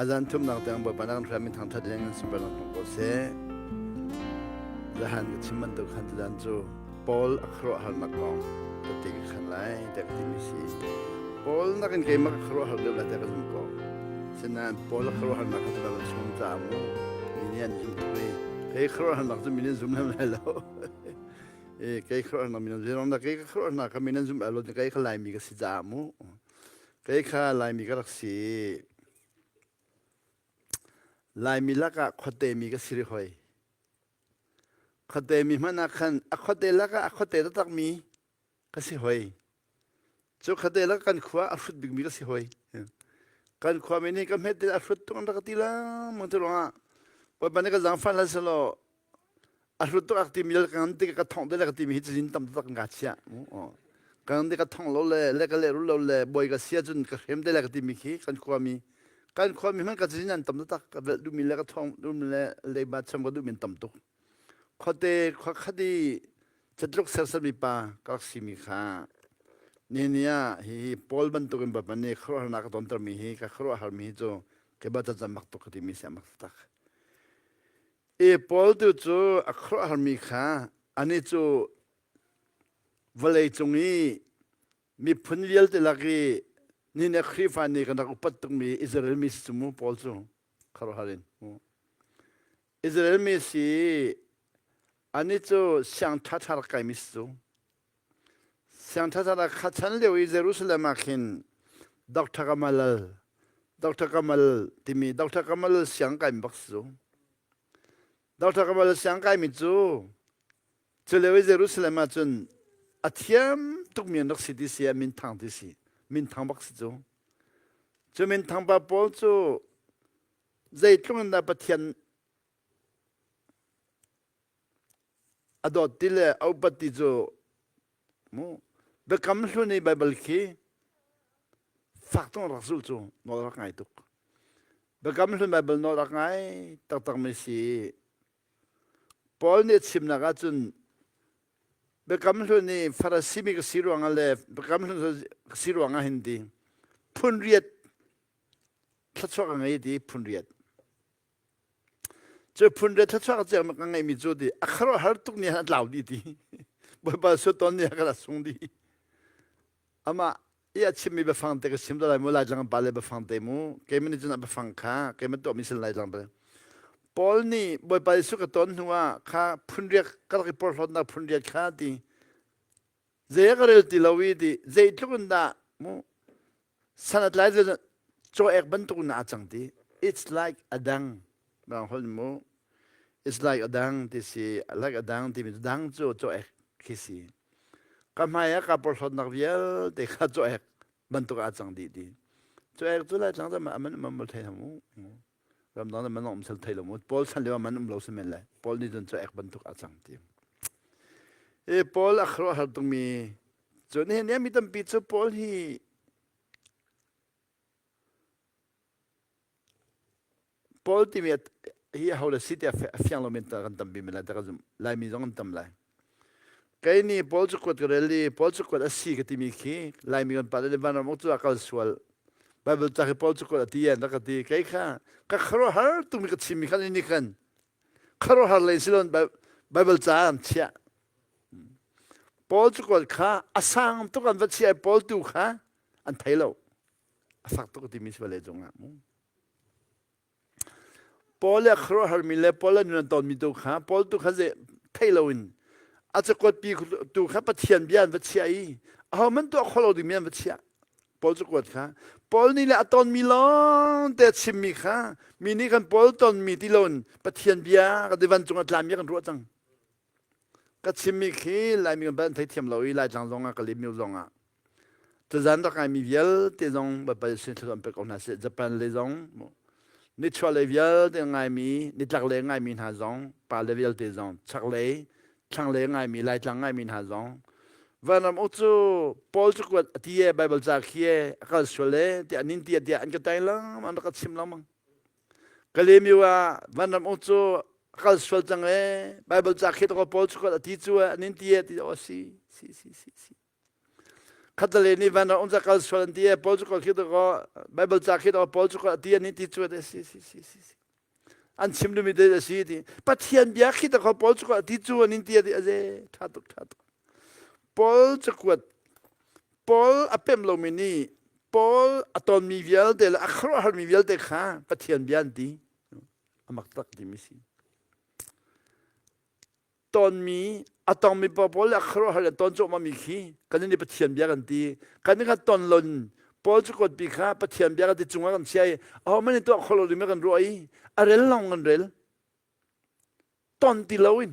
อาจารย์ทุ่มนักแต่งบทบาทนักพระมิทางทัดยังสุบรรณของโปเซ่จะหันกับชิมันตุขันจันจูปอลอัครหันนักกองตัวติขันไล่แต่ก็ที่มิซีปอลนักเกมอัครหันเดือดแต่ก็สุ่มกองฉะนั้นปอลอัครหันนักจะเป็นสุ่มจามูมิเนียนสุ่มตุยเฮ้ยอัครหันนักจะมิเนียนสุ่มนั่นแหละแล้วเอ้ยเฮ้ยอัครหันนักมิเนียนสุ่มนักเฮ้ยอัครหันนักมิเนียนสุ่มแล้วเฮ้ยเขาไล่มีก็สิจามูเฮ้ยเขาไล่มีก็รักษีลายมีลักขดเตมีก็สิริหอยขดเตมีมันนักขันขดเตลักขดเตตักมีก็สิหอยจุขดเตลักกันขวาอัฟรุดบิกมีก็สิหอยกันขวาไม่นี่ก็ไม่ได้อัฟรุดตรงนั้นก็ตีละมันจะร้องว่าปันนี้ก็จังฟันละสโลอัฟรุดตัวอักตีมีแล้วกันตีก็ท่องได้แล้วก็ตีมีหิตจินตั้มตักกัดเชียกันตีก็ท่องเราเลยแล้วก็เลยรู้เราเลยบ่อยก็เสียจนก็เห็นได้แล้วก็ตีมีขี้กันขวามีการความมีมันก็จะนั่นต่ำตักกับดูมีแล้วก็ท่องดูมีแล้วเลยบาดชมก็ดูมีต่ำตุกข้อเตข้อคดีจะตรกเสร์สมีปาก็สิมีค่าเนี่ยฮีปอลบันตุกันแบบนี้ครัวนักตอนตรมีฮีก็ครัวหามีโจเก็บบัตรจำมักตุกที่มีเสียมักตักปอลตัวโจครัวหามีค่าอันนี้โจวลัยจงนี้มีพันเดียลแต่ละกีนี่นักครีฟานี่กันนักอุปัตตุมีอิสราเอลมีสมุปอลซูคาร์ฮารินอิสราเอลมีสิอันนี้จูเสียงทัดทาร์กายมิสซูเสียงทัดทาร์กขัดฉันเลี้ยวอิเยรูซาเล็มมาคินด็อกเตอร์กามัลที่มีด็อกเตอร์กามัลเสียงกายมิบักซูด็อกเตอร์กามัลเสียงกายมิจูจะเลี้ยวอิเยรูซาเล็มมาจนอาทิตย์ทุกมีนักสิทธิเสียมินทางที่สิมินทางบักสิจูจะมินทางปะปอลจูใจตรงนั้นปะเทียนอดอติเลเอาปฏิจูมูเบคำลุนีไบเบิลคีฟักต้องรักสูจูนอรักไงตุกเบคำลุนไบเบิลนอรักไงตักไม่สิปอลเนี่ยชิมนักจุนเบคำลุนีฟาราซิมิกสิรวงอะไรเบคำลุนสิรวงอะไรหินดีพุนเรียดทัศน์ไงดีพุนเรียดจะพุนเรียดทัศน์จะมันไงมีจุดดีอัคราฮาร์ตุกเนี่ยเหล่าดีบ่บ่สุดตอนนี้ก็ละส่งดีอามาอีอาชิมีไปฟังแต่ก็ชิมตัวอะไรมูลายจังบาเลยไปฟังแต่มูเกมันจะนับไปฟังข้าเกมันตัวมีสิ่งไรจังไปปอลนี่บ่ไปสุกตอนหัวข้าพุนเรียกก็ต้องปอลหนักพุนเรียกข้าดีเจ้าก็เรื่องที่เราวิดีเจ้าทุกคนด่ามูสนัดไล่จะโจเอกบรรทุกหน้าจังดี it's like a dang บางคนมู it's like a dang ที่สิ like a dang ที่มีดังโจเอกคิดสิก็ไม่อยากกับปอลหนักเยอะแต่ข้าโจเอกบรรทุกอาจังดีโจเอกตัวแรกจังแต่มันไม่ใช่ทั้งมูรำดังมันไม่ใช่ทั้งมูปอลสันเดียวมันไม่รู้สึกมันเลยปอลนี่จนโจเอกบรรทุกอาจังดีปอลอัครหัดตรงมีจนเนี่ยมีตั้งปีจูปอลที่มีฮีฮาวเลสิตี้ฟิอังโลเมนต์กันตั้งปีมันเลยแต่ก็ไล่มีจงกันตั้งเลยแค่นี้ปอลจุกดกระเรียปอลจุกดอาศัยกันที่มีขี้ไล่มีกันปาร์เลบันมุตุอาคาสวลไบเบิลจากปอลจุกดที่ยันนักที่แค่ข้าก็ครอฮาร์ตุมีกันชิมีกันนี่กันครอฮาร์เลยสิลอนไบเบิลจานเชียปอลจุกดข้าอาสังตุกันวัดเชียปอลตุข้าอันไทยเราฟักตุกที่มีสวลเลยจงอ่ะปอลครอฮาร์มิเลปอลนี่นั่นตอนมีตุข้าปอลตุข้าจะไทยเราอินอาจจะกดปีตุข้าปะเทียนเบียนวัดเชียอีมันตัวคนเราดิมีนวัดเชียปอลจุกดข้าปอลนี่แหละตอนมีล้อนแต่ชิมมีข้ามีนี่กันปอลตอนมีที่ล้นปะเทียนเบียก็ได้วันจงอัตลามีกันรัวจังก็ชิมมีขี้ลายมีกันบ้านไทยเทียมเราอีลายจังจงอ่ะก็เลยมีจงอ่ะแต่จันตะการมีเวลแต่จงแบบไปเส้นทางไปก่อนนะเสจะเป็นเลยจงนิชวเลเวลแต่ไงมีนิจักเลยไงมีหาจงปาเลเวลแต่จงชักเลยช่างเลยไงมีลายจังไงมีหาจงวันนั้นอุจุปอลจุกวัดที่ไบเบิลจากที่ก็สวลเลยที่อันนี้ที่อันก็ตายแล้วมันก็ชิมแล้วมั้งก็เลยมีว่าวันนั้นอุจุก็สวลจังเลยไบเบิลจากที่ตัวปอลจุกวัดที่จัวอันนี้ที่โอ้สิ คัตเลนี่วันเราจะการสอนที่พอจุกคิดก็ไบเบิลจากคิดว่าพอจุกที่นี่ที่ช่วยได้สิอันชิมดูมีได้สิที่ปัจจัยบียคิดว่าพอจุกที่ช่วยนี่ที่อาจจะทัดพอจุกพออเปมโลมินีพออะตอนมีเวลเดลอัครหันมีเวลเดข้าปัจจัยบียดีอามักตักดีมิสิตอนมีอะตอนมีพอลอัครหันตอนจบมามีขี้กันนี่ปัจจัยบียกันดีกันนี่ก็ตอนล้นพอจุกปีข้าปัจจัยบียกันที่จุงกันใช่เอาไม่ได้ตัวคนเราดีไม่กันรวยอะไรลองกันเรลตอนที่เราอิน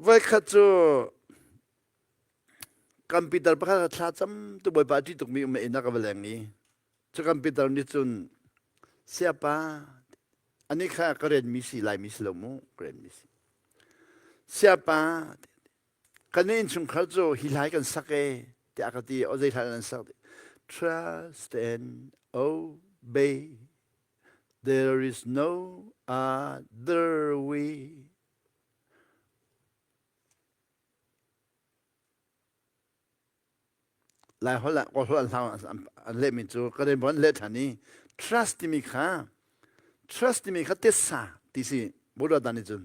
ไว้ข้าจูคอมพิวเตอร์พักชาจำตัวบอยปาที่ตกมีไม่นักกับแรงนี้จะคอมพิวเตอร์นี่จุนเสียป้าอันนี้ข้าก็เรียนมิสิไลมิสลมูเรียนมิสิเสียป้ากันนี้จุนข้าจูฮิไลกันสักเอที่อากาศโอเจทันสัก trust and obey there is no other wayหลายคนละก็คนละอันเล่มิจูก็ได้บอกเล่ท่านี้ trust มีค่ะ trust มีค่ะเตสาที่สิบุรุษดานิจุน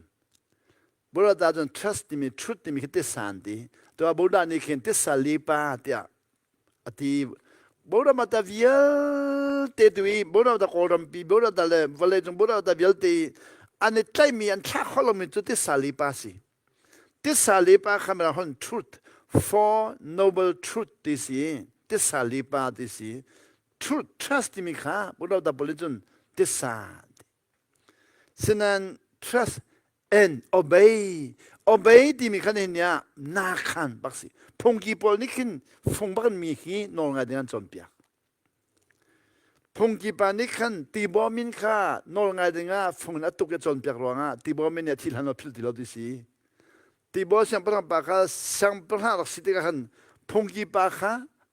บุรุษดาจุน trust มี truth มีค่ะเตสาดีตัวบุรุษนี่เขียนเตสาลีปาเตียอธิบุรุษมาตาวิลเตตุยบุรุษตะโกรมปีบุรุษตะเลวเลจุนบุรุษตะวิลตีอันนี้ใจมีอันท่าขลมิจุเตสาลีปาสิเตสาลีปาคำนั้น truth Four noble truth ที่สิที่สาลีปาที่สิ truth trust ที่มีค่ะพวกเราดับบริจุนที่สาฉะนั้น trust and obey ที่มีค่ะเนี่ยนาขันบักสิพงกีปอลนี่ขึ้นฟงบักมีขี้นอนกันอย่างจนเปียกพงกีปานี่ขันตีบอมินค่ะนอนกันอย่างฟงนัดตุกจนเปียกร้องตีบอมินเนี่ยที่หันมาพิลติโลที่สิที่บอกสัมปทานปากาสัมปทานรักสิทธิ์กันพงกีปากา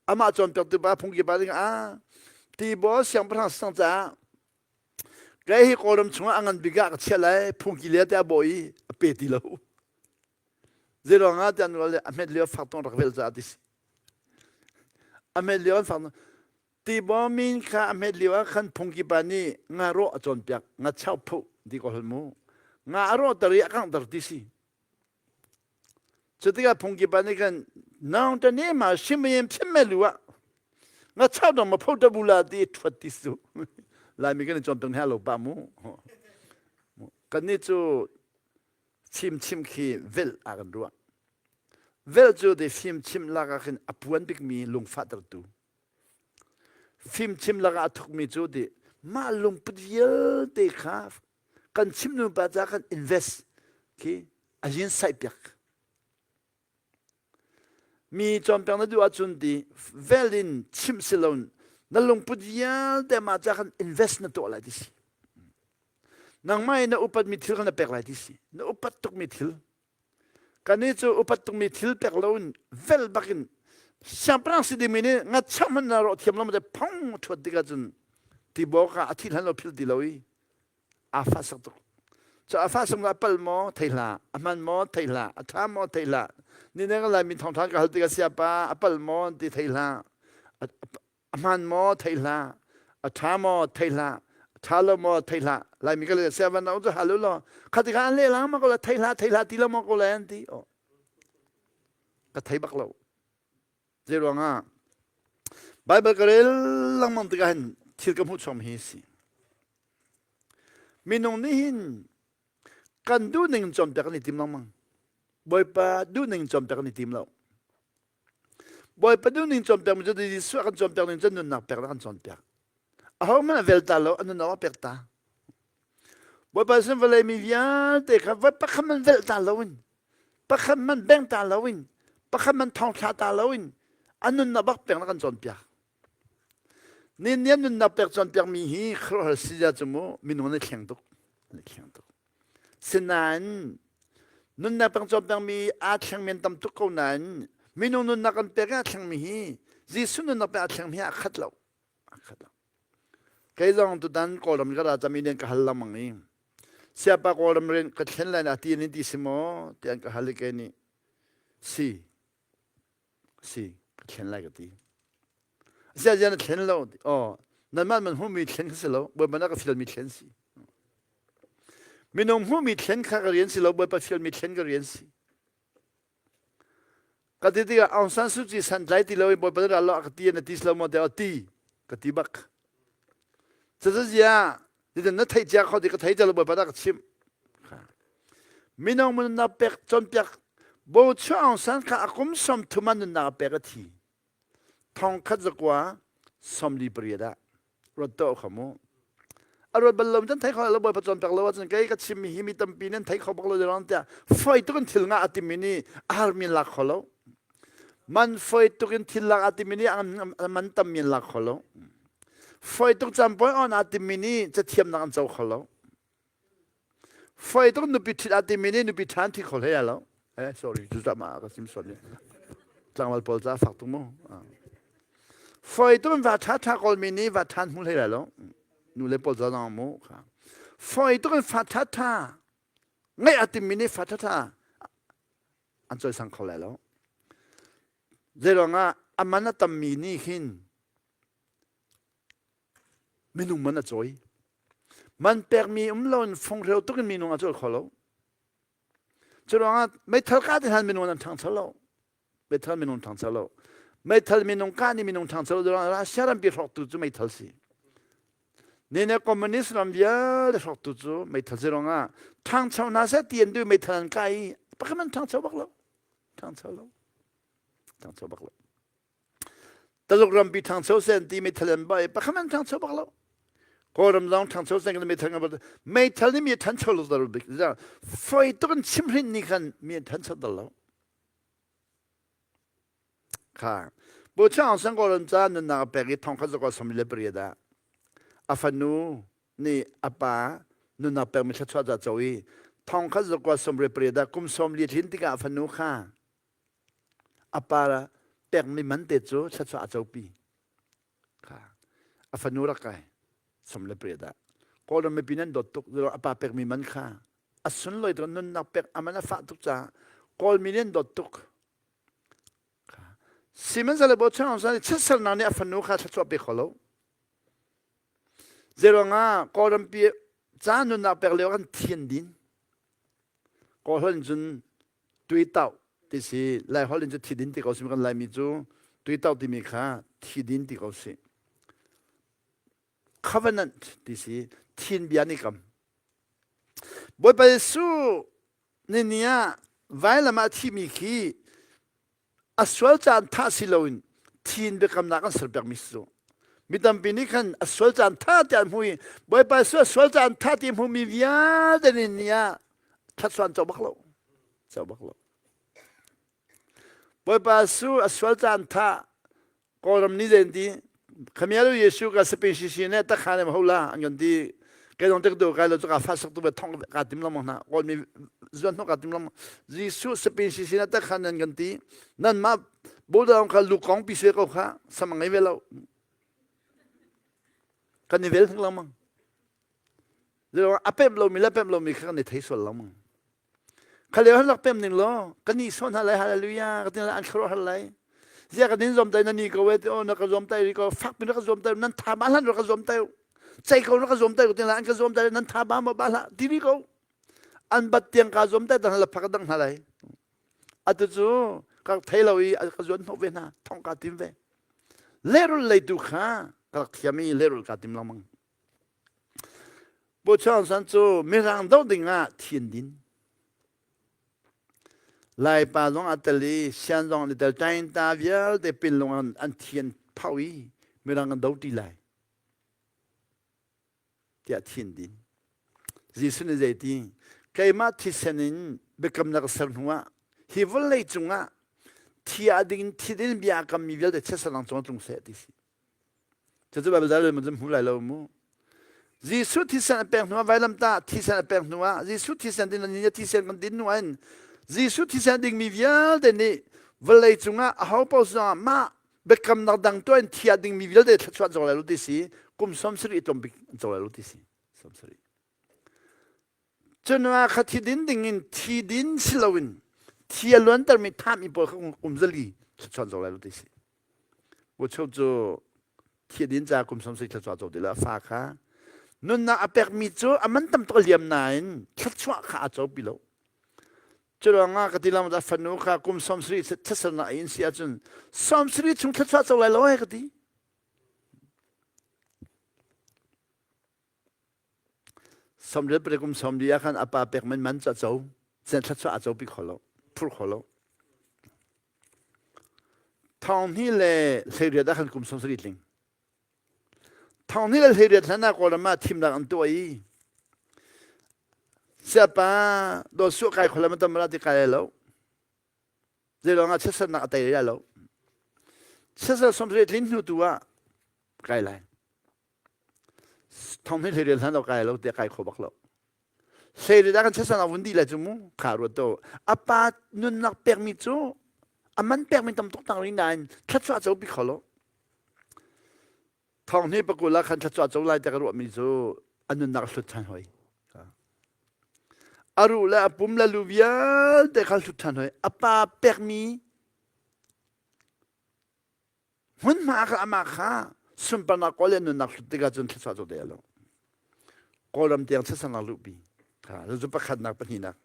อามาจนเปิดตัวปาพงกีปานี่ที่บอกสัมปทานสังจ้าใครให้คนรำชงอังกันบิกะก็เชื่อเลยพงกีเลี้ยแต่บ่อยเปิดที่เราเจ้าหน้าที่นั่นก็เลยอเมริกาฟังตรงรักเวลจ้าดิสิอเมริกาฟังที่บอกมินค่ะอเมริกาขันพงกีปานี่งาโรอจนเปียกงาเช่าผู้ดีกว่าหัวมูงาโรตรียกันตรดิสิ저때가 봉기바니까 나온다니 마 심미엠 심멜루아 나 차도 뭐 포더불라디 트와티스 라미가는 좀 동해로 바무 간니죠 침침키 벨 아간루아 벨조데 침침 라가킨 아푸안빅미 롱파더두 침침 라가 아툭미조데 말롱 뿌디얼 데카 간 침누 바자간 인베스트 키 아진 사이벽มีจอมเปียงนั่นดูอาจุนดีเวลินชิมสิลอนนั่นลงพุทธยาแต่มาจากการ invest ในตัวอะไรดิสินังไม่ในอุปัตมิทิลกันเป็นอะไรดิสิในอุปัตตุกมิทิลกันนี้จะอุปัตตุกมิทิลเป็นเราเวลบักินสัมปรางสิดีมินี่งัดช่างมันนารอเทียมเราไม่ได้พังชวดดิกันจนที่บอกว่าอาทิตย์นั้นเราพิลดีเราอีอาฟาสักตุกจะอาฟาสมกับเปิลมอไทยละอามันมอไทยละอาทามอไทยละนี่นั่นก็เลยมีทองกับฮัลติกาเซียป้าอัปเปิลมอที่ไทยละอามันมอไทยละอาทามอไทยละทาลมอไทยละเลยมีก็เลยเสียวันเราจะฮัลโหลขัดกันเรื่องมันก็เลยไทยละที่เรามอก็เลยอันที่ก็ไทยบักเราเจ้าหลวงไบเบิลก็เลยลังมันติกันที่กำพูดชมฮิสิมีน้องนี่หินกันดูหนึ่งจอมจากกันในทีมเรามั้งบ่อยปะดูหนึ่งจอมจากกันในทีมเราบ่อยปะดูหนึ่งจอมจากมันจะดีสุดกันจอมจากหนึ่งจะนุ่นนักเป็กกันจอมจากเอามันเวลตาเราอันนั้นเราเป็กตาบ่อยปะสิ่งเวลามีวิญญาณแต่ครับว่าปะคำมันเวลตาเราวินปะคำมันแบ่งตาเราวินปะคำมันทองชาตาเราวินอันนั้นนับเป็กกันจอมจากนี่เนี่ยนุ่นนับเป็กจอมจากมีฮีครอสิจาจมูมีนุ่นเนี่ยแข็งตุกฉะนั้นนุ่นนับเป็นจอมยังมีอาเชียงเมียนตำทุกคนนั้นมีนุ่นนับกันเป็นอาเชียงมีจีสุนนับเป็นอาเชียงมีอาขัดเราใครลองตุดันโกลมก็ราจะมีเรื่องกับฮัลลัมมังนี้เสียปากโกลมเรียนกับเช่นไรนะที่นี่ที่สมอที่อันกับฮัลลิกนี่สิ สิเขียนอะไรก็ดีเสียยันเขียนแล้วอ๋อนั่นมันหูมีเขียนสิแล้วบ่มันก็ฟิลมีเขียนสิมีน้องหูมีเขียนข้าก็เรียนสิแล้วบ่ไปฟิลมีเขียนก็เรียนสิก็ที่ที่เอาสันสุจิสันใจที่เราบ่ไปแล้วเราก็ตีนที่เราโมเดลตีก็ตีบัก这是呀，你的那台阶好，这个台阶了不把那个起，民农们那边准备，不穿上看阿公什他们那边个题，汤卡子瓜什么里边的，รถโตขโมอารถบรรลุจันไทยเขาเราบ่ประจนแปลว่าจันไกก็ชิมหิมิตัมปีนั้นไทยเขาบอกเราจะร้องแต่ไฟตุกันทิลงาอติมินีอาร์มินลักเขาแล้วมันไฟตุกันทิลงาอติมินีมันตัมมินลักเขาแล้วไฟตุกจำปอยออนอาติมินีจะเทียมนักเจ้าเขาแล้วไฟตุกนุบิทิอาติมินีนุบิทานที่เขาเลยแล้วsorry จุดมาก็ซิมสอนเนี่ยจังหวัดปอลจ้าฝากตุ้มไฟตุกวัดท่ากอลมินีวัดทานหุ่นเลยแล้วนูเลยปอลจ้าน้องมูค่ะไฟตุกวัดท่าไงอาติมินีวัดท่าอันใจสังเขาแล้วเรื่องอ่ะอามันตัมมินีหินมินุมันจ่อยมันเปิดมีเราฟงเร็วตุกันมินุจ่อยขอเราจะร้องไม่ทัลกาที่หันมินุนั้นทางเสลาไม่ทัลมินุทางเสลาไม่ทัลมินุการนี่มินุทางเสลาจะร้องราชารันปีรอกตุจูไม่ทัลสิเนี่ยคอมมิวนิสต์รันเบียร์รอกตุจูไม่ทัลจะร้องทางเสลาน่าเสียเตียนดูไม่ทัลกันปะก็มันทางเสลาบักเราทางเสลาบักเราแต่ลูกรัมปีทางเสลาเส้นที่ไม่ทัลไปปะก็มันทางเสลาบักเราก็รำลองทางโซเซนกันไม่ทันกันไม่ทันนี่มีทันโซลตลอดเลยไฟตุกันชิมรินนี่กันมีทันโซตลอดค่ะบุษย์สังกัดจานนักเปรีทองข้าศึกสมัยเลเบรีดาอาฟันูนี่อาปานุนักเปรมิชชัวจะจอยทองข้าศึกสมัยเลเบรีดากุมสมลีทินติกาอาฟันูค่ะอาปาเปรมิมันเตจูชัชวาจอยปีค่ะอาฟันูรักไงสมเลเปรียดาก็เราไม่ปีนั้นดดตุกเราอาปาเปกมีมันค่าอัศนเลยตอนนั้นนักเปกอามันฟ้าตุกจ้าก็มีนั้นดดตุกสิมันจะเลยบอกช่างสันเชื่อสันนั่นเนี่ยฟันนูข้าชัดชัวไปขอเราเจริญงาก็เราปีจ้านุนนักเปกเลี้ยกันเทียนดินก็เขาจนตุยเต่าที่สิไล่เขาจนที่ดินที่เขาสิมันไล่มีจูตุยเต่าที่มีค่าที่ดินที่เขาสิ covenant ที่สิทีนเบียนิกรรมบ่ไปสู้เนี่ยไว้ละมาที่มีขี้อสวลจานท่าสิโลนทีนเบกำนักอันสร์เบกมิสูมีตำปีนี้กันอสวลจานท่าเตียนหุยบ่ไปสู้อสวลจานท่าเตียนหุยมีวิญญาณเนี่ยทัศน์เจ้าบักโลบ่ไปสู้อสวลจานท่าก็รำนี้เด่นดีขมีอะไรเยซูก็สเปนซิเนี่ยตะขานมาหูละอันยันดีแกต้องเด็กดูกันเราจะกับฟ้าสักตัวไปท่องกัดติมลำมันนะก็มีส่วนท่องกัดติมลำเยซูสเปนซิเนี่ยตะขานอันยันดีนั่นมาบูดองกับลูกของพิเศษเขาค่ะสมังไงเวลากันนี่เวลทั้งลำมั้งเดี๋ยวอาเปมเรามีแล้วเปมเรามีกันในไทยส่วนลำมั้งเขาเรียกว่าเราเปมหนึ่งล้อกันนี่ส่วนอะไรฮาเลลูยากันนี่อันครออะไรเจ้ากันนี่จอมใจนั่นนี่ก็เวทโอ้นักจอมใจก็ฟักเป็นนักจอมใจนั่นทาบ้านนักจอมใจใจเขานักจอมใจก็ที่นั่นอันก็จอมใจนั่นทาบ้านมาบ้านละที่นี่เขาอันบัดเตียงกาจอมใจตั้งแต่พักตั้งอะไรอัตจูก็ไทยเราอีอันก็จอมเวนะท่องกาติมเวเลรุลเลยดูข้าก็ที่มีเลรุลกาติมละมั้งบุษย์สันจูมีรังดาวดิ่งอ่ะเทียนดินไล่ป่าลงอัตลีเชียนลงในแต่ใจตาเวียลแต่เป็นลงอันเทียนเผาอีไม่รังกันดาวดีไล่เดียเทียนดินจีสุนใจดีใครมาที่เซนินเบกำนักสังหัวฮิวเลยจุงอ่ะที่อดีตที่ดินเบียกำมีเวียลแต่เชื่อสังจงตรงเสียดิสิจะจะแบบนั้นเลยมันจะหูไหลเราโม่จีสุที่เซนเปงหัวไว้ลำตาที่เซนเปงหัวจีสุที่เซนดินนี่ที่เซนกันดินหัวจีสุที่เซนดิ่งมีเวียลเดนี่เวลาจุงอ่ะเขาบอกว่ามาเบกำนักดังตัวที่อดิ่งมีเวียลเดชัดจงเลยรู้ดิสิกุมสมศรีตรงบิจงเลยรู้ดิสิสมศรีจนว่าขัดที่ดินดิ่งที่ดินสิลวินที่ล้วนแต่มีท่ามีปอของกุมจลี chọn dầu lại lúc đấy bố châu cho thiên đến ra cùng sống sinh chọn dầu để là pha khá nun na apek mi cho aman tam to liam nain chọn khá cho bị lâu cho rằng nga cái làm ra phần nô khá cùng sống sinh chất sản na in si achun sống sinh chung chọn dầu lại lâu hay cái gì sống sinh bây cùng sống đi akan apa apek man chọn dầu sen chọn dầu bị khó lâu phul khó lâu thằng hi lệ xây dựng đã khăn cùng sống sinh linh thằng hi lệ xây dựng là có làm mà team là anh tuổi sẽ ba đồ số cái khó làm tâm là thì cái lâu giờ đó ngã chết sân nặng tay ra lâu chết sân sống sinh linh nu tua cái lại thằng hi xây dựng là cái lâu thì cái khó bắt lâu xây dựng đã khăn chết sân là vấn đề là chúng mu khá rồi to apa nun nặc permit cho aman permit tâm tốt tăng lên này chắc chắn sẽ bị khó lâu thằng hi bắt đầu là khăn chắc chắn sẽ lại để cái ruộng mình cho anh nun nặc xuất thân thôi aru la pum la luvial để khăn xuất thân thôi apa permit hun mà cái ama khá sum pa na coi lên nun nặc xuất để cái chân chắc chắn sẽ để lâu coi làm tiếng chắc chắn là lupi rồi giúp bắt khăn nặc bắt hin nặc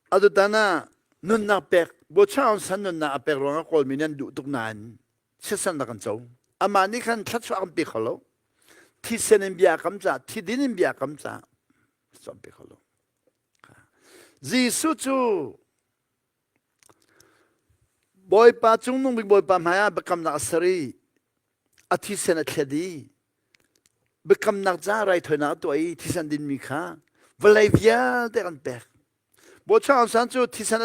adu tana nun nặc pek bố cháu san nun nặc pek rồi ngakol minen du tuk nan chắc chắn là kan cháu ama ni kan chắc chắn bị khó lâu thì sen bia cắm trả thì din bia cắm trả xong bị khó lâu Giêsu chu boy pa chung nung bị boy pa maya become nặc sari a thì sen atledi become nặc za rai thôi na tuổi thì sen din mi kha valai via de kan pek bố cháu san chu thì sen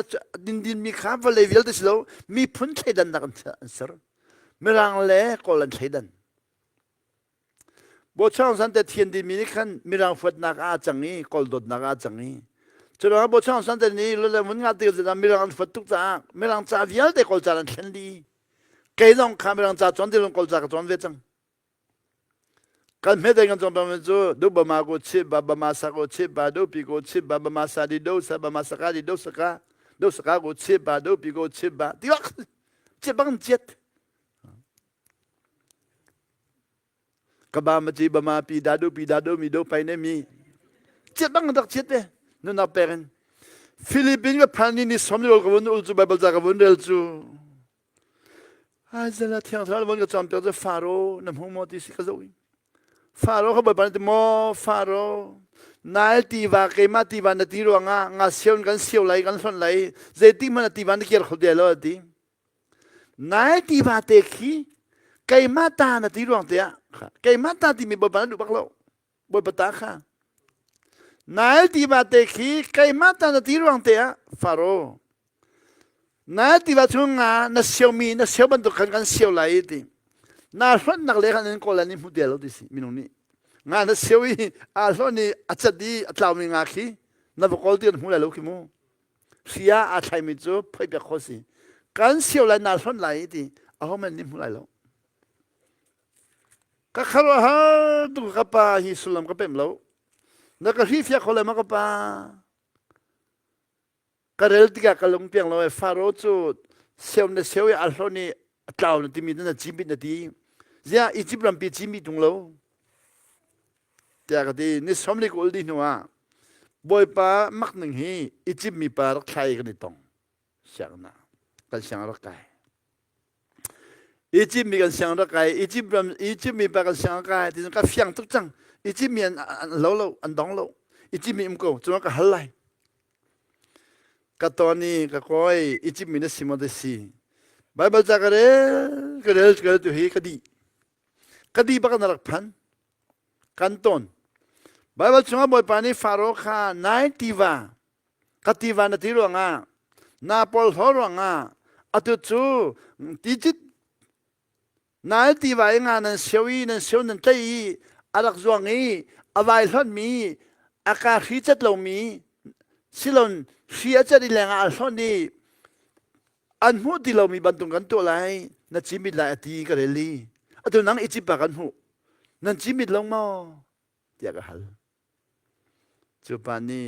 din mi kha valai via de slo mi phun thai dan nak answer mirang le kolan thai dan bố cháu san te thiên din mi khan mirang phut nak a changi kol dot nak a changi cho đó bố cháu san te ni lo le mun nga te de mirang phut tuk cha mirang cha via de kol cha lan thlen di cái dòng mirang cha chọn de long kol cha chọn ve chang kan me de ngan chọn ba me chu do ba ma ko chi ba ba ma sa ko chi ba do pi ko chi ba ba ma sa di do sa ba ma sa ka di do sa ka ko chi ba do pi ko chi ba ti wak chi bang jet ka ba ma chi ba ma pi da do mi do pai ne mi chi bang dak jet de no na peren Philippines ka phani ni somni ol ko ul chu bible ja ka bun del chu ai zela thiang thal bon ka chom pe de faro nam homo ti si ka zo Pharaohเขาบอกว่าจะมอฟาโรห์นายตีว่าเกมาตีวันตีรัวงาเสียวกันเสียวไหลกันส่วนไหลเจติมันตีวันที่เกี่ยวกับเดียร์แล้วตีนายตีว่าเตคีเกมาตาตีรัวเตียเกมาตาที่มีบทบาทดูบักโลบทบาทค่ะนายตีว่าเตคีเกมาตาตีรัวเตียฟาโรห์นายตีว่าช่วงงานเสียวมีเสียวบรรทุกกันเสียวไหลตีน่าสนนักเลี้ยงนั่นก็เลยนี่พูดเดียวดิสิมินงนี่งานนั้นเสียวอีอาสนี่อาจจะดีอาจจะมีงาขี้นั่นพวกเขาเดียวพูดอะไรลูกขี้มูเสียอาจจะมีจูบไปเบียดเขาสิการเสียวเลยน่าสนไหลดิเอาเขาไม่นี่พูดอะไรลูกก็เขาว่าฮะดูกับป้าฮิสุลัมก็เป็นแล้วนักฮิฟยาเขาเลยมากับป้าก็เรื่องที่กับลงเพียงเราฟาโรห์จูเสียวเนี่ยเสียวอาสนี่อาจจะที่มีนั่นจิมิดนาทีเจ้าอีจิปต์รำปีจิมิตรงเราแต่ก็ที่นี่สมัยก่อนดีนัวบ่อยป้ามักหนึ่งฮีอีจิปต์มีป้ารักใครกันนี่ตรงเสียงนะกันเสียงรักใครอีจิปต์มีกันเสียงรักใครอีจิปต์มีป้ากันเสียงรักใครที่นั่นก็เสียงทุกจังอีจิปต์มีอันเล่าอันดองเล่าอีจิปต์มีก็จนก็ฮัลไลก็ตอนนี้ก็คอยอีจิปต์มีนั่นสิมาเดซีBible cakap kerel tu hi kadi bakan nak pan kanton Bible cuma boy pani Pharaoh kha nai tiva na tiru nga na pol horo nga atu chu tijit nai tiva nga nan sewi nan tai alak zuangi awai lon mi aka khichat lo mi silon khia chari lenga al hon niอันหูที่เรามีบรรทุกกันตัวไรนั่นจิมิดลายตีกันเลยอันตัวนังอิจิปากันหูนั่นจิมิดลงมาเดียกันฮัลจุปานี่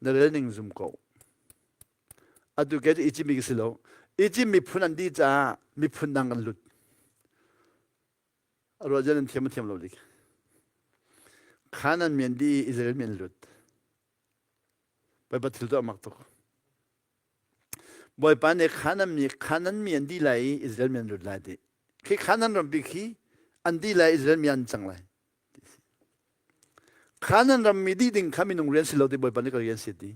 นั่นเรื่องซุ่มกูอันตัวแกอิจิมิกสิโล อีจิปต์มีพุนอันดีจ้ามีพุนดังกันหลุดเราจะเล่นเทียมเราดิขานันเมียนดีอิสราเอลเมียนหลุดไปบัดทิลตัวมักตุกบ่อยปานในขานันเมียนดีไหลอิสราเอลเมียนหลุดไหลดิคือขานันรำบิคีอันดีไหลอิสราเอลเมียนจังไหลขานันรำมีดีดิ่งขามีนงเรียนสิเราดิบ่อยปานในก็เรียนเสียดี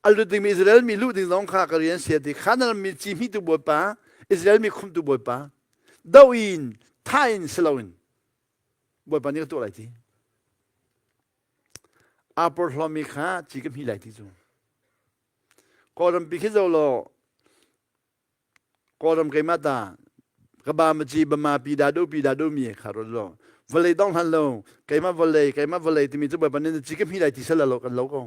อัลลุดิมีอิสราเอลมีลูกดิ่งน้องข้าก็เรียนเสียดีขานันมีจีมีตัวบ่อยปาอิสราเอลมีคุมตัวบ่อยปาดาวินท่าอินสลาวินบ่อยปานนี้ก็ตัวอะไรทีอาปอร์ลมีข้าจีก็มีหลายที่จูก่อนปีที่เราก่อนเกี่ยมาตากบามจีบมาปีดาดูมีข้ารถเราวันเลยต้องหันเราเกี่ยมาวันเลยที่มีจุดแบบนี้จีก็มีหลายที่เสร็จแล้วกันเราก็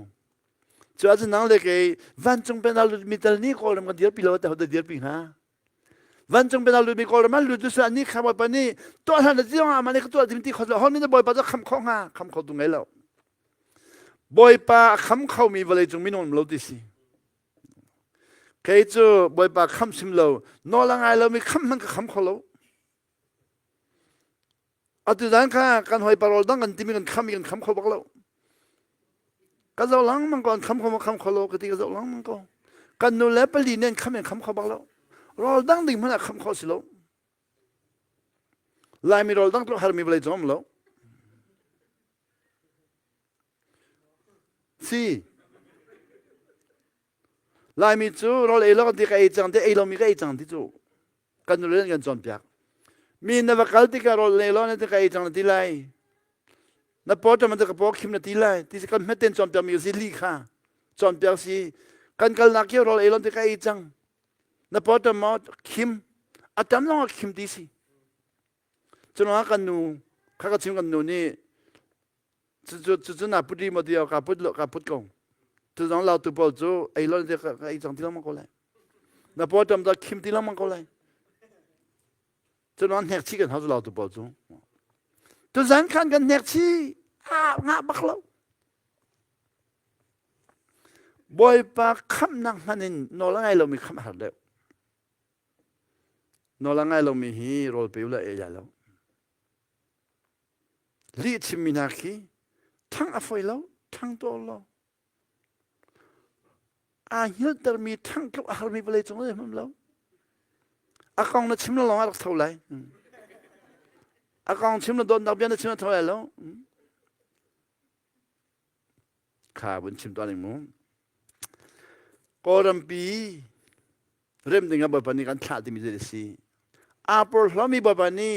จะอาจจะนั่งเลยกี่วันจงเป็นอาลุมีตอนนี้ก่อนมันเดียร์ปีแล้วแต่เขาเดียร์ปีฮะวันจงเป็นอาลุมีก่อนมันลุดุสอันนี้คำว่าปนี้ตัวท่านจะต้องมันนี่ก็ตัวที่เขาห้องนี้จะบ่อยปะจะคำข้องฮะคำเขาตรงไหนแล้วบ่อยปะคำเขามีวันเลยจงมีนนเราดิสิเคยจูบ่อยปะคำซิมเรานอละไงเรามีคำมันก็คำเขาเราอัตุดันค่ะการหอยปลาเราดังกันที่มีกันคำมีกันคำเขาบอกเราก็เราหลังมันก่อนคำเขาเราก็ที่ก็เราหลังมันก็กันนู่นแล้วไปลีเนี่ยคำเป็นคำเขาบอกเราเราดังดิ่งมันคำเขาสิเราลายมีเราดังตัวหามีอะไรจอมเราสิลายมีจูเราเอเราที่ใครจังที่เอเรามีใครจังที่จูกันนู่นเรื่องกันจอมเปียกมีนวักที่การเราเอเราเนี่ยที่ใครจังที่ไรนับพอจะมันจะกระพกคิมนาทีไรที่จะกันไม่เต้นจอมเปียกมีสิลีค่ะจอมเปียกสิกันกันนักเกี่ยวเราเอเราที่ใครจังนับพอจะมาคิมอาจารย์น้องคิมดีสิจนว่ากันนู่ข้าก็ชิมกันนู่นี่จะนับพุทธิมาเดียวกับพุทธกงจะต้องเราตัวบอกจูไอ้เราที่ไอ้จังที่เรามันก็เลยนับพอจะมาคิมที่เรามันก็เลยจนวันแหกชี้กันเขาจะเราตัวบอกจูตัวสังขันกันแหกชี้งาบักเราบ่อยปากคำนักมันนี่นอละไงเรามีคำหัดแล้วนอละไงเรามีฮีโรลเปล่าเอียแล้วลีชิมินาคีทั้งอภัยเราทั้งตัวเราอาหิลตรมีทั้งกับอาหารมีไปเลยจงเลยมันเราอากองนั้นชิมเราลองอะไรเท่าไรอากองชิมเราโดนดาวเบี้ยนั้นชิมเราเท่าไรแล้วข้าบนชิมตัวหนึ่งมั้งก่อนปีเริ่มดึงกับแบบนี้กันขาดที่มีเจดีย์อาปอร์เรามีแบบนี้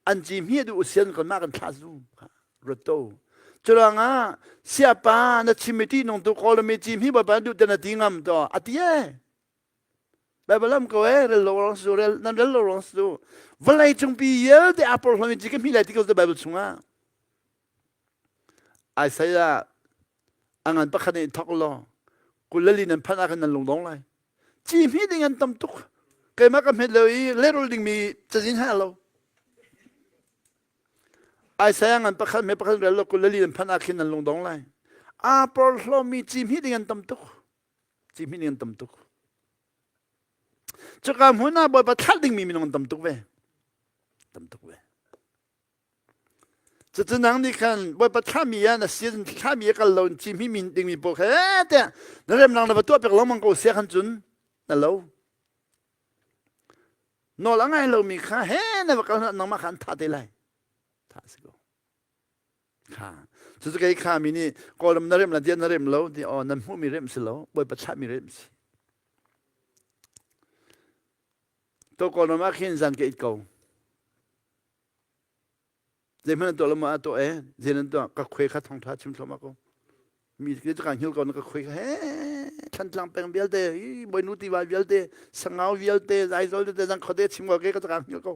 อันจีมีดูอุเซียนกันมากกันขาดซูรถโตจุลังอ่ะเสียป้านัชิมิตีนงตุกอลมีจีมีแบบนี้ดูแต่นาทีงามตัวอัติเย่แบบนั้นก็เรื่องลองสูเรื่องนั่นเรื่องลองสูวันไหนจงปีเยอะแต่อาปอร์เรามีจีก็มีหลายที่เขาจะแบบชงอ่ะไอ้สายอันนั้นปัจจุบันทักล้อกุลลีนันพันอากันนั่นลงดงเลยจีมีดิ่งอันตั้มตุกเกิดมากับเฮเลยเล่รุ่ดิ่งมีจะยินให้เราไอ้สายอันปัจจุบันเรื่องกุลลีนันพันอากันนั่นลงดงเลยอาปอร์เรามีจีมีดิ่งอันตั้มตุกจีมีดิ่งอันตั้มตุกจะการหัวหน้าบ่อยประทัดดิ่งมีดิ่งอันตั้มตุกเว้ตั้มตุกเว้จะนั่งนี่กันบ่อยประทัดมีอันนั้นเสียงข้ามีกันเราจีมีดิ่งมีบอกเฮ้แต่นั่นเรื่องนั่งในประตูเป็นเรามันก็เสียขันจุนนั่นเราโน่ละไงเรามีข้าเฮ้ในว่ากันนั่งมาขันท่าได้ไรท่าสิก็ข้าสุดท้ายข้ามีนี่ก็ลำนั่นเรื่องนั่นเดียนนั่นเรื่องเราที่อ๋อนั่นหูมีเรื่องสิเราบ่อยประทัดมีเรื่องสิตัวก่อนมาขึ้นจันเกิดเก่าเดี๋ยวมันตัวละมาตัวเดี๋ยวนั้นตัวก็คุยขัดทองท้าชิมทมาก็มีกิจการหิวก่อนก็คุยเฮ้ฉันจังเป็นเบียลเตบอยนุติวาเบียลเตสังเอาเบียลเตไอโซลเตจังเขาเดชิมก็เกก็จะการหิวก็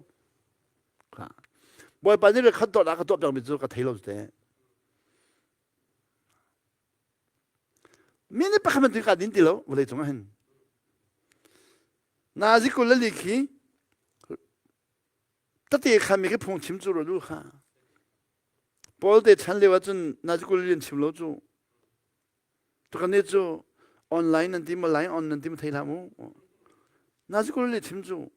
บอยปานนี้เลยขัดตัวละขัดตัวจังมีจุดก็เทโลสเตมีนี่ปะคำมันถึงการดินติโลวันเลยจงเห็นนาซิกุลลิคีตัดเตะขามีแค่พงชิมจุดรู้ค่ะพอเตะฉันเลยว่าจนนาซิกุลลินชิมโลจูตัวกันเนี่ยจูออนไลน์นั่นที่มาไลน์ออนนั่นที่มาไทยทำ 나지골리 팀주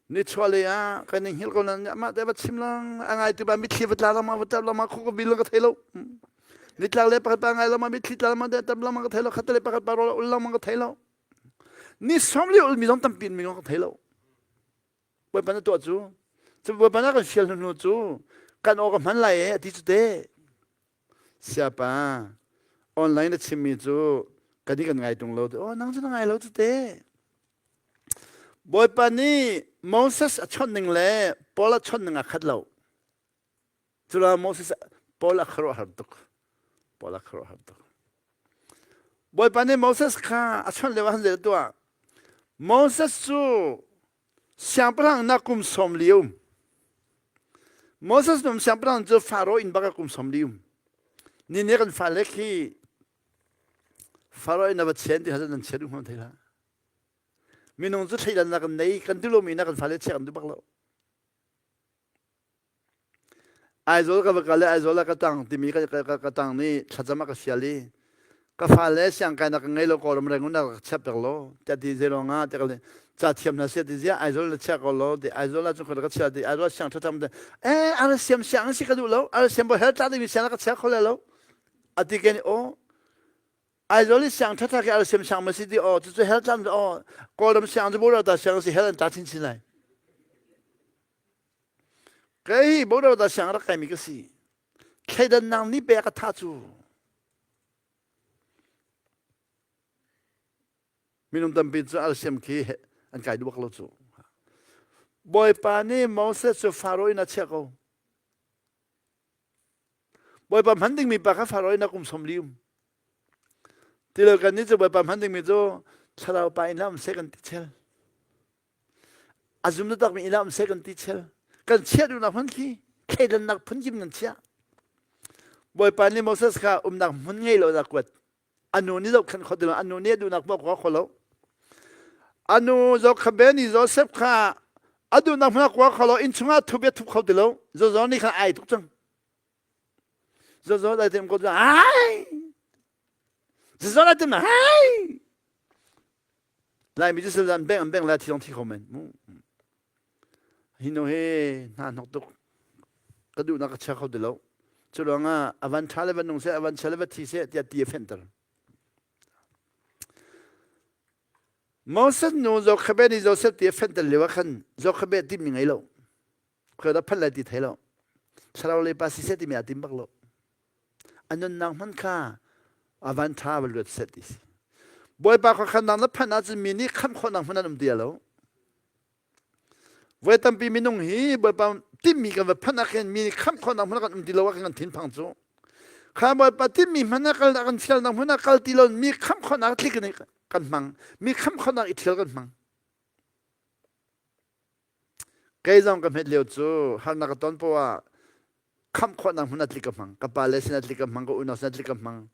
니 초알이야 그냥 힐고는 아마 내가 침랑 앙아이 뜨바 미치브 달라마 부달라마 코고 빌러가 테로 니틀레 파파앙아이라마 미치달라마 데달라마 테로 카텔레 파파로 올라마 테로 니 섬리 올미동 땀빈 미고 테로 왜 반에 또주 저 반나가 시알는 노주 간 오가 만라에 디주데 시아파 온라인에 침미주 가디가 ngai 동로드 낭주나 ngai 로드데 뭐빠니 모세스 쳤능래 볼라 쳤능아 칸로 주라 모세스 볼라 크로 하르득 볼라 크로 하르득 뭐빠니 모세스 카 쳤레와 한데 또아 모세스 샹프랑 나꿈 솜리움 모세스 놈 샹프랑 저 파로 인바가 꿈 솜리움 니네간 팔레키 파로에 나바 첸디 하자는 체rum하면 되라 민웅주 체이란 나간 네이 간들로미 나간 팔레 체간 두박로 아이졸가 바칼레 아이졸라 까땅 디미가 까땅니 찾아마가 시알리 까팔레 샹가 나간 네로 거름랭우나 챕들로 따디제롱아 따갈레 자티엄나 세디지야 아이졸라 체걸로 디 아이졸라 좀 거가 치아디 아이졸라 샹 터tam데 에 아르시엄 샹시가둘로 아르시엄 뭐 헬타디 샹가 체콜레로 아디게니 오 아이돌이 상 타타게 알셈 상마시디 저 헬잠 고름 상도 보러다 상시 헬은 다친치나이 그이 보러다 상라 까미그시 케던 낭니 베가 타주 민음담 비즈 알셈 키 안가이 두박로주 보이파니 모세스 파로이나 체고 보이파 만딩 미바가 파로이나 kum somlium Tilokan ni coba pamhanding mizo sarau pa inam second teacher. Azum tu tak mi inam second teacher. Kan cia du nak punki, kedan nak punkim nan cia. Boy pani Moses ka nak mungai lo nak kuat. Anu ni zok kan khodim anu ni du nak bok kholo. Anu zok khabeni Joseph ka adu nak nak wa kholo in chunga thube thup khodilo. Zo ni kan ai tuk chang. Zo dai tem ko ai. Zora dem hai lai mi just dan beng la ti dong ti komen hino he na nok tok kadu na ka cha khaw de lo chulanga avan thale ban nong se avan chale ba ti se tia ti fenter Moses no zo khabe ni zo se ti fenter le wa khan zo khabe ti mi ngai lo khada phal la ti thai lo chalaw le pa si se ti mi atim bak lo anon nang man kha avan travel with setis boy ba kho khan na phana ji mini kham kho nang phana num dialo we tam pi minung hi boy pa timmi ka phana khen mini kham kho nang phana kan dilo wa kan tin phang chu kha boy pa timmi phana kal na kan fial nang phana kal tilon mi kham kho na klik ni kan mang mi kham kho na ithel kan mang kai jam ka met leo chu har na ka ton po wa kham kho nang phana klik ka mang ka pa le sin klik ka mang ko unos na klik ka mang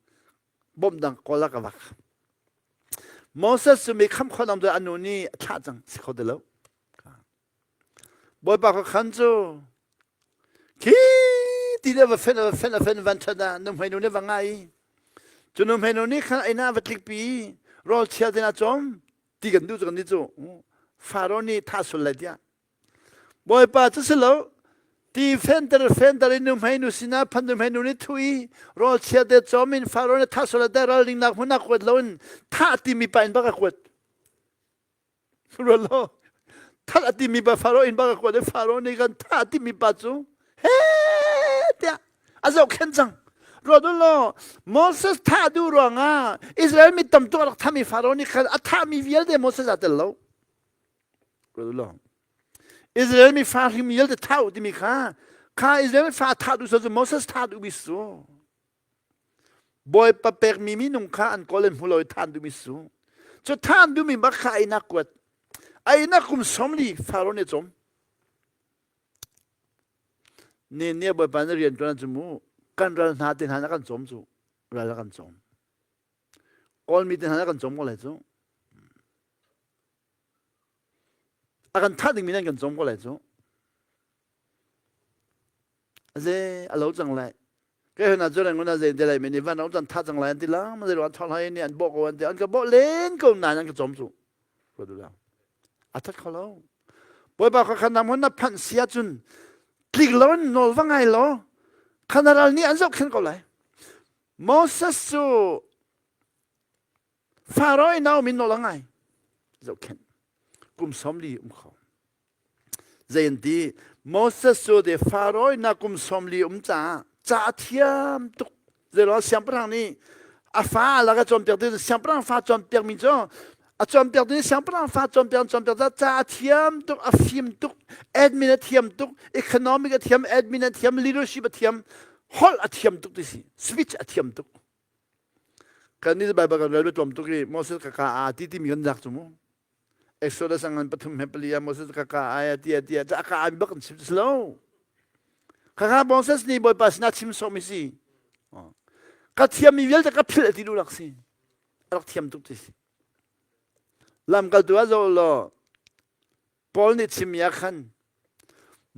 bom dang kola ka wak Moses su mi kham khonam do anuni tha jang sikhodelo boy ba ko khanjo ki ti le fen van chada num hainu ne wangai chunum hainu ni khan aina watlik pi rol chia dena chom ti gan du gan ni chu faroni tha sul la dia boy pa chuselo Ti fender inum hainu sina pandum hainu ni thui ro chia de chomin farone thasola de rolling nak huna kwat lon tha ti mi pa in ba kwat ro lo tha ti mi ba faro in ba kwat de farone gan tha ti mi pa chu he tia azo khenjang ro lo Moses tha du ro nga Israel mi tam to tha mi farone khan tha mi viel de Moses atel lo lo Israel mi fa him yel de tau di mi ka Israel fa tha du so Moses tha du bisu boy pa per mi nung ka an kolen huloi tha du bisu cho tha du mi ba kha ina kwat aina kum somli farone chom ne boy pa ne rian tona chumu kan ral na tin hana kan chom chu ral kan chom kol mi tin hana kan chom ko lai chu akan thading minan kan chom ko lai chu ze alo chang lai ke na chu rang na ze de lai meni van ong chan tha chang lai ti la ma ze ro thal hai ni an bo ko an te an ka bo len ko na yang ka chom chu ko du la อาทัดเขาแล้วบ่อยบ่เขาขนาดมันนับพันเสียจุนกลิกล้นนอลว่าไงล้อขนาดนี้อันเจ้าเข็นก็เลยโมเสสสูฟาโรห์น่ามินนอลไงเจ้าเข็นกุมสมลีเขาเจนดีโมเสสสูเดฟาโรห์น่ากุมสมลีจ่าเทียมตุกเจรอเสียงปรางนี้อาฟ้าแล้วก็จอมเปียกดิเสียงปรางฟ้าจอมเปียกมิจ้อจอมเปียกดิเสียงปรางฟ้าจอมเปียกจ่าเทียมตุกอาฟิมตุกแอดมินเทียมตุกอีโคโนมิกเทียมแอดมินเทียมลีดเดอร์ชิพเทียมฮอลเทียมตุกดิสิสวิตช์เทียมตุกกันนี้จะไปบอกกันเลยว่าจอมตุกนี่โมเสสกับข้าอาทิตย์มีกันจักจุมั้งเอ็กโซดัสงานปฐมเฮปลียโมเสสกับข้าอาเดียจะข้ามีบักชิมสโลข้าโมเสสนี่บ่อยปัสนาชิมสมิสิก็เทียมมีเวลจะกับพิลที่ดูหลักสิรักเทียมตุกดิสิลำกันตัวเราล่ะพอลนี่ชิมยาขัน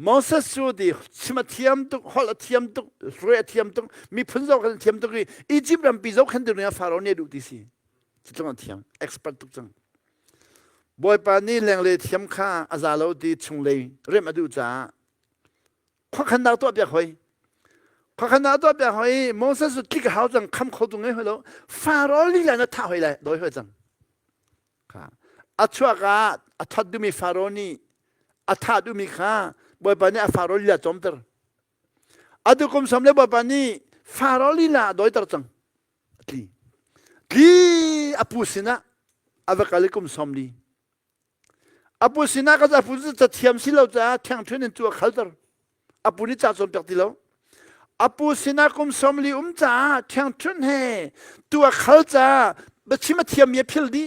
โมเสสสูดีชิมเทียมตุกฮอลเทียมตุกรวยเทียมตุกมีพุ่นเจ้ากันเทียมตุกอียิปต์รำปีเจ้าขันตัวนี้ฟาโรห์เนี่ยดูดิสิจะต้องเทียมเอ็กซ์เพรสตุกจังบ่อยปานนี้แรงเลยเทียมข้าอาซาโลดีชงเลยเริ่มมาดูจ้าข้อขันดาวตัวเบียหอยข้อขันดาวตัวเบียหอยโมเสสคิดเขาจังคำเขาตรงนี้เหรอฟาโรห์นี่แหละนะท่าหอยเลยโดยเหตุจังอาชัวกาอาทัดดูมีฟาโรห์นี่อาทัดดูมีข้าบ่อยปานนี้ฟาโรห์ลีลาจอมเตอร์อาดูคุมสำเร็จบ่อยปานนี้ฟาโรห์ลีลาโดยตรัสจังกีอาปุสินะอาเวกาลิคุมสำลีอาปุสินะก็จะอาปุสิจะเทียมสิเราจะแข่งทุนในตัวขัลเตอร์อาปุนี่จะจอมเปียกที่เราอาปุสินะคุมสำลีจ้าแข่งทุนให้ตัวขัลจ้าบัชิมาเทียมเมียพิลดี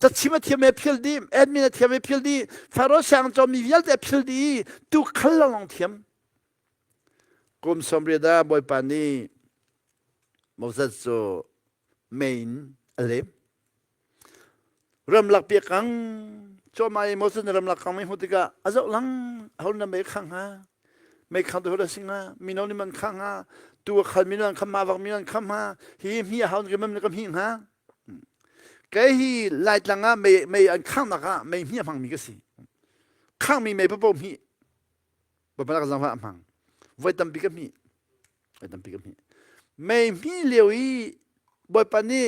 จะชิมเทียมพิลดีแอดมินเทียมพิลดีฟาโรห์ช่างจอมมีเวลแต่พิลดีตุกขัลลองเทียมกุมสมเรดาบ่อยปานนี้โมเสสโซเมนอะไรเริ่มหลักเปียกังจอมาโมเสสเริ่มหลักกังไม่หุติกะอาจจะหลังเขานั่นไม่ขังฮะไม่ขังตัวเราสิงฮะมีน้องนี่มันขังฮะตัวขันมีน้องขันมาวักมีน้องขันฮะฮีเขาเนี่ยมันก็หิงฮะแกฮีไล่จังอ่ะไม่อันข้างนักอ่ะไม่มีฟังมีก็สิข้างมีไม่พบมีบ่เป็นนักสังวามังไว้ตั้มปีก็มีไว้ตั้มปีก็มีไม่มีเลี้ยวอีบ่ปานนี้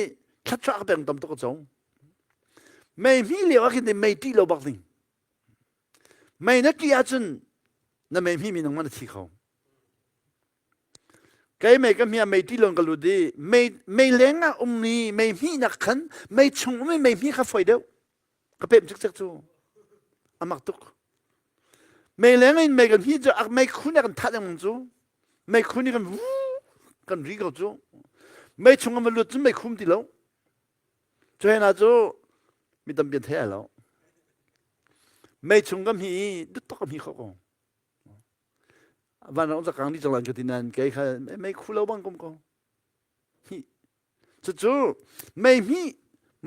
ชัดชัดเป็นตั้มตัวจงไม่มีเลี้ยวอ่ะคิดในไม่ตีเราบักนิ่งไม่นักกีฬาจนนั่นไม่มีน้องมันที่เขาแกไม่ก็มีไม่ตีลงกันรู้ดีไม่เลี้ยงอ่ะนี้ไม่มีนักขันไม่ชงไม่มีข้าไฟเดียวก็เป็นจักจูอามักตุกไม่เลี้ยงไม่กันพี่จะไม่คุ้นกันทัดยังจูไม่คุ้นกันรีกันจูไม่ชงมันหลุดจนไม่คุ้มที่แล้วจะให้น่าจูมีตำเบียนแท้แล้วไม่ชงกันพี่ดุตกันพี่เขาก็วันนั้นจะกลางที่จังหวัดกตินันแกเขาไม่คุ้นแล้วบ้างก็ฮีจู่ไม่มี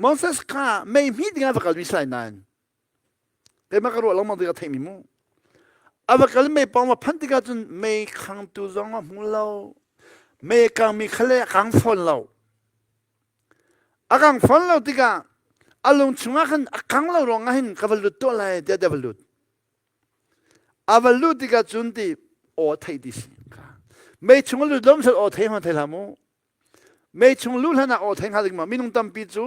มอสเสสข้าไม่มีที่งานประกาศวิสัยนั้นแกมาการว่าเรามาดูกันเทมิมูอาว่ากันไม่ปองว่าพันธิกาจนไม่ขังตัวจงว่ามูเราไม่กังมีขลุ่ยขังฝนเราขังฝนเราที่กาอารมณ์ช่วงกันขังเราร้องให้กับวัลลุตัวอะไรเดี๋ยววัลลุวัลลุที่กาจนที่โอ้ไทยดิสิไม่ช่วงลุล้มเสร็จโอ้ไทยมันไทยละมูไม่ช่วงลุแล้วนะโอ้ไทยหาดิมาไม่นุ่งตั้มปีจู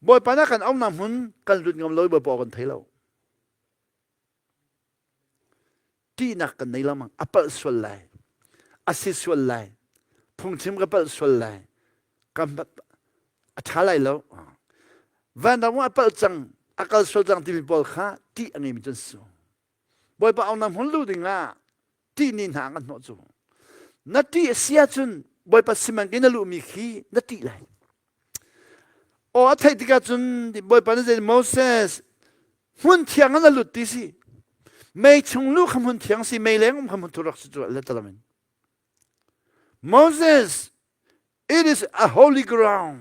บ่อยปานักกันเอาน้ำหุ่นกันลุดงำลอยบ่อยปอกันไทยเราที่นักกันในละมั้งอัปเปิลส่วนไหลอาศิส่วนไหลพุ่งชิมกับเปิลส่วนไหลกันอัฐาไหลแล้ววันนั้นว่าอัปเปิลจังอักลส่วนจังที่มีบอลข้าที่อันนี้มีจนสูบ่อยปาเอาน้ำหุ่นลุดง่าที่นี่หากันหนอจูนัดที่เสียจนบ่อยปาสิมันกินลุมีขี้นัดที่ไหลโอ้ไทยที่กันจนบ่อยปาเนี่ยโมเสสหุ่นเทียงกันลุดที่สิไม่ชงลูกคำพูดเถียงสิไม่เลี้ยงคำพูดทุรักสุดๆเลยตลอดมัน Moses it is a holy ground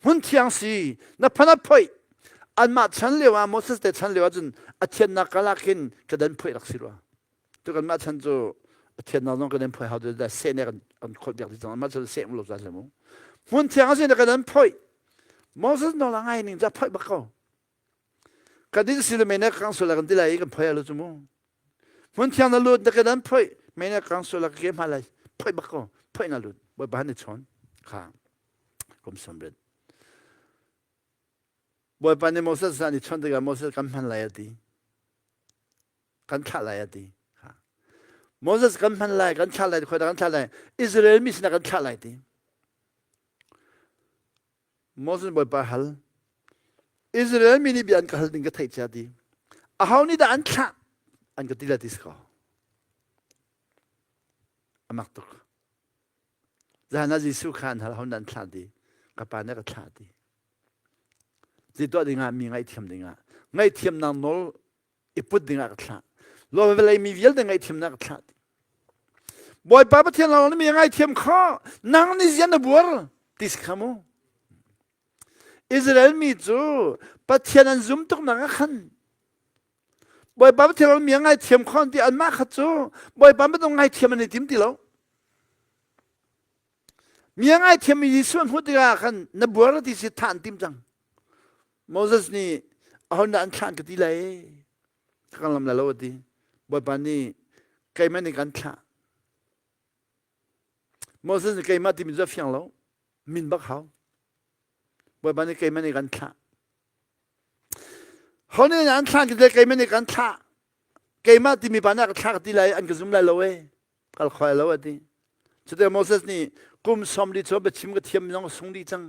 หุ่นเถียงสินับพนับพ่อยอันมาฉันเลี้ยวโมเสสแต่ฉันเลี้ยวจนอาเทียนนักลักขินกระเด็นพ่อยรักสิรัวตัวกันมาฉันจะอาเทียนนักน้องกระเด็นพ่อยเขาจะได้เสนกันคนเดียวที่ตรงมาจะเสนลูกจะเสนมั้งหุ่นเถียงสินักกระเด็นพ่อยโมเสสนอนหลังไงหนึ่งจะพ่อยบักเขา กันที่สิลไม่เนี่ยครั้งสุดละกันที่ไรกันพ่อยรู้จุโมมันเที่ยงนั่นลุดแต่กันพ่อยไม่เนี่ยครั้งสุดละเกมอะไรพ่อยบักก็พ่อยนั่นลุดบ่บ้านนี่ชนข้างกลมสำเร็จบ่บ้านนี่โมเสสนี่ชนแต่กันโมเสสกันพันไรดีกันขาไรดีโมเสสกันพันไรกันขาไรคนกันขาไรอิสราเอลมีสิ่งกันขาไรดีโมเสสบ่บ้าฮัลอิสราเอลมีนี่บีอันกัลดิ้งก็ไทยจ้าดีอาหาวนี่ด่านขาอันก็ติลาดิสก็อามักตุกจะน่าจะสู้ขันฮัลเขานั้นขาดีกับปานนี่ก็ขาดีจิตตัวดิ่งมีไงเทียมดิ่งไงเทียมนั่งโนอีพุดดิ่งก็ขาโลเวลามีเวลดิ่งไงเทียมนั่งก็ขาดีบ่อยป้าประเทศเรานี่มีไงเทียมข้อนั่งนี่ยันบัวติสขโมอิสราเอลมีจูประเทศนั้นซุ่มตุกนังขันบ่อยป้าประเทศเรามีไงเทียมข้อที่อันมากขัดจูบ่อยป้าไม่ต้องไงเทียมมันในทีมที่เรามีไงเทียมมีส่วนหัวที่กันนับบัวที่สิทานทีมจังโมเสสนี่เอาหน้าอันขันกันที่ไรข้างลำละโลดีบ่อยป้านี่ใครไม่ในการขันโมเสสใครมาที่มีเจ้าเฟียงเรามินบักเขาบ่อยบ้านนี้ใครไม่ในการฆ่าเขาเนี่ยอันฆ่ากันเลยใครไม่ในการฆ่าใครมาที่มีปัญหากับฆ่ากันที่ไรอันก็ซุ่มไรเราเว้ยก็คอยเราว่าดีสุดท้ายโมเสสนี่กุมสมดีชอบไปชิมกับเทียมน้องส่งดีจัง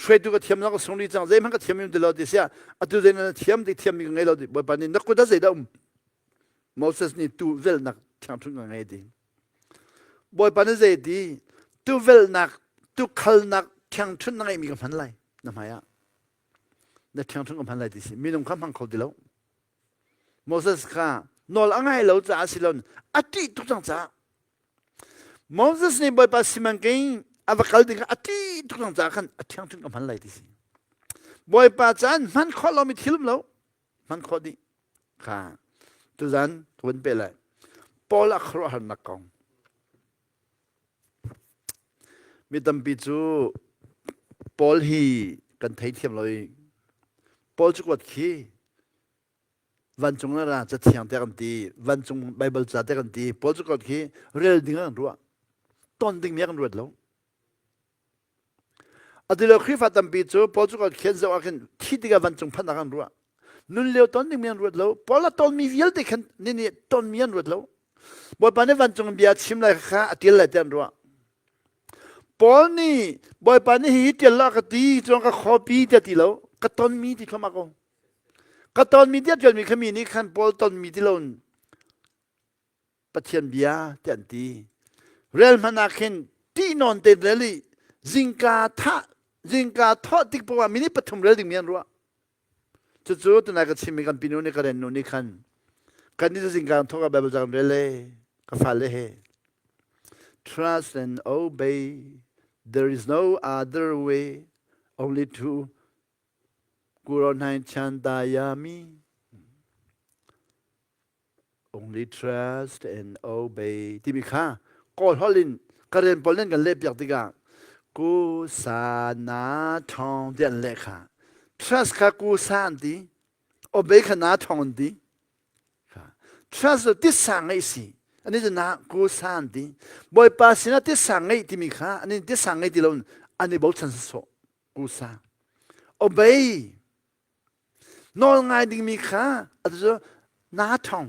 ช่วยดูกับเทียมน้องส่งดีจังเรื่องมันก็เทียมอยู่ตลอดดิเสียอันตัวเรื่องเทียมที่เทียมมีไงเราดิบ่อยบ้านนี้นักกุศลเสียดมโมเสสนี่ตูเวลนักทางทุนไงดีบ่อยบ้านนี้เสียดีตูเวลนักตูขลนักแข่งทุนนั่งมีกับพันไรน้ำหายแต่แข่งทุนกับพันไรดิสิมีน้องคำพังเขาดีแล้วโมเสสข้านอลอังไงเราจะอาศิลอนอดีตทุกจังจ้าโมเสสนี่บ่อยปัสสิมันกินอาวัคลดิงอดีตทุกจังจ้าขันแข่งทุนกับพันไรดิสิบ่อยปัจจันมันขอเราไม่ทิลมแล้วมันขอดีข้าตุจันทวนเปล่าปอลอัครหันนักกองมีตั้มปิจูปอลฮีกันไทยเทียมเลยปอลจุกวัดขี้วันจงนั้นจะเที่ยงแต่กันตีวันจงไบเบิลจะแต่กันตีปอลจุกวัดขี้เรียลดิ้งกันรัวต้นดิ้งเมียกันรัวแล้วอันที่เราคิดว่าตั้มปิจูปอลจุกวัดขี้จะว่ากันที่ดีกับวันจงพันกันรัวนุ่นเลี้ยวต้นดิ้งเมียกันรัวแล้วปอลต้นมีเยอะแต่กันนี่ต้นเมียกันรัวแล้วบ่ปานนี้วันจงเบียดชิมเลยค่ะอันที่ละเต็มรัวปอลนี่บ่อยปานนี้ฮิตเจล่ากตีจงกับขอปีเดียติแล้วก็ต้นมีที่เข้ามาก็ต้นมีเดียจนมีขมีนี่ขันปอลต้นมีที่ล้นปะเทียนเบียเตียนตีเรลมานาเข็นที่นอนเต็มเลยจิงกาทอติกปว่ามินิปฐมเรลดิ่งเมียนรัวจู่ๆตัวนั้นก็ชิมกันปีนู้นนี่ก็เรนนู้นนี่กันนี่จะจิงกาทอกับแบบจังเรลก็ฟ้าเลย trust and obey there is no other way only to Guronai Chandayami only trust and obey ที่มีค่าก็ฮอลลินก็เรียนปอลเล่นกันเล็บอย่างที่กันกุศลทองเดียนเล็กค่ะ trust ค่ะกุศลดี obey ค่ะนาทองดีค่ะ trust ที่สั่งไอ้สิอันนี้จะนากุศลดีบ่อยปัสสินะที่สั่งไอ้ที่มีค่าอันนี้ที่สั่งไอ้ที่เราอันนี้บอกฉันสอนกุศล obey นอนง่ายดีมีค่าอันนี้จะนาทอง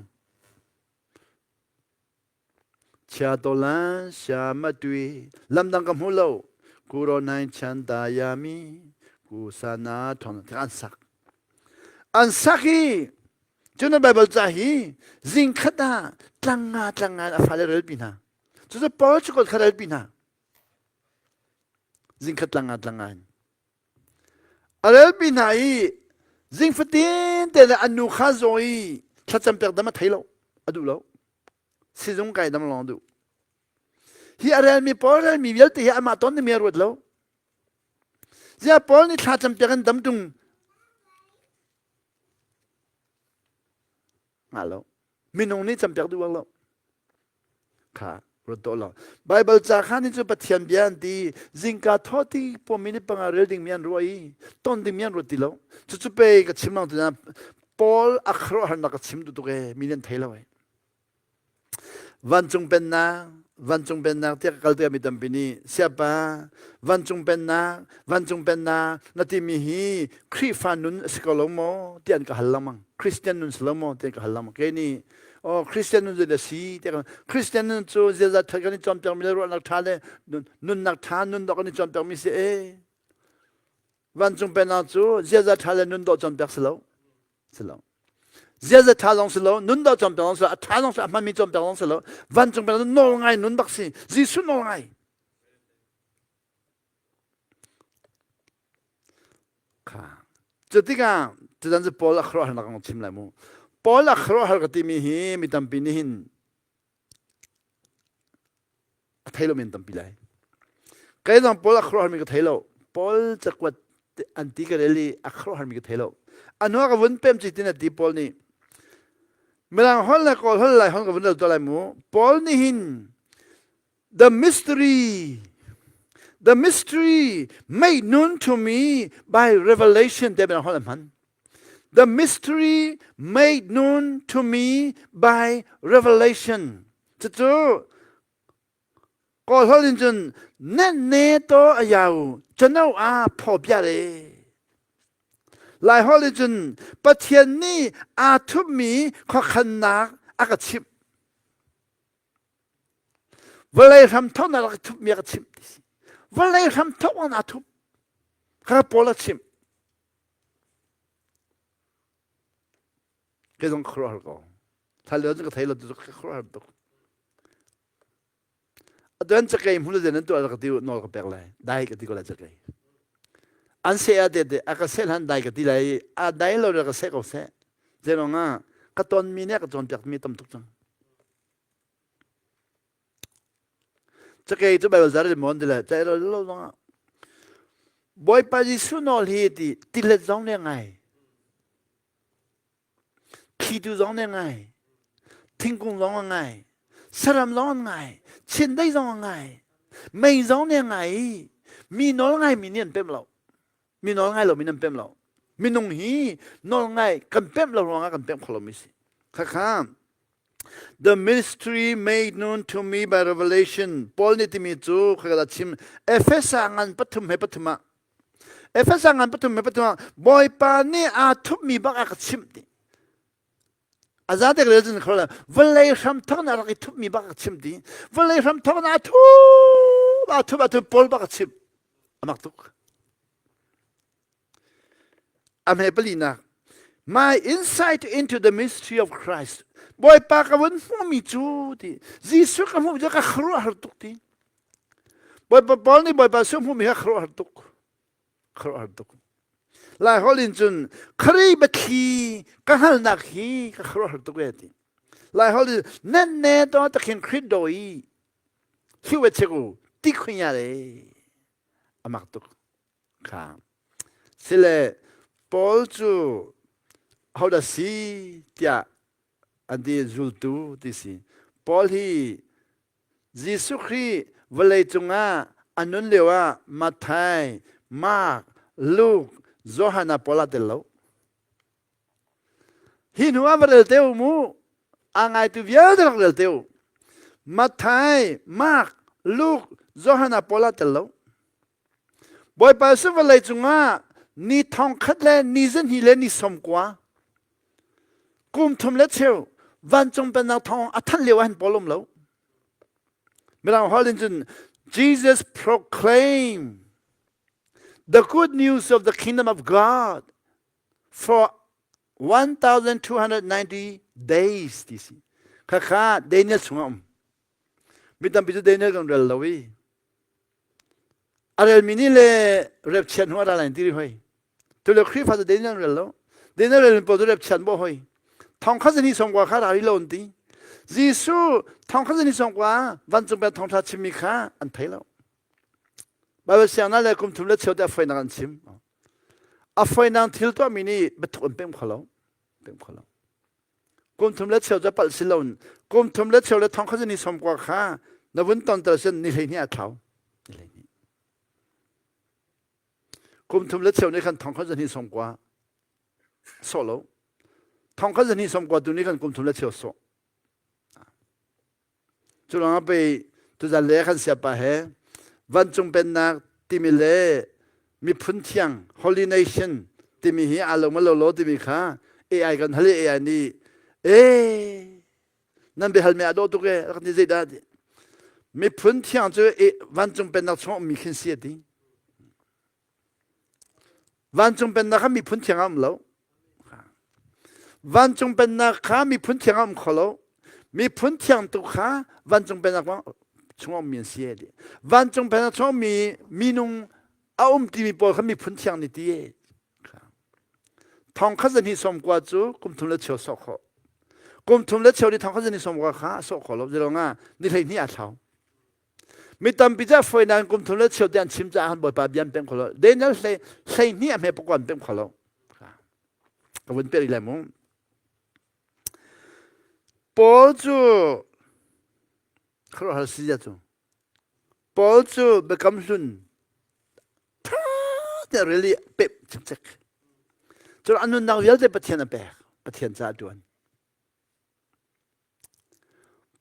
ชาโตลันชามาตุยลำดังกับหัวเรากุโรนัยชันตายามีกุศลทองอันสักฮีจนในไบเบิลจะฮีจิงขัดาตั้งงานอฟาเลเรลบินาจุดจะปอชุกดคาเรลบินาจิงขัดตั้งงานอเรลบินาอีจิงฟตินแต่ละอนุข้าโซอีถ้าจำเป็นดำมาไทยเราอดูเราสิจงไก่ดำลองดูฮีอะไรมีปอลมีเวลที่ฮีอามาตอนนี้มีรวดแล้วเจ้าปอลนี่ถ้าจำเป็นดำตุงมาแล้วมีน้องนี่จำเป็นดูว่าแล้วค่ะ รถโตละไบเบิลจากข้านี่จะปฏิญาณเบียนตีจิงกาทอที่พอมีนิปังอาเรดิงเมียนรวยต้นดิเมียนรถติโลจุเปย์กับชิมน้องตัวนั้นปอลอัครหันนักชิมตัวตัวเอมีเนียนไทยเลยวันจงเป็นนาวันจงเป็นนาที่กัลเตียมิตัมปินีเสียบ้าวันจงเป็นนาวันจงเป็นนานาทีมีฮีคริฟานุนสกอลโมที่อันก็ฮัลลัมังคริสเตียนนุนสลโมที่อันก็ฮัลลัมังแค่นี้โอ้คริสเตียนนุนจะได้สีที่กันคริสเตียนนุนจูเจจะทักกันนี่จอมเปียงมีรู้นักท่าเลยนุนนักท่านุนดอกนี่จอมเปียงมีเสียวันจงเป็นนาจูเจจะทักเลยนุนดอกจอมเปียงสโลสโลเจ้าท่าลงสโลนุนดาวจอมเปียงลงสโลท่าลงสโลมันมีจอมเปียงลงสโลวันจงเป็นนอลไงนุนบักซีจีสุนอลไงค่ะจุดที่กันจุดนั้นจะปอลอัครหันนักงชิมเลยมูปอลอัครหันกติมีหิมีตัมปินิหินไทยเรามีตัมปิเลยใครต้องปอลอัครหันมีกับไทยเราปอลจะกวาดอันที่กันเลยอัครหันมีกับไทยเราอันนู้นก็วุ่นเต็มจิตในที่ปอลนี่เมื่อฮอลล์ก็ฮอลล์ฮอลล์ก็วุ่นตัวอะไรมูปอลนี่หิน the mystery made known to me by revelation เดี๋ยวเป็นฮอลล์มัน the mystery made known to me by revelation จู่ๆก็ฮอลล์จนแน่เนตัวอยาวจะน่าพอบียร์หลายฮอลลิจุนประเทศนี้อาทุบมีข้อขนักอากาชิบเวลาทำท่อนอะไรทุบมีอากาชิบเวลาทำท่อนอาทุบข้าพอละชิมก็ต้องครัวหรอกถ้าเหลือจะก็ไทยเราจะครัวหรอกเดินจะเกยหุ่นเดินตัวอะไรก็ติวนอลก็แปลกเลยได้ก็ติก็เลยจะเกยอันเสียเด็ดอากาศเส้นหันได้ก็ที่ไรได้เราเรียกเสกเอาเสเจ้าง่ะก็ตอนมีเนี่ยก็ตอนเปียกมีตำทุกจังจะเกี่ยจะไปวันจันทร์มอนดิเลยใจเราเล่าง่ะบ่อยไปที่สุนทรฮีที่ติดเล็ดจ้องเนี่ยไงขี้ดูจ้องเนี่ยไงทิ้งกุ้งจ้องยังไงสลัมจ้องยังไงเช่นได้จ้องยังไงไม่จ้องเนี่ยไงมีน้อยไงมีเนี่ยเป็นเรามีน้องไงเรามีน้ำเต็มเรามีน้องฮีน้องไงกันเต็มเราน้องไงกันเต็มคนเรามีสิข้าง The mystery made known to me by revelation ปอลนี่ที่มีจูข้าก็ชิมเอเฟซังอันปฐมให้ปฐมะเอเฟซังอันปฐมให้ปฐมะบอยปานี่อาทุบมีบักอาชิมดิอาจารย์เด็กเรียนเขาเลยเวลาทำทั้งนั้นก็ทุบมีบักอาชิมดิเวลาทำทั้งนั้นอาทุบปอลบักอาชิมอามักตุกAmelina, my insight into the mystery of Christ. Boy, pakawan mo mi judi. Zisu ka mo ka khru hartuk ti. Boy, Paul ni boy pasum mo mi khru hartuk. Khru hartuk. La holin jun khri bakhi kahal nakhi ka khru hartuk eti. La holin nenne to ta kin khridoi. Hiwe chegu tikhunya le. Amaktuk. Ka. Sile Paul chu how does he tia and the zultu disi Paul hi Jesus Christ vele chunga anun lewa Matthew Mark Luke Johanna Paula telo hi nuwa vele teu mu angai tu via del teu Matthew Mark Luke Johanna Paula telo boy pa su vele chungaนี่ทองคัดและนี่เส้นหิเลนี่สมกว่ากุมทุมเล็ดเชียววันจงเป็นนางทองอัทันเลียวหันปลมแล้วเมื่อเราฮอลลินจน Jesus proclaimed the good news of the kingdom of God for 1,290 days ที่สิข้าเดนิเอลสงฆ์มิตรพิจเดนิเอลกันเรลลวีอะไรมินิเลเร็บเชียนหัวอะไรที่รีหอยตัวเล็กคริฟต์จะเดินนั่งเรลล์เดินนั่งเรลล์พอตัวเร็บเชียนบ่หอยทองข้าจะนี่ส่งกว่าข้าอะไรโลนตียิสุทองข้าจะนี่ส่งกว่าวันจงเป็นทองทัชิมิข้าอันไทยแล้วบางเสียงนั่นเลยคุมทุ่มเล็ดเชียวแต่ไฟนังชิมไฟนังทิลตัวมินิเบ็ดถุนเป็นขลุ่มเป็นขลุ่มกุมทุ่มเล็ดเชียวจะปัดสิลอนกุมทุ่มเล็ดเชียวเลยทองข้าจะนี่ส่งกว่าข้า那文当得是你来你头，你来你。กุมทุมเล็ดเชียวในขันทองเขาจะนิสมกว่าโซโลทองเขาจะนิสมกว่าตัวนี้ขันกุมทุมเล็ดเชียวโซจุลงไปตัวจะเลี้ยขันเสียไปเหวันจงเป็นนักที่มีเล่มีพื้นที่ฮอลลีเนชั่นที่มีอารมณ์มาโลที่มีค่า AI กันทะเล AI นี่นั่นเป็นฮัลเมียโดตุเกะรักนี่ใจได้มีพื้นที่จะวันจงเป็นนักช่องมีขึ้นเสียดีวันจงเป็นนักมีพื้นที่งามแล้ววันจงเป็นนักมีพื้นที่งามขอแล้วมีพื้นที่ตุกขาวันจงเป็นนักว่าช่วงมีเสียดีวันจงเป็นนักช่วงมีนุ่งเอาที่มีปอลเขามีพื้นที่นี่ดีทองข้าจะนิสมกว่าจูกุมทุนเลเชียวสกกุมทุนเลเชียวที่ทองข้าจะนิสมกว่าข้าสกแล้วจะลองอ่ะนี่เลยนี่อาชาวมีตำปิจ้าไฟนั้นกุมทุนเลเชียวเดินชิมจ้าหันบ่อยปาเบียนเป็นคนละเดินนั่นเลยนี่ไม่ปกวนเป็นคนละก็วันเป็นอะไรมั้งปอจูเขาหาสิ่งจ้าปอจูเบคำสุนท่าแต่เรื่องเป็ดจักจนอันนู้นนักวิจัยประเทศนั้นไปประเทศจ้าด่วน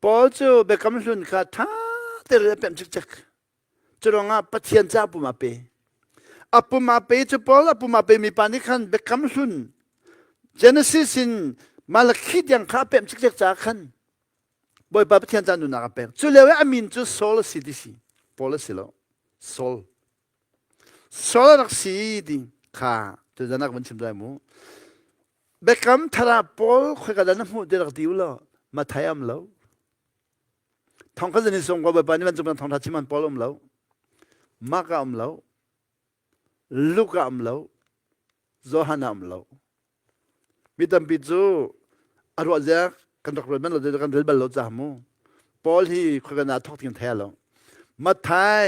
พอจูเบคำสุนข้าท่าแต่เรื่องเป็ดจักจนงั้นประเทศจ้าปุ่มมาเปอปุ่มมาเปจูพอลปุ่มมาเปมีปานิคันเบคำสุนเจเนซิสินมาลักขิดยังข้าเป็ดจักจ้าคันบ่อยประเทศจ้าหนุนนักเป็ดจูเลวอามินจูโซลสิดิสิพอลสิโลโซลนักสิดิข้าตัวจะนักวันชิมได้มั้งเบคแฮมทาราพอลคุยกันนั้นหมดเด็กดิวล่ะมาไทยอัมแล้วทองเขาจะนิสงกว่าแบบนี้มันจะเป็นทองทัชิมันพอลอัมแล้วมากอัมแล้วลูกอัมแล้วโจฮันอัมแล้วมีตั้งปิจูอารวาเจ้ากันตกรถมันเราจะกันเดินบอลเราจะมั้งพอลที่คุยกันนั้นทอกทิ้งแท้แล้วมาไทย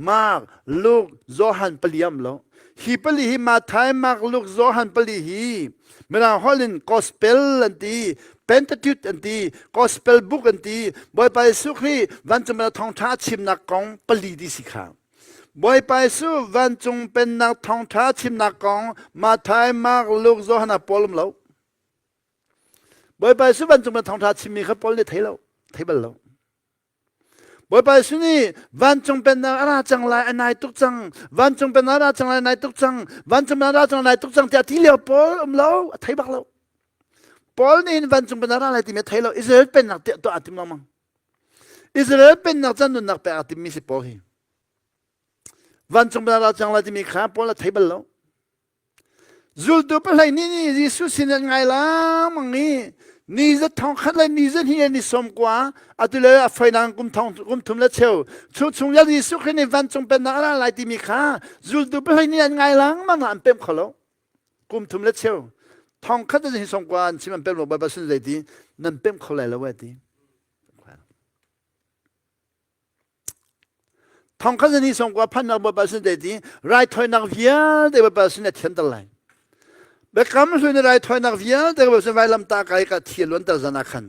มากลูกโจฮันเปลี่ยมแล้วฮีปลีฮีมาไทยมากลูกโจฮันปลีฮีเมื่อฮอลลินกอสเปลอันตีเพนทติวอันตีกอสเปลบุกอันตีบ่อยไปสุขีวันจงเป็นทองท้าชิมนักกองปลีดิสิขาบ่อยไปสู่วันจงเป็นนักทองท้าชิมนักกองมาไทยมากลูกโจฮันปอลมแล้วบ่อยไปสู่วันจงเป็นทองท้าชิมมีเขาปอลได้ไทยแล้วไทยบัลแล้วบ่อยไปสุนี่วันจงเป็นอะไรจังไรนายตุกจังวันจงเป็นอะไรจังไรนายตุกจังวันจงเป็นอะไรจังไรนายตุกจังแต่ที่เลี้ยวปอลเราไทยบักเราปอลนี่วันจงเป็นอะไรที่ไม่ไทยเราอิสราเอลเป็นนักตัวอาติมมั้งอิสราเอลเป็นนักจันทร์นักเป็นอาติมิสิปอลฮีวันจงเป็นอะไรจังไรที่มีข้าปอลไทยบักเราจุดตัวเป็นไรนี่ยิสุสินยังไงล่ะมังนี่นี่จะทองขัดเลยนี่จะเฮียนี่สมกว่าอาตุเลยไฟนางกุมทองกุมทุมละเชียวชุดชงยาดิสุขในวันจงเป็นอะไรที่มีค่าจุดตัวเป็นไรนี่ยังไงล่ะมันอันเป็นขลุ่มกุมทุมละเชียวทองขัดจะเห็นสมกว่าที่มันเป็นหลวงบาสุนเลยดีนั่นเป็นขลุ่มแล้วเว้ยดีทองขัดจะเห็นสมกว่าพันนักบาสุนเลยดีไรถอยนักเวียเดี๋ยวบาสุนเนี่ยเทียนตะไลเบคำสุนไรถอยนักเวียแต่ว่าสมัยลำตาไกลกับเทียนล้วนแต่จะนักขัน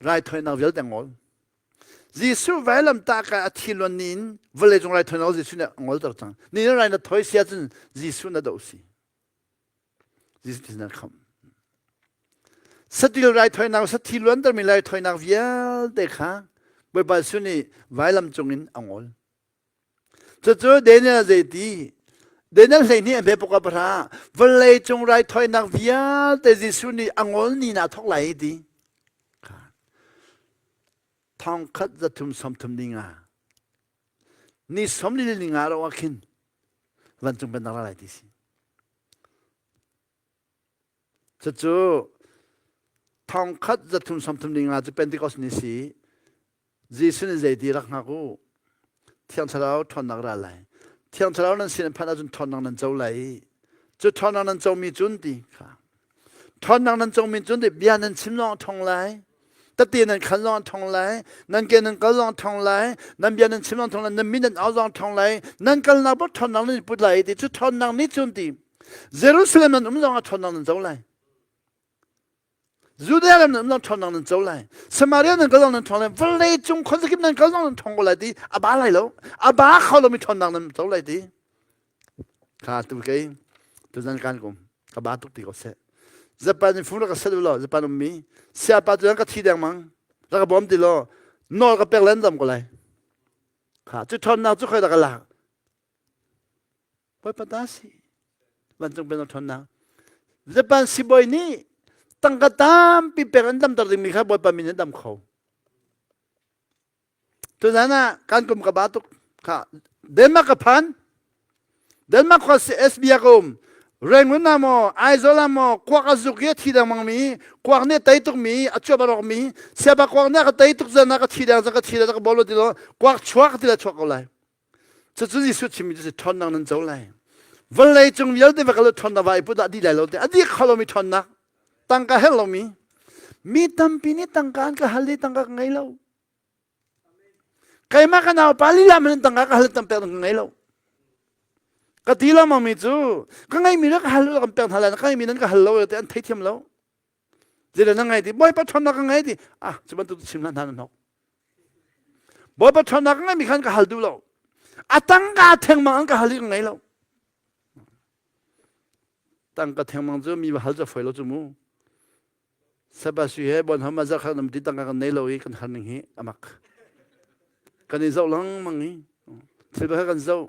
ไรถอยนักเวียแต่งอลยิสุไว้ลำตาไกลเทียนล้วนนินเวลาจงไรถอยนักยิสุเนี่ยงอลตัดจังนี่อะไรนะถอยเสียจนยิสุน่ะดูสิยิสุที่นั่นคำสติลไรถอยนักสติล้วนแต่มีไรถอยนักเวียเด็กค่ะเวลาสุนี่ไว้ลำจงอินงอลจะเจอเดนเนี่ยจะดีเดนนั่นเลยนี่เป็นปกตินะเวลาจงไรถอยนักวิญญาณแต่ยิสุนี่อังอลนี่น่าทุกไหลดีทองคัดจะทุ่มสมทุ่มดิ่งอ่ะนี่สมดิ่งอ่ะเราว่าคินวันจงเป็นอะไรดีสิจะจู่ทองคัดจะทุ่มสมทุ่มดิ่งอ่ะจะเป็นที่กอสนิสิยิสุนี่ใจดีรักนักูเที่ยงเช้าทนนักอะไรเที่ยงเช้านั้นสิ่งพันธุ์จนทนนังนั้นเจ้าไหลจุดทนนังนั้นเจ้ามีจุนดีค่ะทนนังนั้นเจ้ามีจุนดีเบียนั้นชิมลองทองไหลตะตีนั้นขันลองทองไหลนั้นเกนั้นก็ลองทองไหลนั้นเบียนั้นชิมลองทองไหลนั้นมีนั้นเอาลองทองไหลนั้นกันนับว่าทนนังนั้นปุดไหลดีจุดทนนังนี้จุนดีเยรูซาเล็มนั้นลองทนนังนั้นเจ้าไหล ยูเดียนั้นเราทอนนั้นเจ้าไรสมาเรียนั้นก็เราทอนเลยวันเลยจงคนสกิปนั้นก็เราทอนก็ไรดีอาบ้าไรแล้วอาบ้าเขาเราไม่ทอนนั้นเจ้าไรดีข้าตัวเก่งตัวนั้นการกุมอาบ้าตุกตีก็เสร็จจะไปในฟุ้งแล้วก็เสร็จแล้วจะไปนมีเสียไปตัวนั้นก็ทีเดียวมั้งแล้วก็บอมตีล้อนอนก็เปลี่ยนดำก็ไรข้าจะทอนนั้นจะคอยตะกันละไปปัตตาสีมันจงเป็นทอนนั้นจะไปสิบอยนี้ตั้งกระตามปีเปรันดำตัดมีข้าบอยปามินดำเขาตัวนั้นนะการกุมกับบาตุกค่ะเดินมากับพันเดินมากับเอสบีอากุมเร่งวันน้ำมอไอโซลามอกวักอาซุกเยทีดังมังมีกวักเนี่ยไตตุกมีอัจฉริยะมีเสียบกวักเนี่ยก็ไตตุกจะนักทีดังจะก็ทีดังจะก็บอลดีแล้วกวักชัวก็ทีละชัวก็เลยจะจุดที่สุดที่มีจะทอนนังนั้นเจ้าเลยวันเลยจงเยอะเดี๋ยวก็เลยทอนนับไว้พุทธอดีเลยแล้วแต่อดีเขาเราไม่ทอนนักตั้งกันให้เรามีตั้มปีนี้ตั้งกันก็ฮัลลี่ตั้งกันไงเราใครมากันเอาปาลีละมันตั้งกันก็ฮัลลี่ตั้งเป็นไงเราก็ทีละมันมีจู่ก็ไงมีแล้วก็ฮัลลี่กันเป็นฮัลลี่ก็ไงมีนั้นก็ฮัลโหลแต่อันเทียมเราจะเรื่องไงดีบ่อยปัจจุบันก็ไงดีอ่ะจะมันตัวชิมนั่นนั่นนกบ่อยปัจจุบันก็ไงมีขันก็ฮัลดูเราอ่ะตั้งกันเทียงมันก็ฮัลลี่ก็ไงเราตั้งกันเทียงมันจู่มีฮัลจะไฟเราจู่มูsebab bon hama zakha nam ti tanga kan nei lo i kan han hi amak kan i zau lang mangi sebab kan zau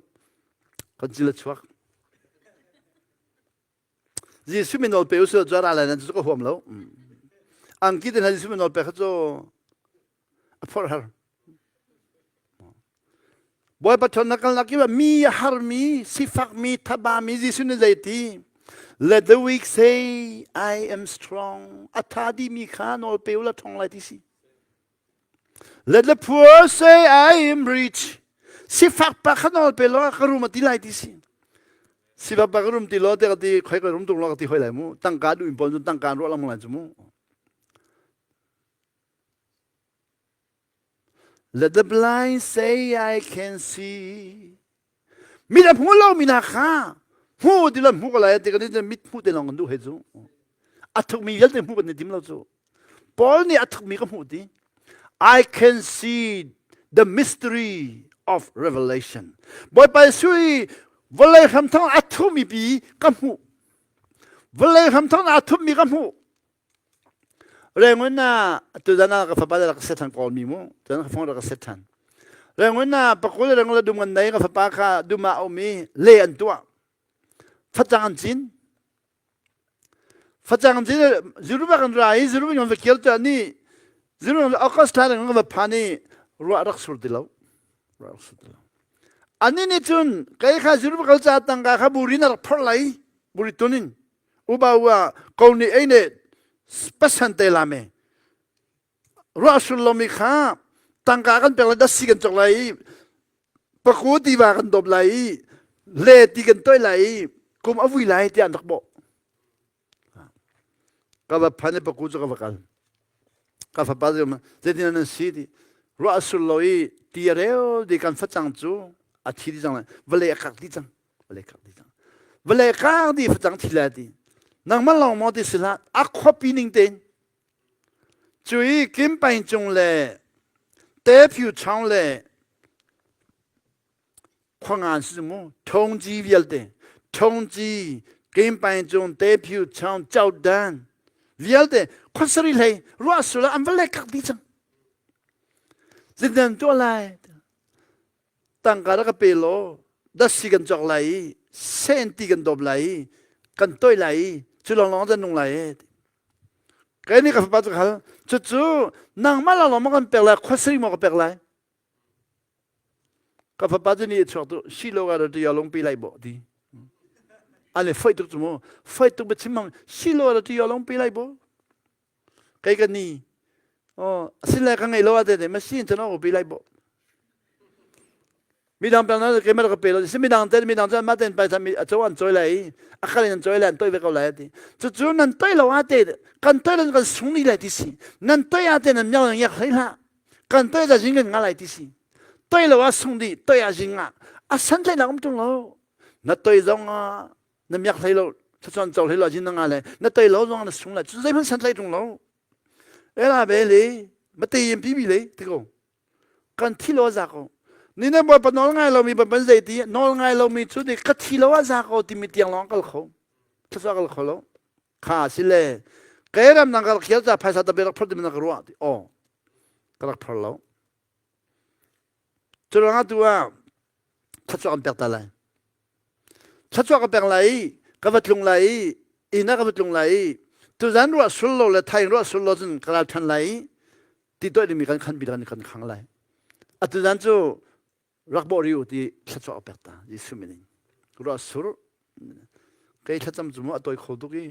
kan jila chuak ji suminol pe uso jara la nan ko hom lo ang ki den ha suminol pe khajo for her boy pathon nakal nakiba mi har mi sifak mi thaba mi ji sun zaiti Let the weak say, I am strong. Atadi mikhan ol peula tong like this. Let the poor say, I am rich. Si fak pakhan ol pelo karumati like this. Si fak pakarum tilo te kati khay karum tung lo kati hoy lai mu. Tangka du impon tangka ro lang mo lai mu. Let the blind say, I can see. Mira pulo minakha. หูดีละหูก็เลยแต่ก็นี่จะมิดหูแต่ลองกันดูเหตุจูอัฐมีเยอะแต่หูกันในดิมเราจูปอลนี่อัฐมีก็หูดี I can see the mystery of revelation บ่อยไปช่วยเวลาคำท่องอัฐมีปีกับหูเวลาคำท่องอัฐมีกับหูเรื่องนั้นน่ะตัวนั้นก็ฟ้าไปแล้วก็เสร็จทันปอลมีมั้งตัวนั้นก็ฟ้องแล้วก็เสร็จทันเรื่องนั้นน่ะปรากฏเรื่องนั้นดูมันไหนก็ฟ้าไปค่ะดูมาเอามีเลี้ยนตัว发展进，发展进的，如果讲来，如果用个叫做你，如果用阿卡斯塔的那个盘呢，罗阿克苏的喽，罗阿克苏的喽。อันนี้นี่จุนใครข้ารู้ว่าเขาจะตั้งการข้าบุรีน่ะพอไหลบุรีตัวนี้อุบาว่าคนนี้เองเนี่ยปัสสันเตลามีรัสุลลมีข้าตั้งการกันเป็นอะไรดัชกันจากไหลปะกูตีว่ากันดบไหลเล่ตีกันตัวไหลกุมอวิไลที่อันตักบ่ก็ว่าพันธุ์ปะกูจะก็ว่ากันก็ฟ้าป่าจะมาเจดีย์นั้นสิรัสุลลอยตีเร็วดีกันฟัดจังจูอาทิตย์จังเลยเวลาคักดีจังเวลาคักดีจังเวลาคักดีฟัดจังทีละดีนังมันลองมอดิสิละอักขวปีนึงเต็นจุยกิมไปจงเลยเตผิวช่างเลยควางานสิมูทงจีเวลเต็นทงจีกิมไปจงเตผิวช่างเจ้าดันเวลเต็นคนสริเลยรัวสุละอันเวลาคักดีจังสิ่งนั้นตัวอะไรตั้งการก็เปโลดัชกันจอกไหลเส้นตีกันดบไหลกันต้อยไหลจุลองจะนุ่งไหลแค่นี้ก็ฟังจากเขาจู่ๆนางมาแล้วมันกันเปล่าข้อสิ่งมันก็เปล่าก็ฟังจากนี้ชอบตัวชิโลกันตัวอย่าลงไปไหลบ่ดีอันนี้ไฟตุกจุโมไฟตุกเป็นชิมังชิโลกันตัวอย่าลงไปไหลบ่แค่กันนี้อ๋อสิ่งแรกข้างในโลกอะไรเนี่ยมันสิ่งที่น้องไปไหลบ่มีดังเป็นนั้นก็ไม่ต้องเปลี่ยนสิ่งมีดังเต้นมีดังเต้นมาเต้นไปทำมีจวนจอยเลยอาคารินจอยเลยตัวเวกเอาเลยดิจู่ๆนั่นตัวเราอาเต้กันตัวเราก็สุ่งนี่เลยที่สินั่นตัวอาเต้นั่นมีอะไรอยากให้ละกันตัวจะยิงกันอะไรที่สิตัวเราอาสุ่งดีตัวอายิงอ่ะอาสันใจเราไม่ตรงเรานั่นตัวเราอ่ะนั่นมีอยากให้เราจวนจอยให้เรายิงนั่งอะไรนั่นตัวเราอ่ะสุ่งเลยจู่ๆมันสันใจตรงเรา era bele mati yim pi le tiko kan thilo za ko ni na bo pa nol ngai lo mi ba ban zai ti nol ngai lo mi chu di ka thilo za ko ti mi tiang long kal kho ka sa kal kho lo kha si le ke ram nang kal khia za phai sa ta be rak phot mi na ka ro ti o ka rak phol lo chu nga tu wa cha chu am pek ta lai cha chu ka pek lai ka vat lung lai ina ka vat lung lai tu zan ro sul lo le thai ro sul lo jin ka than lai ti to mi kan khan bi kan kan khang lai a tu zan chu rak bo ri u ti cha chu pek ta ji su mi ni ro sul ke cha cham chu mo toy kho du ki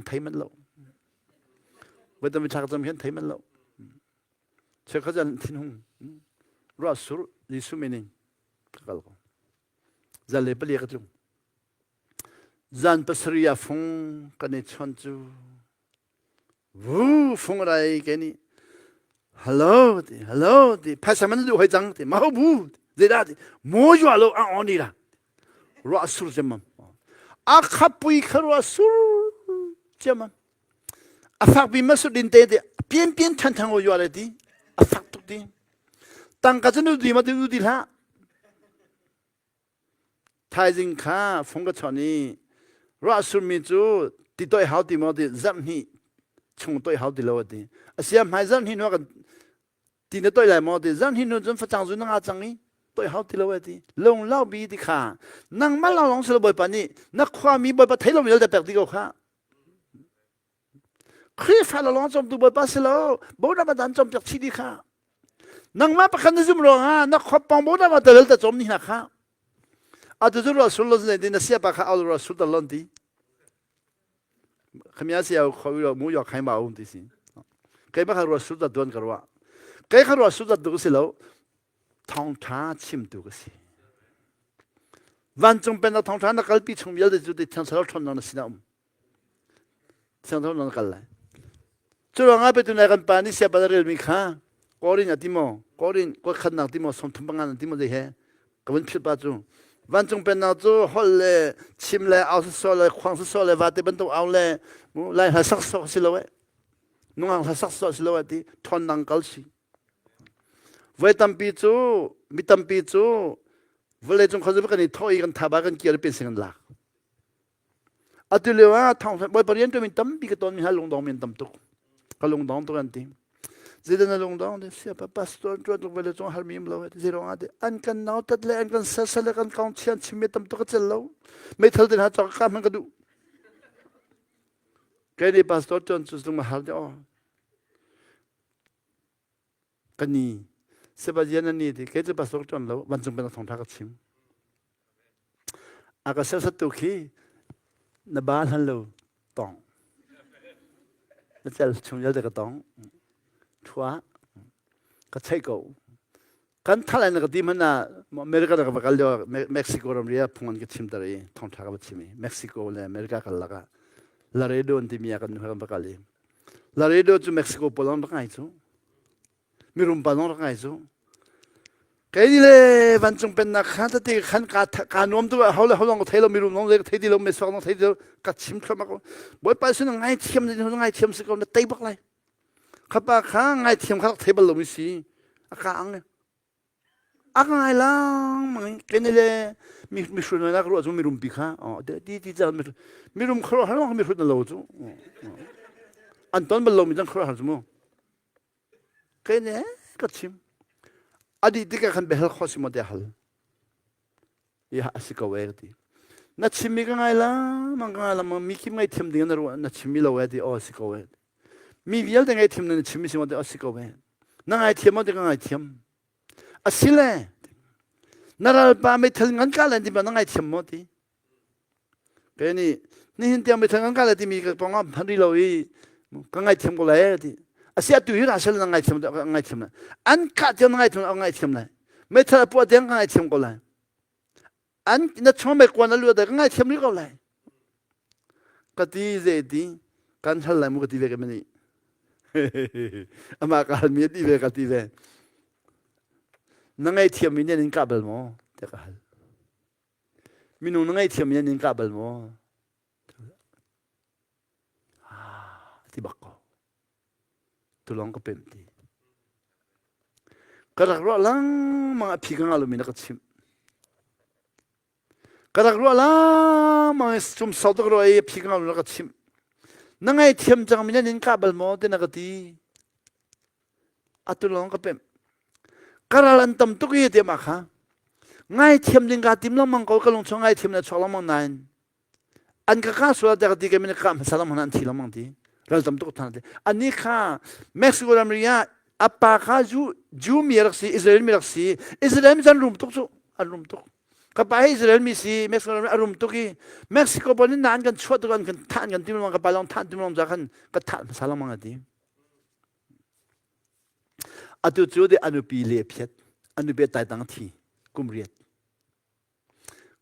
thai man lo 왜 때문에 작점 현 대면 로 제가 전 tinhung rasul li suminin kalko zale pali ka tung zan pasriya fung kane chonchu wu fung rai keni hello di pasaman du hoijang di ma bu zeda di mo ju alo an oni la rasul jemam akhapui rasul jemam afak bi masud din te pian pian tan tan o yo ala di afak tuk di tang ka chen du ma du di la thai jing kha phong ka choni ra sur mi chu ti toi hau ti mo di zam hi chung toi hau di lo di asia mai zam hi no ka ti ne toi lai mo di zam hi no zon fa chang zu na chang ni toi hau ti lo di long lao bi di kha nang ma lao long se lo boi pa ni na khwa mi boi pa thai lo mi da pek di ko kha khi phải là lo trong tụ bơi pass lo bố đã bắt đầu trong việc chi đi khá nang ma pakhan zoom lo ha na khop pang bố đã bắt đầu ta trong ni na khá à từ từ rasul lo này đến sia pa khá al rasul da lon đi khamia sia khoi lo mu yo khai ma un ti sin cái ba khá rasul da don karwa cái khá rasul da du si lo thong tha chim du si van chung pen da thong tha na kalpi chung yel de ju de thang sa thon na sina thang thon na kal lai chulo nga pe tu na kan pani sia badar mi kha korin atimo korin ko khan na timo som thum bangan timo de he kabun phil pa chu van chung pen na chu hol le chim le aus so le khwang so le va te ban to au le mu lai ha sak so si lo we nu ang ha sak so si lo ti thon nang kal si ve tam pi chu mi tam pi chu vle chung khazu ka ni thoi kan thaba kan kiar pe sing la atulewa thong boy parien to min tam pi ka ton mi ha long dong min tam tu kalung dong to anti zida na long dong de siapa pastor to to vele chong har mim lo zero ade an kan naw tat le an kan sa sa le kan kaung chian chim tam to ka chel lo me thal den ha chok ka man ka du ke ni pastor ton chu ma har de o kani seba jena ni de ke pastor ton lo ban chung ben thong tha ka chim aka sa sa tu khi na ba han lo tong nó chơi chung nhớ được cái tông, thua, cái chạy cầu, cái thằng này cái team na, America cái cái lo Mexico làm riêng phun cái team đấy, thong thang cái team, Mexico là America cái laga, Laredo anh team ya cái nuôi cái cái Laredo chú Mexico Poland cái này chú, mirum Poland cái này chú, cái gì le văn chung bên na khán thì khán cả nôm tu hậu là hậu lòng cái thấy lo mirum nôm cái thấy đi lo Mexico nó thấy đi cái team cho mà mỗi bài sinh ngay team thì ngay team sẽ có nó tây bắc lại các bạn khá ngay team khác thấy bao lâu mới xí à ăn này à ngay lang mà cái này le mi xuân nó cái rồi mirum bị khá đi ra mirum khơi hả nó mirum nó lâu chú anh toàn bao lâu mình đang khơi hả chú cái này cái team adi tika kan behel khosi mo de hal ya asika werdi na chimi ka ngai la mangala ma mi kim ngai them ding na ro na chimi lo wedi o asika we mi vial de ngai them na chimi si mo de asika we na ngai them mo de ngai them asile naral pa me thel ngan ka la di ba na ngai them mo di ke ni hin tiam me thel ngan ka la di mi ka ponga phari lo yi ka ngai them ko la di asia tu yu asal na ngai them na an ka je ngai them na me tha po de ngai them ko la an na chome ko na lu de ngai them ri ko la ka ti ze di kan hal la mu ka ti ve ka me ni ama ka mi di ve ka ti ve na ngai them mi ne nin ka bel mo te ka hal mi nu ngai them mi ne nin ka bel mo ti bak ko tu ตุลองก็เป็นดีกระดักรัวลังมังอภิกังอาลุมินักชิมกระดักรัวลังมังจุ่มสาวตกรัวอภิกังอาลุนักชิมนั่งไอเทียมจังมินันกาบลโมเดนักตีอัตุลองก็เป็นกระลันตั้มตุกีเดียมาค่ะไงเทียมดิงกาติมลมังก็กลงช่องไงเทียมในช่องลมังนายอันก็ข้าสุดแต่ก็ตีกันไม่ได้ข้ามสารมันอันที่ลมังดีเราตั้มตุกทันทีอันนี้ข้าเม็กซิโกอเมริกาอัปปาข้าจูมีรักษีอิสราเอลมีรักษีอิสราเอลมีจันรุมตุกสุอันรุมตุกกับไปอิสราเอลมีสีเม็กซิโกอรุมตุกีเม็กซิโกบนนี้นานกันชวดกันท่านกันที่มันกับไปลองท่านที่มันจากกันก็ท่านสารมังดีอัตุจูเดอนุปีเลพิยอนุเบตไตตังทีกุมเรียด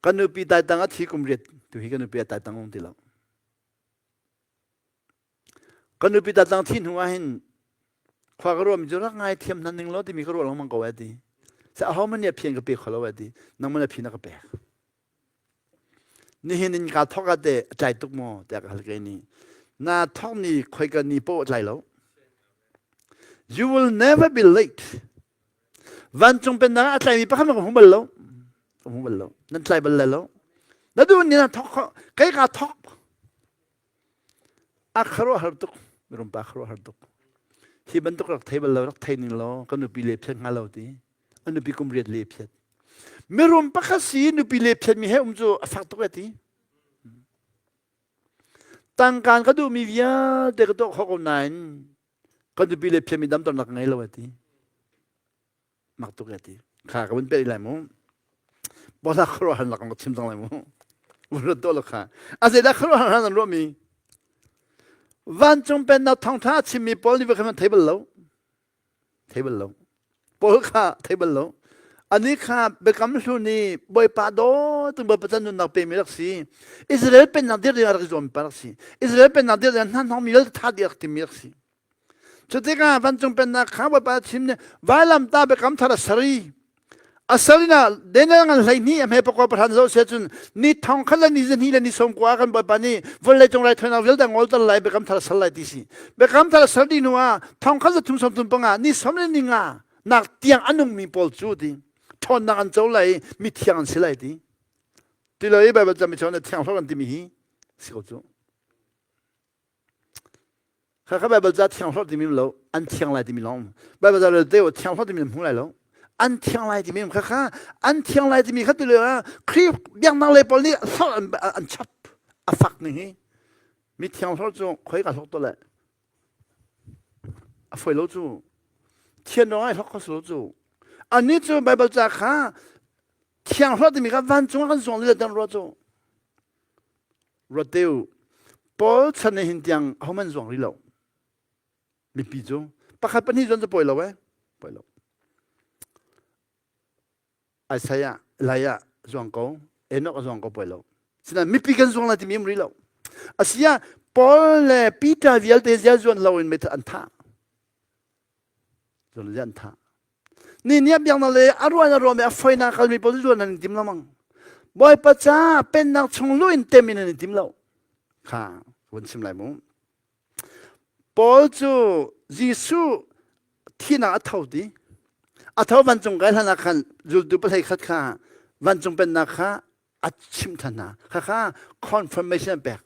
กันนุปีไตตังทีกุมเรียดตัวฮีกันนุปีไตตังองติลากันนุปีไตตังทีหัวหินความกลัวมันจะรักง่ายเทียมนั้นหนึ่งแล้วที่มีกลัวลงมังกรไว้ดีแต่เขามันเนี่ยเพียงกับเปียกเขาไว้ดีนั่งมันเนี่ยเพียงกับเปียกนี่เห็นการทอกกันแต่ใจตุกโมแต่กับอะไรนี่น่าท้องนี่คอยกันนี่โป้ใจแล้ว You will never be late วันจงเป็นนะใจมีประคำของผมบัลแล้วผมบัลแล้วนั่นใจบัลแล้วแล้วดูนี่นะทอกใครก็ทอกอัครวะฮาร์ตุกไม่รู้ปะอัครวะฮาร์ตุกที่บรรทุกรักไทยบัลแล้วรักไทยนี่แล้วก็นุปีเล็บเช่นงาเราดีอันนุปีกุมเรียดเล็บเช่นไม่รู้ปะข้าสีนุปีเล็บเช่นมีให้จะฟักตัวดีต่างกันก็ดูมีวิญญาณแต่ก็ต้องเขาคนนั้นก็นุปีเล็บเช่นมีดำตอนหลักไงเราดีมักตัวดีข้าก็มันเป็นอะไรมั้งบอลครัวหันหลังก็ชิมจังเลยมั้งวันละตัวละค่ะอาศัยละครัวหันนั่นรู้มีวันจงเป็นนักท่องเที่ยวชิมมีบอลนี่เป็นคำเทเบิลแล้วบอลค่ะเทเบิลแล้วอันนี้ค่ะเป็นคำสุนีบอยปาโดถึงบอยประจันนุนักเป็นมิรักซีอิสราเอลเป็นนักเดียร์ที่รักจอมมิรักซีอิสราเอลเป็นนักเดียร์ที่นั่นน้องมิรักท่าเดียร์ที่มิรักซีจุดที่ข้าวันจงเป็นนักข้าบอยปาชิมเนี่ยวายลำตาเป็นคำทาร์สรีอาศัยน่ะเดินงานอะไรนี่เมื่อประกอบประธานโซ่เสียจนนี่ทองขันแล้วนี่จะนี่แล้วนี่สมกว่ากันบ่ปานี่วันเลยจงไรทนเอาเวลแต่งอลตลายเบคำทาร์สลายที่สิเบคำทาร์สลีนัวทองขันจะทุ่มสมทุ่มปังอ่ะนี่สมเลยนี่งานักเตียงอันนุ่มมีปอลจูดีทนนักอันเจ้าไหลมีเตียงอันสิไหลดีที่เราอีแบบจะมีชนเตียงเขากันที่มีหิสิเขาจูข้าข้าแบบจะเตียงเขาที่มีเราอันเตียงไหลที่มีเราแบบจะเราเดี๋ยวเตียงเขาที่มีหูไหลเราอันเที่ยงไรที่มีมั้งค่ะอันเที่ยงไรที่มีเขาตัวเลยคลิปยังนั่งเลยปอนี่สอนอันชับฝักนี่มีเที่ยงเขาจูคอยกับเขาตัวเลยฝอยเราจูเที่ยงน้อยเขาก็สู้จูอันนี้จูไปบอกจากค่ะเที่ยงเขาที่มีเขาวันจงกันส่งเรื่องตั้งรถจูรถเดียวพอฉันเห็นเที่ยงเขามันส่งเรื่องมีปีจูปะครับปันนี้จนจะปล่อยเราไว้ปล่อยเราไอ้สายลายจวงเขาเอ็นก็จวงเขาไปแล้วฉะนั้นไม่ปีกันจวงอะไรที่มีมือเราอาศัยพอเลยปีตาวิลเตเซียจวนเราเองไม่ทันท่าจวนยันท่านี่เนี่ยยังนั่นเลยอารมณ์แบบไฟนักการมีพอจวนนั่นทิมละมั้งบ่อยปัจจ้าเป็นนักชงลุยเต็มในทิมเราค่ะวันชิมไรมั้งพอจูยิสุที่น่าเท่าดีอาทวันจงกันนักขันจุดดูประเทศข้าวันจงเป็นนักข้าอัดชิมธนาข้า confirmation แบก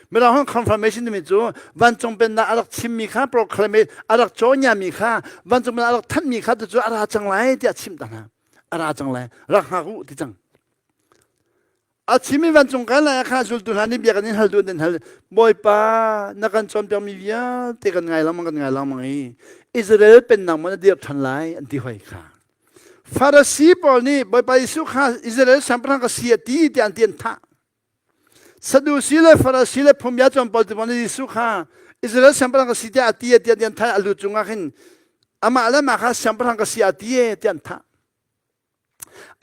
เมื่อเราห้อง confirmation นี่มีจูวันจงเป็นนักอัดชิมมีข้า proclaim อัดโจญามีข้าวันจงเป็นอัดท่านมีข้าตัวจูอัดจังไรที่อัดชิมธนาอัดจังไรรักหากูที่จังอัดชิมมีวันจงกันเลยข้าจุดดูนันนี่เบียกันนี่ฮัลดูเดินฮัลบ่อยป้านักการจอมเปียมีเวียเตกันไงแล้วมันกันไงแล้วมันอิสราเอลเป็นนักมันเดียบทันไลอันที่ห้อยข้าฟาริสีปอนี่บ่อยไปสุขาอิสราเอลสัมพันธ์กับเสียตีที่อันที่อันท่าสะดุสีเลยฟาริสีเลยผมอยากจอมปอลที่มันที่สุขาอิสราเอลสัมพันธ์กับเสียตีที่อันท่าอัลลุจุงอาขินอามาแล้วมาข้าสัมพันธ์กับเสียตีที่อันท่า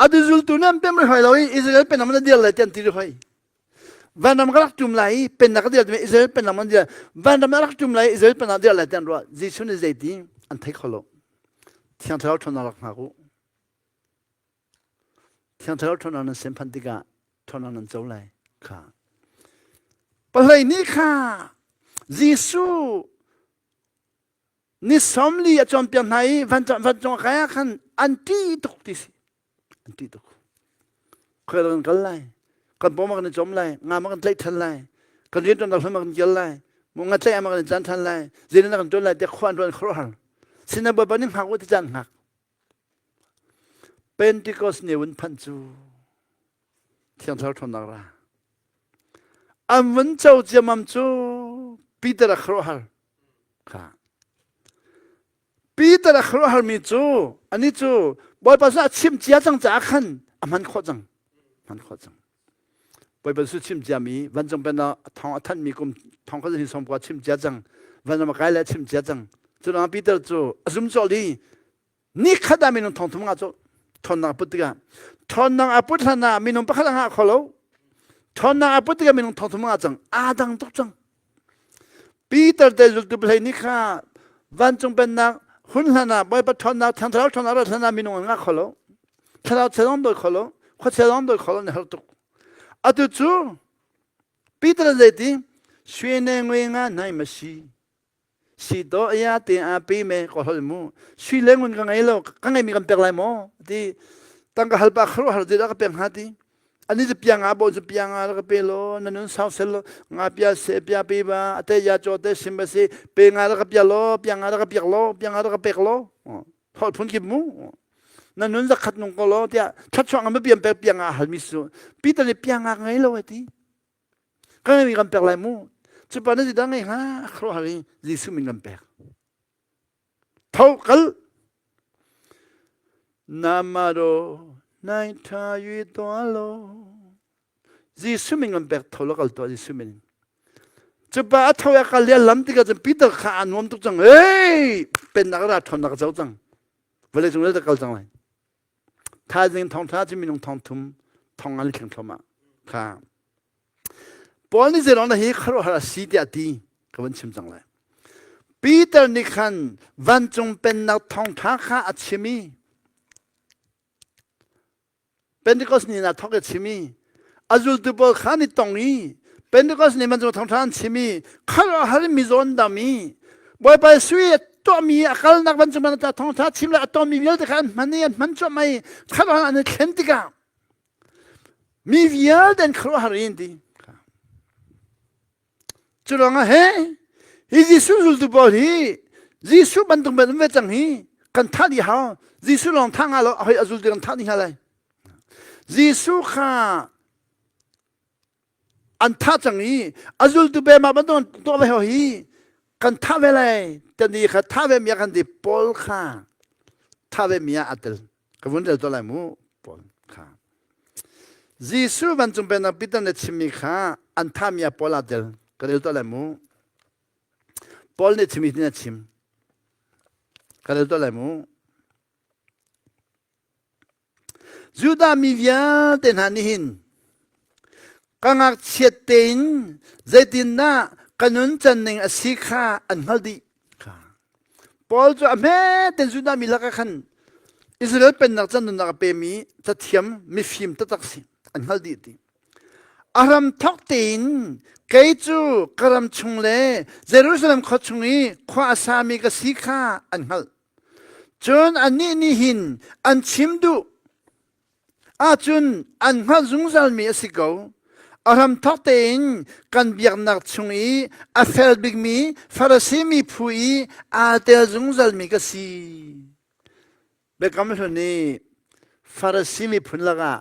อาดูจุลตุนัมเป็นไม่ห้อยเลยอิสราเอลเป็นนักมันเดียบเลยที่อันที่ห้อยวันนั้นก็รักจุ่มไหลเป็นนักเดียร์อิสราเอลเป็นนักมันเดียร์วันนั้นรักจุ่มไหลอิสราเอลเป็นนักเดียร์เลยที่อันรัวจิชุนใจดีอันที่ขลุ่ที่อันที่เราทนรักหากูที่อันที่เราทนนั้นเส้นพันธิกาทนนั้นเจ้าเลยค่ะปะเลยนี่ค่ะจิสุ นี่สมลีจอมเปียงไหนวันจงใครขันอันที่ตุกที่สิอันที่ตุกเคยเรื่องกันไรกันพอมากันจอมไรงานมากันเล็กทันไรกันเรียนจนเราทำมากันเยอะไรมึงงานเล็กมากันจันทันไรเรียนนักกันจนไรเด็กขวัญวันครัวหันสินะแบบนี้หักว่าที่จันหักเป็นที่ก็สเนวันพันจูเที่ยงเช้าทนนักละอันวันเจ้าจะมั่มจูปีเตอร์ครัวหันค่ะปีเตอร์ครัวหันมีจูอันนี้จูบอยภาษาชิมเจียจังจากขันมันขอจังมันขอจังบอยภาษาชิมเจียมีวันจงเป็นทองท่านมีกุมทองเขาจะหินสมบัติชิมเจียจังวันจงมาไกลแล้วชิมเจียจังจูน้องปีเตอร์จูซุ่มโจลีนี่ข้าได้มีน้องทองทุ่งอาจูทอนนางพุทธิกาทอนนางอพุทธนามีน้องพระข้าหาขอเราทอนนางอพุทธิกามีน้องทองทุ่งอาจังอาดังตุกจังปีเตอร์เดจุดเพลนี่ข้าวันจงเป็นนางหุ่นหนาบอยปทอนนางทางเท้าทอนนางทนามีน้องงาขอเราถ้าเราเชื่อมโดยขอเราข้าเชื่อมโดยขอเราเนี่ยเราตุกอาตุจูปีเตอร์เดติช่วยเนงเวงาไหนมาชีสิโตยาเตียอาปีเมก็ฮัลโมช่วยเลี้ยงมันกันไงเรากันไงมีกันเปลี่ยนอะไรมั้งที่ตั้งแต่ฮัลปะครัวฮัลเดียวก็เปลี่ยนหาที่อันนี้จะเปลี่ยนอาบจะเปลี่ยนอะไรก็เปลี่ยนโลนั่นนู่นสาวเซลโลงาเปลี่ยนเสียเปลี่ยนปีบ้าแต่ยาโจเตสิมเบสิเปลี่ยนอะไรก็เปลี่ยนโลเปลี่ยนอะไรก็เปลี่ยนโลเปลี่ยนอะไรก็เปลี่ยนโลพอพ้นกิบมูนั่นนู่นจะขัดนุ่งก็โลเดียชัดช่องไม่เปลี่ยนเปลี่ยนอาฮัลมิสุปีตอนนี้เปลี่ยนอะไรโลไอ้ที่กันไงมีกันเปลี่ยนอะไรมั้งจะปนนี้จะไงฮะครัวฮัลยิสุมีกันเปลี่ยนเท่ากันนามาโรนายทายุตัวโลยิสุมิงันเปิดทอลกัลตัวยิสุมินจะบ้าเท่าอยากเลี้ยลำที่ก็จะปีเตอร์ขาอันวมตุกจังเฮ้ยเป็นนักราชนักเจ้าจังเวลาจงเลี้ยตะกัลจังเลยถ้าจริงทองท้าจะมีน้องทองทุ่มทองอันเข่งทอมาค่ะปอนี่จะร้องนะเฮ้ยครัวหาสีเดียดีก็วันชิมจังเลยปีเตอร์นี่ขันวันจงเป็นนักทองท้าข้าอัจฉริเป็นที่ก็สนิทนักทองอัจฉริอาจุลตุบอขานี่ตรงนี้เป็นที่ก็สนิทมันจงทองท้าอัจฉริข้าเราหาริมิโซนดามีบ่อยไปสุยตัวมีอาการนักวันจงเป็นนักทองท้าชิมละตัวมีวิลต์กันมันเนี่ยมันจะไม่ข้าเราอันนี้เข็นติกามีวิลต์เดินข้าเราหารินดีจุลงะเฮ้ยิสุจุลตุบอฮียิสุบันตุเป็นเวจังฮีกันท่าดีฮะยิสุลองทางอะไรเอาให้อาจุลเดินท่าดีอะไรยิสุข้าอันท่าจังฮีอาจุลตุเบมาบันตุตัวเวหฮีกันท่าเวลัยแต่นี่ข้าท่าเวมีกันดีปอลข้าท่าเวมีอัตลก็วันเดียวตัวอะไรมูปอลข้ายิสุบันตุเป็นนับปิตันเนชิมิข้าอันท่ามีปอลอัตลก็เรียกตัวอะไรมูปอลเนี่ยชิมิเนี่ยชิมก็เรียกตัวอะไรมูจูดามีวิญเต็นหันหินกังอักเชียเต็นเจดินน่ากันุนจันนิงอสิขาอันฮัลดีปอลจูอเมเต็นจูดามีลักขันอิสราเอลเป็นนักจันนุนนักเปมีจะเทียมมีฟิล์มตัดสิอันฮัลดีดีอารมทักเต็นเกจูกรำชงเลเยรูซาเล็มขดชงนี้ขวาสามีกสิขาอันฮัลจนอันนี้นี่หินอันชิมดูอาจุนอันฮัลซุงซัลมีสิกาวอารมทักเต็นกันเบียกนักชงนี้อาเฟลบิกมีฟาราซีมีพุยอาเตลซุงซัลมีกสิเบกำลังนี้ฟาราซีมีพุนละกะ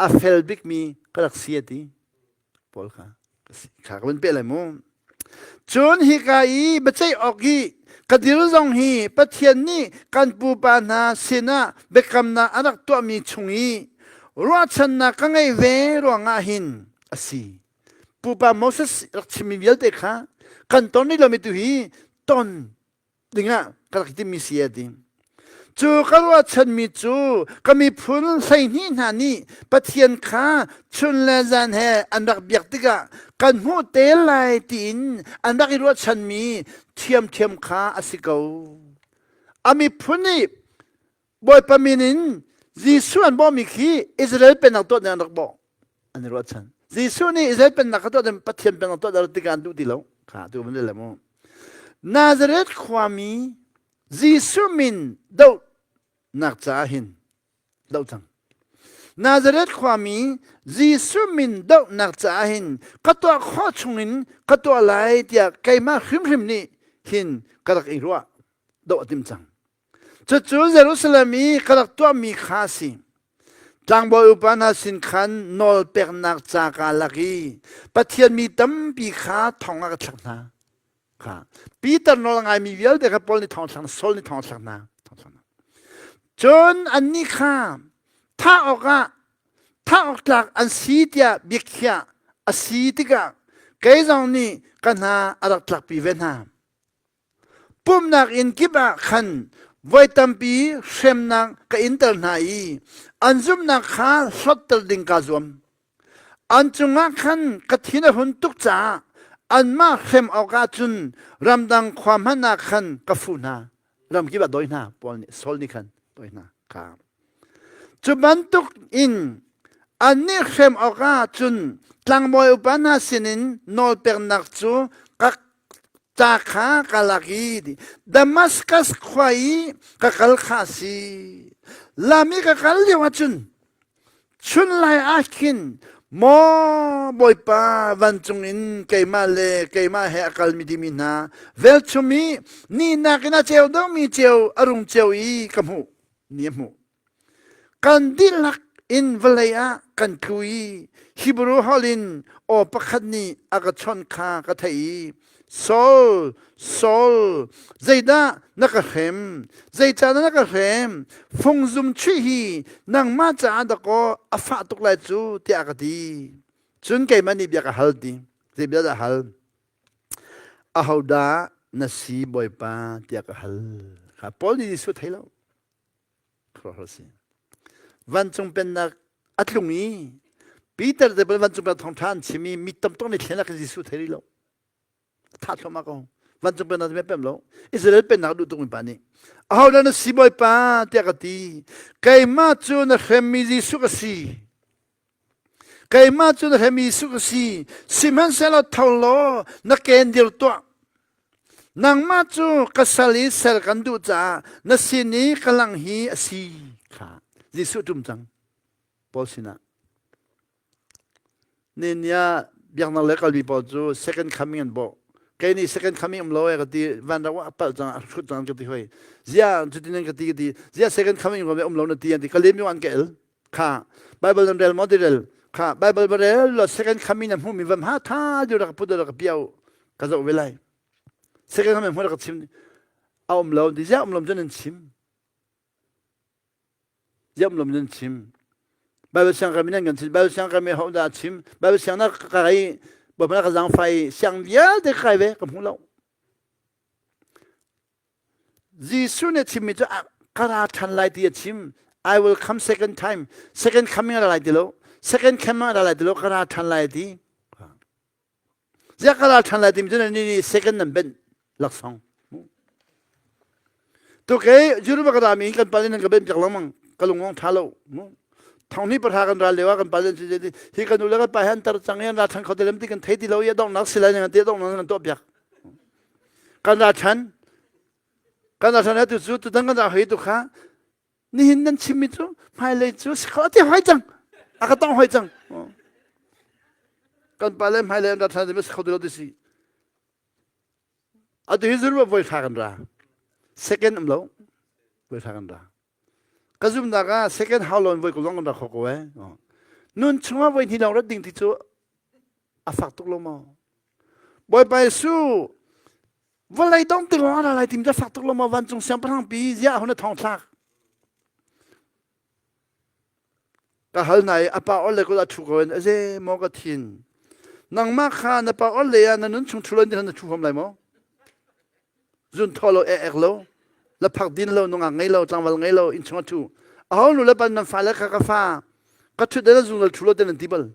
อาเฟลบิกมีก็รักเสียดีปอลค่ะข้าก็เป็นเปอะไรมั้งจนฮิกาอีบัจเจออกฮีกดิรุจงฮีปะเทียนนี่กันปูปานาเสนาเบกำนาอันนักตัวมีชงฮีรัวชันนักไงเวรัวงาหินอสีปูปาโมเสสรักชิมิเวลเด็กค่ะกันตอนนี้เราไม่ตุฮีตอนดิ่งอ่ะก็รักที่มีเสียดิจูก็ว่าฉันมีจูก็มีพูนใส่นี่นานี่ปะเทียนข้าชุนเลจันเฮอันดักเบียกติกะกันหูเตลายตินอันดักรู้ว่าฉันมีเทียมข้าอสิกาวอามีพูนนี่บอยปามินินยิสุอันบ่มีขี้อิสราเอลเป็นนักตัวเนี่ยนักบ่อันนี้รู้ว่าฉันยิสุนี่อิสราเอลเป็นนักตัวเนี่ยปะเทียนเป็นนักตัวเดี๋ยวติกันดูดีแล้วข้าดูมันได้แล้วมั้งนาซาเรตความมี Giêsu min đâu nạc trả hin đâu chẳng Nazareth khoa mi Giêsu min đâu nạc trả hin các tua khó chung hin các tua lại tia cây ma hrim hrim ni hin các đặc ý rua đâu tim chẳng cho chú Jerusalem mi các đặc tua mi khá si Trang bồi upan ha sin khan nol pek nak cha ka lagi pathian mi tam pi kha thong a thak na kha Peter nol ngai mi vial de ka pol ni thong thang sol ni thong thak na chon an ni kha tha oka tha ok lak an si tia bikhya a si tika ke jong ni kana arak tlak pi ven ha pum nak in kiba khan voi tampi shem nak ka inter nai anzum nak kha sottel ding ka zum anchunga khan kathina hun tuk cha anma khem awka chun ramdang khwam hana khan kafuna ram ki ba doina pol ni sol ni khan doina ka chuban tuk in anni khem awka chun tlangboy upana sinin nol per nak chu ka cha kha kalaki Damascus khwai ka kal khasi lami ka kal lewa chun lai akin mo boipa vancungin keima le keima he akal mi dimina vel chumi ni nakina cheu do mi cheu arung cheu I kamu niemu kandilak in valaya kan kui Hebrew holin o pakhatni agachon kha ka thai Sol Zayda nakakhem Zayda nakakhem Fung zum chihi Nang ma cha da ko afa tuk lai chu ti akati Chun kay mani biya ka hal di Zayda da hal Ahawda nasi boy pa ti ka hal Ha pol di su thay lau Krohosi Van chung pen nak atlungi Peter de van chung pen thong than chimi mitam tong ni thena ka su thay lau Thắt cho mà con Văn chung bên nào thì bém lâu Israel bên nào đủ tung mình pani Ahau na si boy pa Tia kati Kay ma chu na khemi Jisu kasi Kay ma chu na khemi Jisu kasi Siman selo thau lo Na kendil to Nang ma chu kasali sel kandu cha Na sini kalang hi asi Jisu tum chang Paul sina Ninya Biang na lekal bi po chu Second coming and bo Kaya ni second coming lo kati van ra wa pa jang khut jang kati hoi zia jutin kati zia second coming lo lo na ti anti kalim yo an kel kha bible and model kha bible barel lo second coming am humi vam ha tha ju ra pu da ka piao ka zo velai second coming mo ra ka chim lo di zia lo jen chim zia lo jen chim bible sang ka minan gan bible sang ka me ho da chim bible sang na ka kai bởi vì cái dòng phải sang vía để khai về cầm hung lâu. Giêsu này chim cho kara than lại đi chim. I will come second time. Second coming lại đi lo. Second coming lại đi lo kara than lại đi. Giờ kara than lại đi mình cho nên second năm bên lạc song. Tôi cái dù lúc cái mình cần phải nên cái bên chắc lắm mà cái lông ngon thà lâu. Thằng này bắt hàng ra lewa kan paling jadi hi kan ulah kan pahan tercanggih ra thang kau dalam tikan thai di lau ya dong nak silai dengan dia dong nak top yak kan ra chan itu tu tu tengah dah itu kah ni hindan cimi tu mai leh tu sekolah ti hai jang akan tong hai jang kan paling mai leh ra chan dia sekolah dulu di si ada hizur boleh thakan ra second amlo boleh thakan ra Kazum naga second how long voi kulong na khoko nun chunga voi hilaw ra ding ti chu afak tuk lo mo boy pai su volai dong ti lo ala lai tim ja fak tuk lo mo van chung siam prang pi ya hona thong thak ka hal nai apa ole ko la thu ko en aje mo ka thin nang ma kha na pa ole ya na nun chung thulon din na thu hom lai mo zun tholo lo la phak din lo nunga ngai lo tangwal ngai lo in chong tu aw lu la pan na fa la ka ka fa ka thu de la zung la thulo de na tibal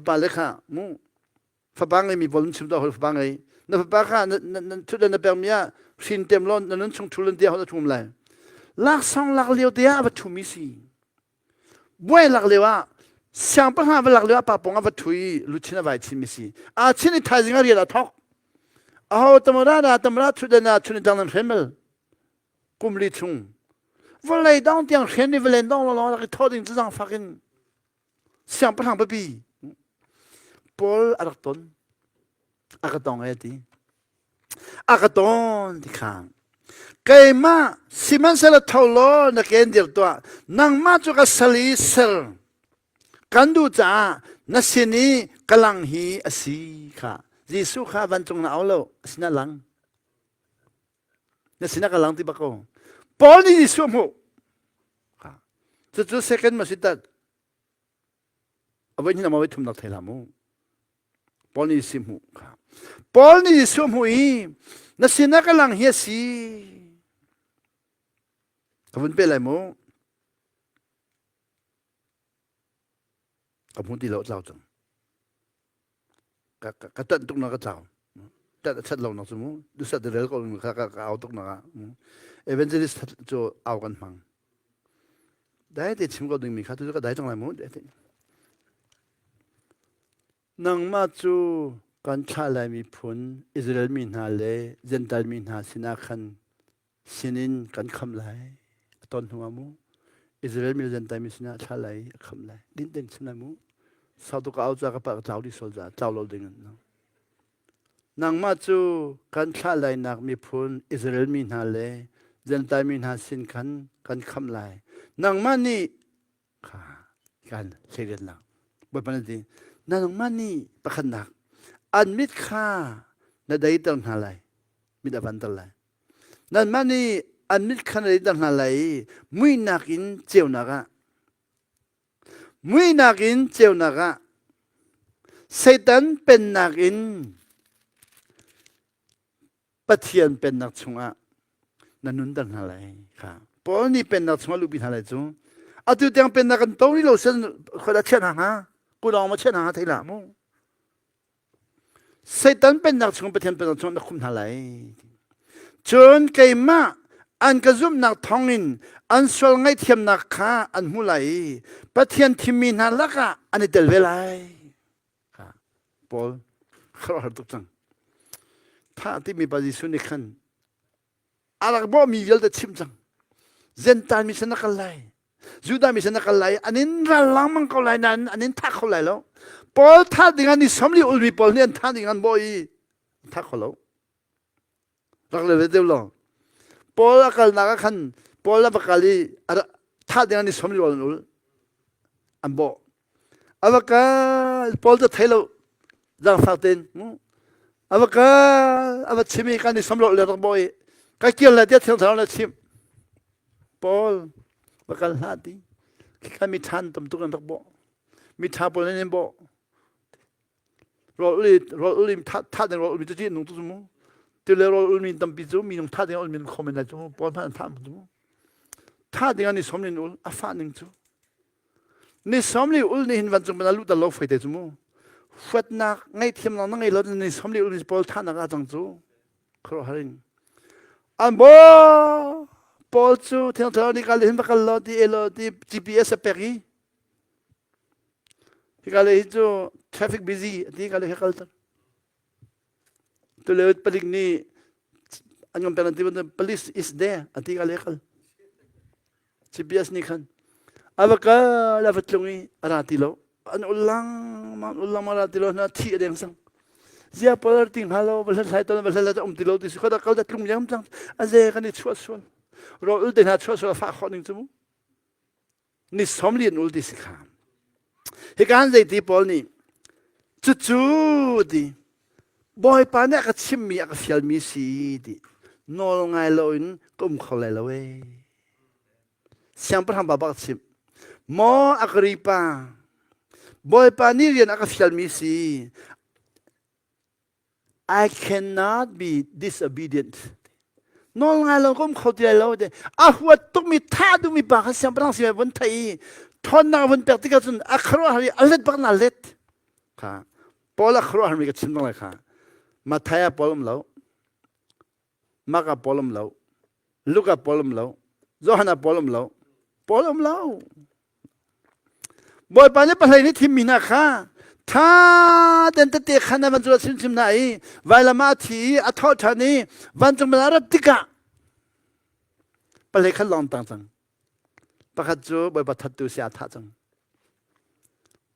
ba le kha mu fa bang mi bolun chim da hol fa bang na fa ba kha na thu de na permia shin tem lo na nun chung thulon dia ho thum lai lak song lak leo dia ba thu mi si boy lak lewa siang pa ha ba lak lewa pa pong ba thui lu china vai chi mi si a chini thai jinga ri la thok เอาตำราชุดนาชุดจังนั้นเห็นมั้ยกุมลิชุงวันไหนต้องเตียงเห็นนี่วันไหนต้องเราก็ทอดดิ้งจังฟักินเสียงประทังปะปีปอลอารักตนอากาตองไอ้ที่อากาตอนที่ข้างไกมาสิมันเสละทาวโลนักเอ็นเดียร์ตัวนังมาจุกสลีเซลกันดูจ้านัสินีกำลังฮีอสีค่ะยิสุข้าวันจงน่าเอาแล้วสินาลังนัสินากำลังที่บักโกปอลนี่ยิสุมูค่ะจุดเซคันมาสิตัดเอาไว้ที่นำเอาไว้ทุ่มนักเทลามูปอลนี่ยิสุมูค่ะปอลนี่ยิสุมูอีนัสินากำลังฮีอสีกับมันเป็นอะไรมั้งกับมันที่เราเจ้าจังก็ตัดตุกนักเจ้าแต่ชัดเราหนักสมุดูสัตว์เรื่องก็เอาตุกนักเอเวนเจลิสจะเอากันมั้งได้แต่ชิมก็ดึงมีข้าทุกก็ได้จังไรมั้งได้นังมาจูการชาลายมีผลอิสราเอลมีหาเลเจนตัลมีหาสินาคันสินินกันคำไหลตอนหัวมูอิสราเอลมีเจนตัลมีสินาชาลายคำไหลดิ้นเด่นสินามูสาวตุกเอาจากปากเจ้าดิโซลจ้าเจ้าเราดึงนังมาจูการชาลายนักมีผลอิสราเอลมีหาเลเจนตัลมีหาสินกันคำไหลนังมานี่ค่ะกันเสียดหลังบทพันธ์ที่นังมานี่ประคันนักอันมิดค่านาได้ตั้งหาไรมิดอภันตั้งไรนั่นมันนี่อันมิดค่านาได้ตั้งหาไรมุ้ยนักินเจียวนักะมุ้ยนักินเจียวนักะเซตันเป็นนักินปะเทียนเป็นนักชงะนั่นนุ่นตั้งหาไรค่ะพอนี่เป็นนักชงะลูกบินหาไรจุงอาตุเตียงเป็นนักกันโตนี่เราเส้นคนละเช่นหากูลองมาเช่นหาไทยละมั้งเซตันเป็นนักชงประเทศเป็นนักชงนักคุมหาไหลจนไกมาอันกระซุ่มนักท้องอินอันสวลไงเทียมนักข้าอันหูไหลประเทศที่มีนาลักะอันนี้เดลเวลัยค่ะปอลข้าหัดตุกจังถ้าที่มีปฏิสุนิขันอะไรก็มีเยอะแต่ชิมจังเซนตานมีสนักไหลจูดามีสนักไหลอันนี้รัลลังมังเขาไหลนั้นอันนี้ทักเขาไหลแล้วปอลท่าดิ่งอันนี้สมริอุลมีปอลเนี่ยท่าดิ่งอันบ่อยทักเขาแล้วรักเลยเดียวหรอปอลอักลนักขันปอลบักกะลีท่าดิ่งอันนี้สมริอุลอันบ่อาบักกะปอลจะเทลจังฟังเต็นอาบักกะอาบักชิมีกันนี้สมริอุลรักบ่อยก็เกี่ยวอะไรเดียวเท่านั้นชิมปอลบักกะลาดีก็มีท่านตำตุกันรักบ่มีท่าปอลนี่บ่รออุลิมท่าเดินรออุลิมจะจีนนุ่งตุ้มที่เลรออุลิมตั้มปิจูมีนุ่งท่าเดินอุลิมคอมเมนต์จูปอนพันท่ามุ้ท่าเดินนี่สมนินอุลอาฟ้าหนึ่งจูนี่สมนิอุลนี่เห็นวันจุมันลุตลอฟไฟเตจูฟัดนักไงเทียมนังไงรถนี่สมนิอุลนี่ปอลท่านักอาจังจูครอฮารินอันบ่ปอลจูเที่ยวเท่านี้กันเลยเห็นบักลอดีเอลอดี GPS เปรีที่กันเลยจูtraffic busy ที่กันเลยให้กันตัวเลยผลิตนี่อันนั้นเป็นอันที่ว่า police is there อันที่กันเลยกัน GPS นี่กันอาบักกะลาฟัดลงนี่อาร์ติโลอันอุลังมาอาร์ติโลน่ะที่เดียงสังเสียพอร์ติ้งฮัลโหลบัลลังก์ไซต์ตอนบัลลังก์ติโลที่สุดเขาจะลงยังสังอาเจกันนี่ชัวร์รออุลเดนฮัชัวร์ฟ้าขอหนึ่งชั่วโมงนี่สมเรียนอุลดิสิครับเหตุการณ์ที่ปอลนี่จู่ๆดิบอยปานเนี่ยก็ชิมมีก็ฟิลมีสีดินอลไงลอยน์ก็มุ่งเข้าเลยละเว้ยเสียงประทับบักชิมมออักริปาบอยปานนี่เรียนก็ฟิลมีสี I cannot be disobedient นอลไงลอยก็มุ่งเข้าใจแล้วเด้อาหัวต้องมีท่าดูมีปากเสียงประทับเสียงวันไทยทอนนาวันเปิดที่กระสุนอัครหารีอัลเลตบักนาเลตค่ะปอลอัครหารีก็ชิมอะไรค่ะมาไทยปอลมเหลามากับปอลมเหลาลูกกับปอลมเหลาโจฮันนาปอลมเหลาบอยปานนี้เป็นอะไรนี่ทีมมีนะค่ะ ถ้าเดินเตะขันนั้นมันจะชิมไหนเวลามาทีอัทอชานี้วันจงเป็นอะไรติกะไปเลยขันลองต่างจังปะขัดจูบไปทัดตูเสียท่าจัง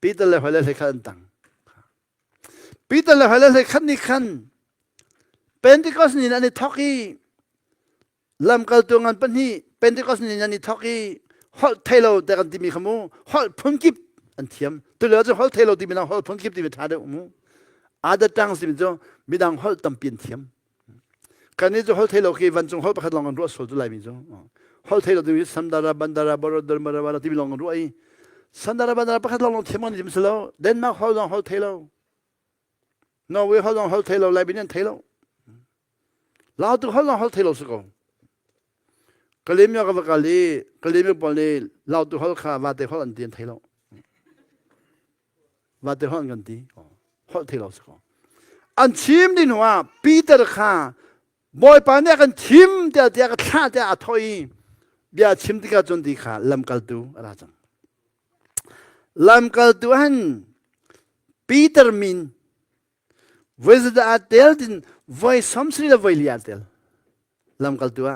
ปีตเลยหัวเลยขันต่างปีตเลยหัวเลยขันนี่ขันเป็นที่ก็สนิทอันนี้ทอกี้ลำกลตัวงานปนี่เป็นที่ก็สนิทอันนี้ทอกี้ฮอลเทโลแต่กันที่มีขโมฮอลพุ่งกิบอันเทียมตัวเหลือจะฮอลเทโลที่มีนางฮอลพุ่งกิบที่มีท่าเดียวมูอาจจะตั้งสิมีจ้มีนางฮอลตั้มเปลี่ยนเทียมการนี้จะฮอลเทโลคือวันจงฮอลประคัดลองกันรู้ส่วนตัวไหนมีจ้ฮอลเทโลที่มีสันดาราบันดาราบรอดมาราวาที่มีลองกันรู้ไอ้สันดาราบันดาราประคัดลองเทียมมันจิมสโลเดนมาร์กฮอลลองฮอลเทโลนอร์เวย์ฮอลลองฮอลเทโลไลบีเนียนเทโลลาวตัวฮอลลองฮอลเทโลสกอกลิมยากบกาลีกลิมยบอลีลาวตัวฮอลข้าวาเตฮอลอันเดียนเทโลวาเตฮอลกันดีฮอลเทโลสกออันชิมดินว่าปีเตอร์ข้าบอยปานเนี่ยกันชิมเดียวกันท่าเดียวอัฐอยเบียชิมที่กันจนดีข้าลำกัลตูอะไรจังลำกัลตูฮันปีเตอร์มินเวสต์อาเตลดินไว้สมศรีละไว้ลีอาเตลลำกัลตัว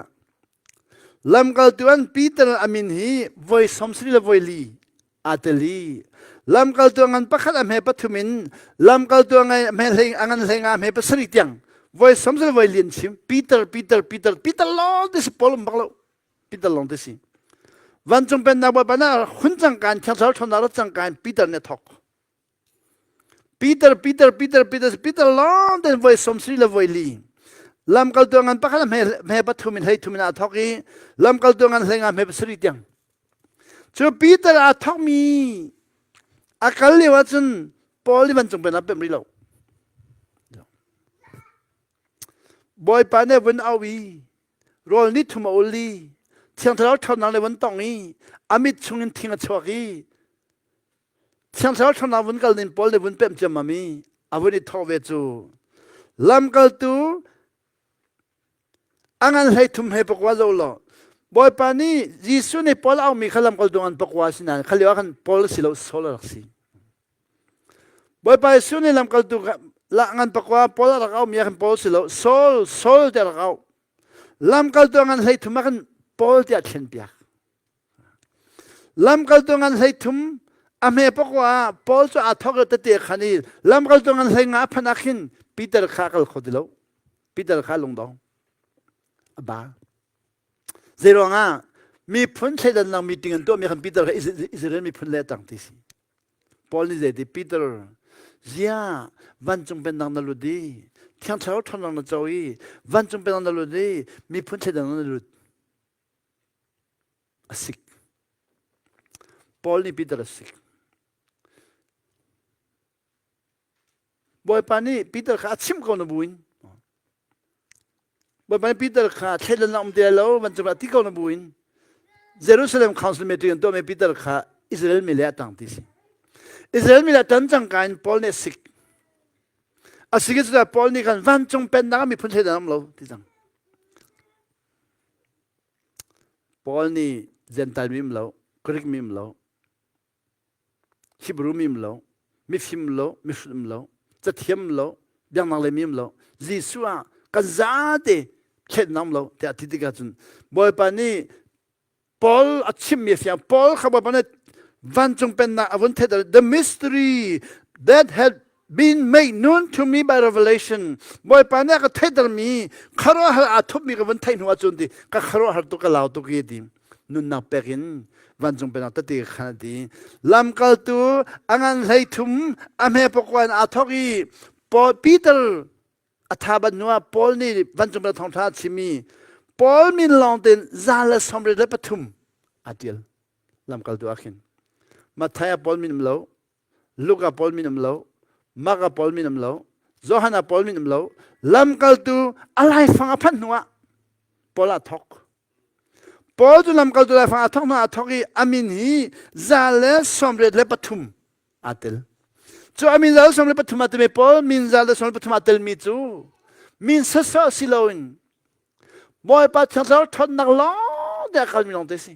ลำกัลตัวอันปีเตอร์อามินฮีไว้สมศรีละไว้ลีอาเตลีลำกัลตัวงันปักขัดอเมปัทุมินลำกัลตัวไงเมเลงอังันเลงอเมปัสริตยังไว้สมศรีละไว้ลีนชิมปีเตอร์ลองดิสปอลบักโลปีเตอร์ลองดิสิวันจงเป็นนักบวชปนาหุ่นจังการช่างสาวชนนารจังการปีเตอร์เนทอกปีเตอร์ลองเดินไว้สมศรีละไว้ลีลำกัลตัวงันปักขัดเมปัทุมินให้ทุมินอาทอกีลำกัลตัวงันเลงอเมปัสริตยังจูปีเตอร์อาทอกมีอาการเลวจนปอลิมันจงเป็นนับเป็นริโลบอยปานเนี่ยวันเอาวีโรลนิทุมาโอลีเที่ยงเท้าชนนังเลยวันตองนี้อามิดชงนินทิ้งชวกีเที่ยงเท้าชนนังวันกัลนินปอลเลยวันเป็นจำมามีอาวันนี้ทอเวจูลำกัลตูอังอันให้ทุ่มให้ปกว่าโลลบอยปานี่ยิสุนี่ปอลเอามีขลังกัลตูอันปกว่าสินะขลีว่ากันปอลสิโลโซลาร์สิบอยปายิสุนี่ลำกัลตูละงันปกว่าปอลรักเอามีกันปอลสิโลโซลเดรักเอาลำกัลตูอันให้ทุ่มกันปอลเดียเชนเปียลำกัลตูอันให้ทุ่มอเมปกว่าปอลจะอาทอกตะเตียขันีลำกัลตูอันให้งาพนักินปีเตอร์ข้ากัลขดิโลปีเตอร์ข้าลงดองบ้าเจรองมีพ้นเชดันนังมีติงตัวมีคำปีเตอร์อิสราเอลมีพ้นเล่ตั้งที่สิปอลนี่เจดีปีเตอร์เจียวันจงเป็นนังนาลุดีที่อันเช้าทนนังนาจอยวันจงเป็นนังนาลุดีมีพ้นเชดันนังนาลุดสิกปอลนี่ปีเตอร์สิกบอยปานี่ปีเตอร์ข้าชิมก่อนนะบุญบางปีเตอร์ข้าเทเลนอมเดียแล้วมันจะมาที่เขาหน้าบุญเยรูซาเล็มคอนซิลเมตรีนตัวเมปีเตอร์ข้าอิสราเอลมีเลี้ยตั้งที่สิอิสราเอลมีเลี้ยตั้งจังการปอลเนี่ยสิกอาศัยสุดาปอลนี่กันวันจงเป็นนักมีพุทธเจ้าเราที่จังปอลนี่เจนตัลมิมเรากรีกมิมเราฮิบรูมิมเรามิฟิมเรามิฟุมเราจะเทียมเราเบียงนังเลมิมเรายิสุอากันซาเตเข็ดน้ำเราแต่อาทิตย์กันจนบอยปานี่ปอลอัดชิมเมียฟิยปอลขับปานี่วันจงเป็นนักอวันเทด the mystery that had been made known to me by revelation บอยปานี่ก็เทดมีคารวะหาอัฐมีกับวันไทยหัวจนดีก็คารวะหาตุกลาวตุกยีดีนุนนักเปกินวันจงเป็นนักตัดตีขนาดดีลำกัลตูอังอันให้ทุ่มอเมปกวันอัฐกีปอปีเตอร์อาทาบันนัวปอลนี่วันจงเป็นทองท้าชิมีปอลมินลองเต็นซาลสมเด็จปฐุมอาเดียลลำกัลตูอาคินมัทยาปอลมินมโลลูกาปอลมินมโลมากาปอลมินมโลโจฮันนาปอลมินมโลลำกัลตูอะไรฟังอภันนัวปอลอาทอกปอลจูลำกัลตูอะไรฟังอาทอกนัวอาทอกีอามินฮีซาลสมเด็จปฐุมอาเดียลจูอามินซาลสมเด็จปฐุมอาเตเมปอลมินซาลสมเด็จปฐุมอาเตลมิจูมินเสสสิโลอินบอยปัจจัยทนนักล้อเด็กเขามีน้องเตสิ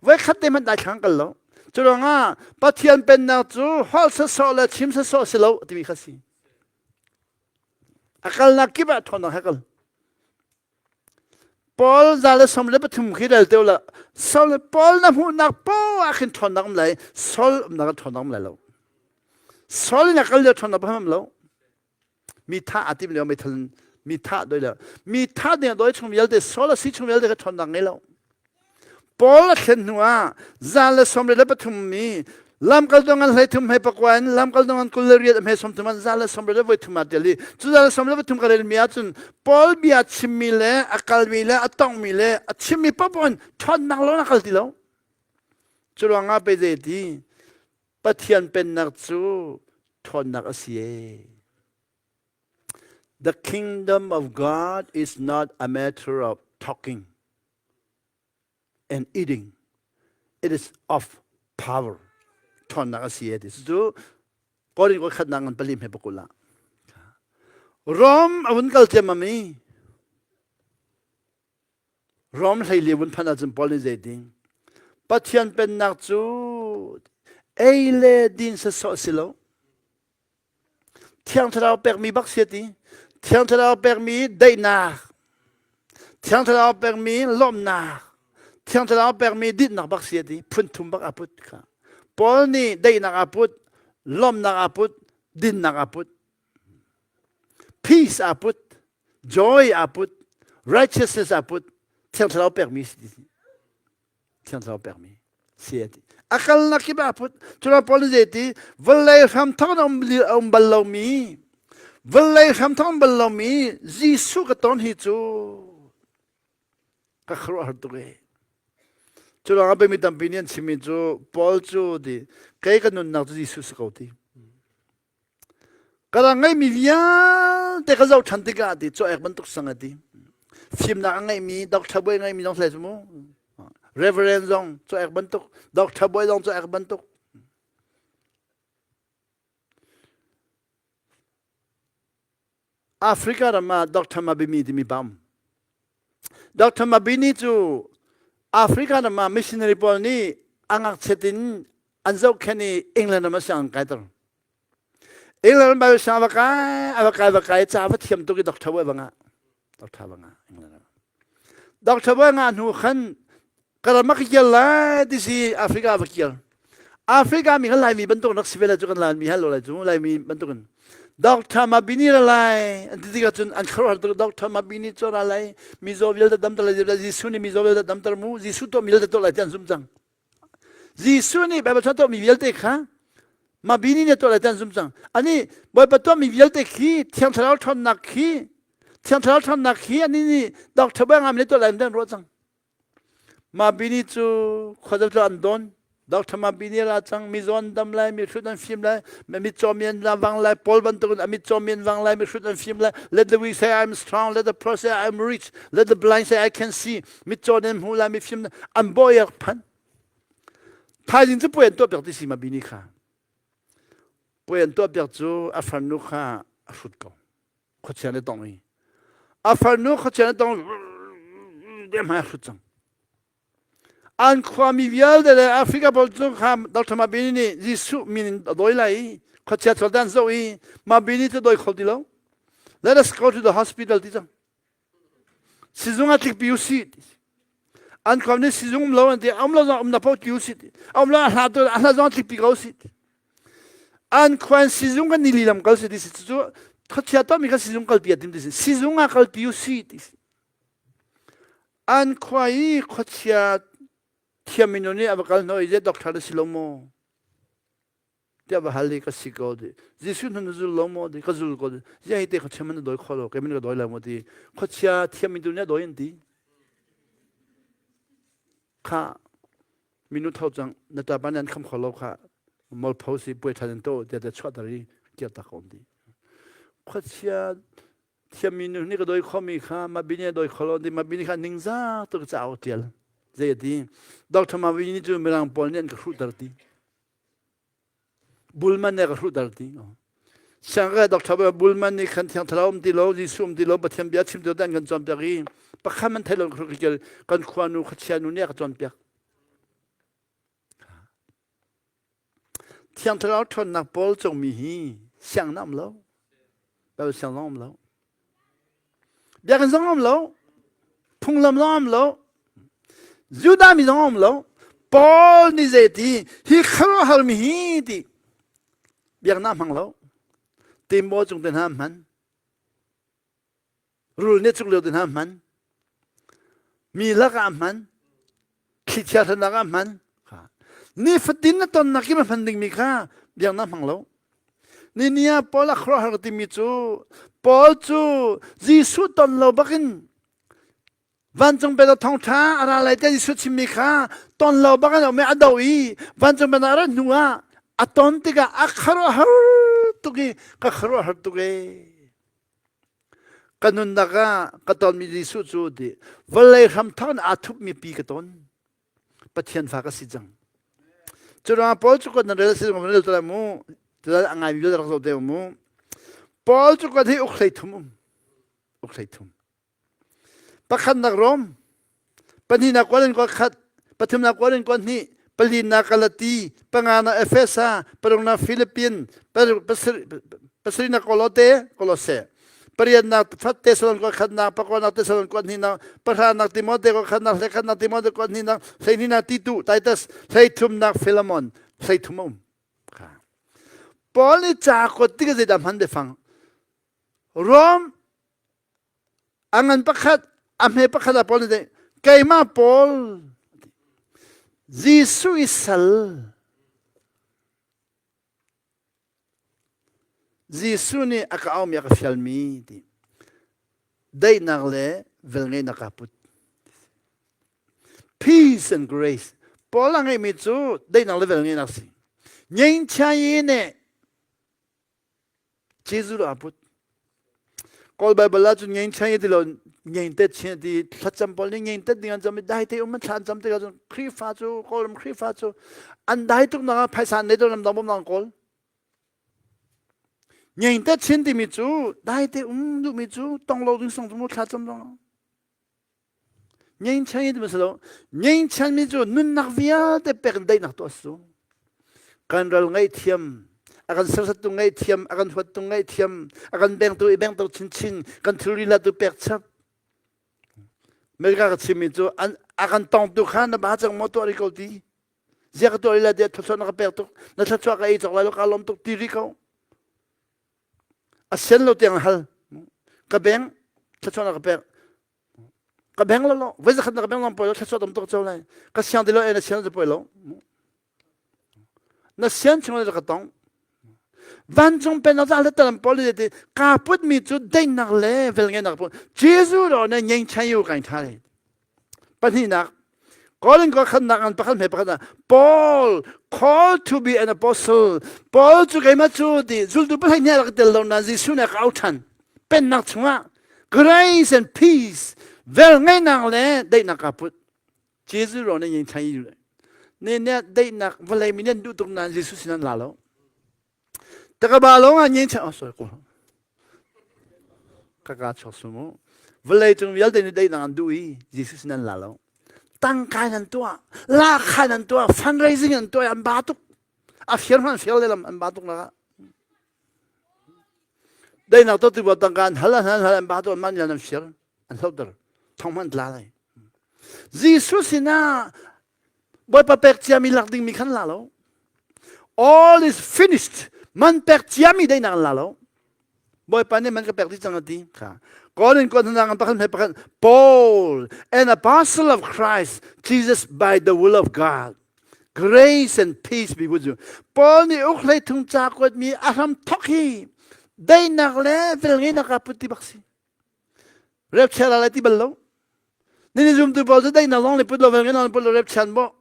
เวคัดเตมันได้ขังกันล้อ จุดง่าปะเทียนเป็นนักจูฮอลสโซและชิมสโซสิโลที่มีข้าศึกอักลนักกิบะทนนักฮักลปอลจาเลสมเลปทุมขีดเดียวละสอลปอลน้ำหูนักปออาขินทนนักไม่สอลนักทนนักไม่แล้วสอลนักเลี้ยทนนักไม่แล้วมีท่าอธิบายไม่ทันมีท่าด้วยแล้วมีท่าเนี่ยโดยชมเยลเดสอลสิชมเยลเดก็ทนนักไงแล้วปอลเข็นหัวจาเลสมเลปทุมมีลำกัลดงันให้ทุ่มให้ปกวันลำกัลดงันกุลเรียดให้สมทุมันซาลสมเด็จไว้ทุ่มมาเดลีจุดซาลสมเด็จทุ่มกันเลยมีอาจุนปอลบีอาชิมิเลอักลมิเลอัตองมิเลอัชิมิปะปนชนนักล้นักติโลจุดว่างาไปเดีปะเทียนเป็นนักจูชนนักเสีย The kingdom of God is not a matter of talking and eating. It is of power.ทอนนักเสียดิสุดก็เรียกว่าขัดนังกันปริมให้ปกุละรอมอาวุธกัลเจมามีรอมให้เลี้ยวันพันอาจารย์ปอลิเซดิงปัจจัยเป็นนักจูเอเลดินse soสิโลเที่ยงที่เราเปิดมีบักเสียดีเที่ยงที่เราเปิดมีได้นาเที่ยงที่เราเปิดมีลมนาเที่ยงที่เราเปิดมีดินนักบักเสียดีพุ่นทุ่มบักอาพุทค่ะปอลนี่ได้นักอาพุทลมนักอาพุทดินนักอาพุท peace อาพุท joy อาพุท righteousness อาพุทเที่ยงเราเปิดมีสิเที่ยงเราเปิดมีเสียดีอักลนักกิบอาพุทจุดปอลเจตีวันเลยทำทั้งบัลลามีวันเลยทำทั้งบัลลามียิสุกตอนฮิจูก็ครัวหัดตัวเองจุดเราไปมีตัมพินีนชิมิจูปอลจูดีใครกันนุนนักจูยิสุสกอดีก็เราไงมีวิญญาณแต่ก็เราฉันติกาดีจูเอกบันทุกสังดีฟิล์มนักไงมีดอกทับไว้ไงมีน้องเสลจมูเรเวอเรนซ์องจูเอกบันทุกดอกทับไว้องจูเอกบันทุกแอฟริกาเรามาดอกทับมาบิมีที่มีบัมดอกทับมาบินีจูแอฟริกาเรามามิชชันนารีบอลนี่อังกฤษเซตินอันเจ้าแค่นี้อังกฤษเรามาสั่งกันตัวอังกฤษเรามาสั่งว่าใครจะเอาเทียมตัวกับดอกทับไว้บ้างดอกทับบ้างอังกฤษดอกทับไว้งานหัวขันก็เราไม่เกี่ยวเลยที่สิแอฟริกาไม่เกี่ยวแอฟริกามีอะไรมีบรรทุกนักสิเวลาจุกันลานมีฮัลโหลอะไรจุอะไรมีบรรทุกกันดอกทามาบินีอะไรอันที่ก็จนอันคราวดอกทามาบินีจออะไรมิโซวิลต์ดัมตะเลยจิสุนี่มิโซวิลต์ดัมตะมูจิสุตัวมิลต์ตัวอะไรที่อันซุ่มจังจิสุนี่แบบว่าตัวมีวิลต์เค่ะมาบินีเนี่ยตัวอะไรที่อันซุ่มจังอันนี้บ่อยปะตัวมีวิลต์ขี้เที่ยงทะเลาะทนนักขี้เที่ยงทะเลาะทนนักขี้อันนี้นี่ดอกทบงามเนี่ยตัวอะไรที่อันรู้จังมาบินีจูขวดตัวอันโดนดอกทำมาบินีราจังมีจวนดำไลมีชุดอันฟิล์มไลมีจอมีนลาวังไลพอลบันตุนมีจอมีนวังไลมีชุดอันฟิล์มไล Let the weak say I'm strong Let the poor say I'm rich Let the blind say I can see มีจอเนมหูไลมีฟิล์มอันบ่อยพันท้ายจริงจะเปลี่ยนตัวเปลี่ยนที่สิมาบินีค่ะเปลี่ยนตัวเปลี่ยนจูอัฟรานุค่ะสุดเก่าเขาเชื่อในตรงนี้อัฟรานุเขาเชื่อในตรงเดี๋ยวมาสุดจังอันความมีวิญญาณในแอฟริกาบอลจุงคำดอกทมาบินียิสุมินโดยไล่เขาเชื่อชาวด้านโซอีมาบินีจะโดยคนเดียว Let us go to the hospital ที่จังสิจุงอาทิตย์พิวสิอันความนี้สิจุงเราอันที่อัมเราอัมนับพิวสิอัมเราหาตัวอันเราอาทิตย์พิวสิอันความสิจุงกันนิลิลามกัลสิสิจุเขาเชื่อตัวมีกันสิจุงกัลพิอาดิมสิสิจุงอากัลพิวสิอันความนี้เขาเชื่อเทียมินนี่อาบกัลโนอิเจดอกทาร์สิโลโมเดี๋ยวฮัลลีก็สิกอดีจิสุนนุจุลโลโมดีก็จุลกอดียังไงเด็กเขาเชื่อมันโดยขอโลกมันก็โดยละโมดีเขาเชื่อเทียมินนี่โดยอันดีข้ามินุเท่าจังในตาบ้านนั้นคำขอโลกข้ามอลพาวซีป่วยทันโตเดี๋ยวจะชดอะไรเกี่ยวกับคนดีเขาเชื่อเทียมินนี่ก็โดยข้อมีข้ามาบินโดยขอโลดีมาบินข้านิ่งซ่าตัวจะเอาเดียลjadi doktor mabini tu merang polnya ke rudarti bulman ne ke rudarti sangga doktor bulman ni kan tiang thaum ti lo ji sum ti lo pathiam bia chim to dan kan chom pari pakhaman thailo khrikel kan khwanu khachanu ne ka chom pia thiang thao thon nak Paul trong mi hi siang nam lo bao siang nam lo bia kan zong am lo phung lam lam lo Juda mi zong am lo Paul ni zeti hi kharo har mi hi ti bia nam hang lo tim bo chung ten ham man rul ne chuk lo ten ham man mi la ka man khi chia thân la ka man ni fatin na ton na ki ma phanding mi kha biang na mang lo ni nia Paul a khro har ti mi chu Paul chu Jisu ton lo bakin van chung be lo thong tha ara lai te Jisu chim mi kha ton lo bakan me adawi van chung be na ra nuwa aton ti ga akhro har tu ki ka khro har tu ge kanun na ka katon mi Jisu chu di valai ham thon athup mi pi ka ton pathian fa ka si jang Chura Paul chu ko na rel si ngom rel tla mu tla angai bi ra so te mu Paul chu ko thi ukhlai thum pakhan nak rom pani na kwalen ko khat pathum na kwalen ko ni pali na kalati pangana Efesa parong na Philippine pasri na kolose parian na fat tesalon ko khat na pakon na tesalon ko ni na parha na Timote ko khat na Timote ko ni na sai ni na Titu Titus sai thum na Philemon sai thumom Paul ni cha ko tiga je dam han de fang Rom angan pakhat amhe pakhat Paul de kaima Paul Jisu isal Jisu ni aka om ya ka fialmi ti dai nagle velnge nakaput peace and grace Paul ang mi chu dai nagle velnge naksi nyen chai ne Jisu ra put kol bible la chu nyen chai ti lo nyen te chen ti thacham Paul ni nyen te ding jam dai te um chan jam te ga khri fa chu kolm khri fa chu an dai tuk na phaisan ne do nam dom nang kol Nhìn ta trên thì mình chú, đại thế được mình chú, tông lâu đứng sống trong một khá chấm đó. Nhìn chân thì mình sao? Nhìn chân mình chú, nun nạc vía để bèn đây nạc toa số. Kan ral ngay thiam, akan sasat tu ngay thiam, akan huat tu ngay thiam, akan bèn tu chin chin, kan thuri la tu bèn chap. Mereka kecil mình chú, akan tông tu khan na bahasa motor ikut di. Jika tu ila dia tu sana kapek tu, na satu akai itu lalu kalom tu tiri kau. Asen lo tiang hal kabeng thachona kabeng lo veza khat na kabeng lam poilo thachwa dom tok chawlai ka siang dilo ena siang de poilo na siang chuma de katong van chung pen na dal talam poli de ka put mi chu dai nak le vel nge nak po jesu ro na nyeng chan yu kan thale pani nak calling ko khan nak an pakhan me pakhan Paul called to be an apostle Paul chu kai ma chu di zul du pa nya lak tel lo na Jisu na ka than pen nak chunga grace and peace vel ngai nak le dai nak ka put Jesu ro na yin chai yu ne ne dai nak valai mi nen du tuk na Jisu sinan la lo ta ka ba lo nga yin cha so ko ka chok su mo valai chung yal dai nak an du yi Jisu sinan la lo tăng kai nan tua la khai nan tua fundraising nan tua an batuk a fiel lelam an batuk na dai na to ti bo tang kan halan an batuk man yan an fiel an hloder thong man la lai Jisu sina boy pa pek chia mi lak ding mi khan la lo all is finished man pek chia mi dai na la lo boy pa ne man ka pek ti chang ti kha Paul, an apostle of Christ Jesus by the will of God. Grace and peace be with you. Paul ni ukhlay tung chakot mi aram thoki. Day nakle velngi nakaputi baksi. Rep chala lati ballo. Nini zoom tu Paul day na long ni putlo velngi na putlo rep chan bo.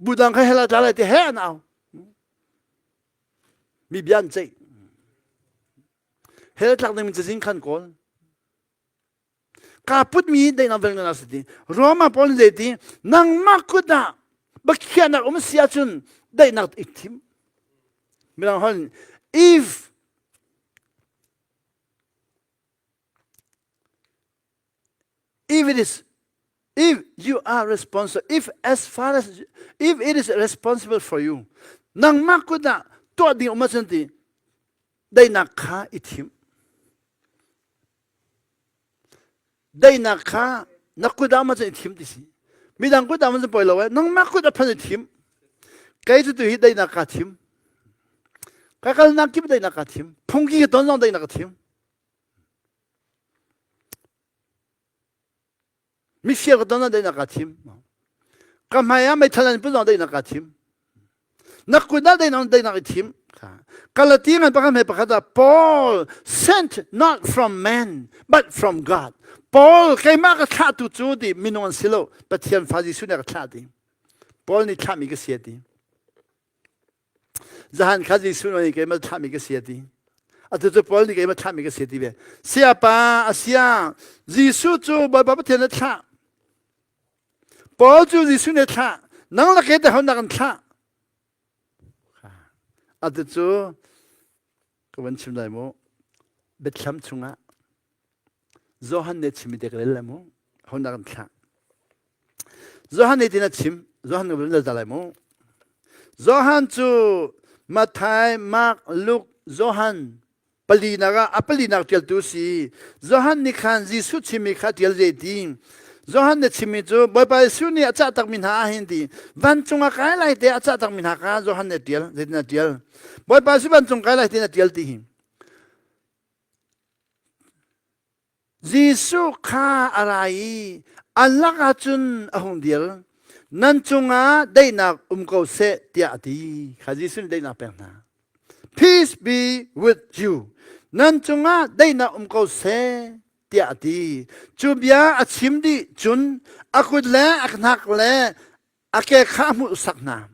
Budang kay hela chala ti he now. Mi bian chay. Hela tlak ni min chasing kan kol. Kaput mi day na velngi na siti. Roma Paul zeti nang makuda. Bakya na umsiya chun day na itim. Bilang hol if you are responsible, if it is responsible for you, นังมากก็ได้ตัวดีออกมาสันติได้นักขาอิทิมได้นักขานักก็ได้มาสันอิทิมดิสิมีดังก็ได้มันจะปล่อยเราไว้นังมากก็ได้พันอิทิมใครจะตัวฮิตได้นักขาทิมใครก็นักกิบได้นักขาทิมพงกี้ก็ต้นน้องได้นักขาทิมมิเชียก็ต้นน้องได้นักขาทิมก็ไม่ยังไม่ทันเป็นน้องได้นักขาทิมนักกุฎาได้น้องได้นักทิมกาลาตีกันประการไม่ประกาศ Paul sent not from man but from God Paul ใครมากระทาตุจูดีมินวันสิโลปะเทียนฟาจิสุเนี่ยกระทาดี Paul นี่ทำอีกเสียดีจานข้าจิสุนี่ใครมาทำอีกเสียดีอาตุจู Paul นี่ใครมาทำอีกเสียดีเว้เสียป้าเสียจิสุจูบ่บ่ปะเทียนเนี่ยท่า Paul จูจิสุเนี่ยท่านั่งละเกตเขานักกันท่าอาจจะจู่ก็วันชิมได้มั้งเบ็ดช้ำชุงอ่ะโจฮันเนชิมิเด็กเล่นเลยมั้งเขาหนักขันโจฮันเนตินัดชิมโจฮันก็เป็นเรื่องอะไรมั้งโจฮันจู่มาไทยมาร์กลุกโจฮันปลีนักอ่ะปลีนักเดียวดูสิโจฮันนี่ขันจิสุชิมิขัดเดียวเจดีโจฮันเนชิมิจู่บ่อยไปสุนีอาจจะตักมินหาหินดีวันจุงอ่ะใครไล่เดอาจจะตักมินหาค่ะโจฮันเนเดียวเจดีนัดเดียวบ่อยไปสุบันจงใครไล่เดนัดเดียวดียิสุข้าอะไรอันลักจุนอหงเดียร์นั่นจงอาได้นักก็เสตียดีข้ายิสุได้นักเป็นนะ Peace be with you นั่นจงอาได้นักก็เสตียดีจูบยาอชิมดีจุนอากุดแลอักนักแลอาเกข้ามุสักนาม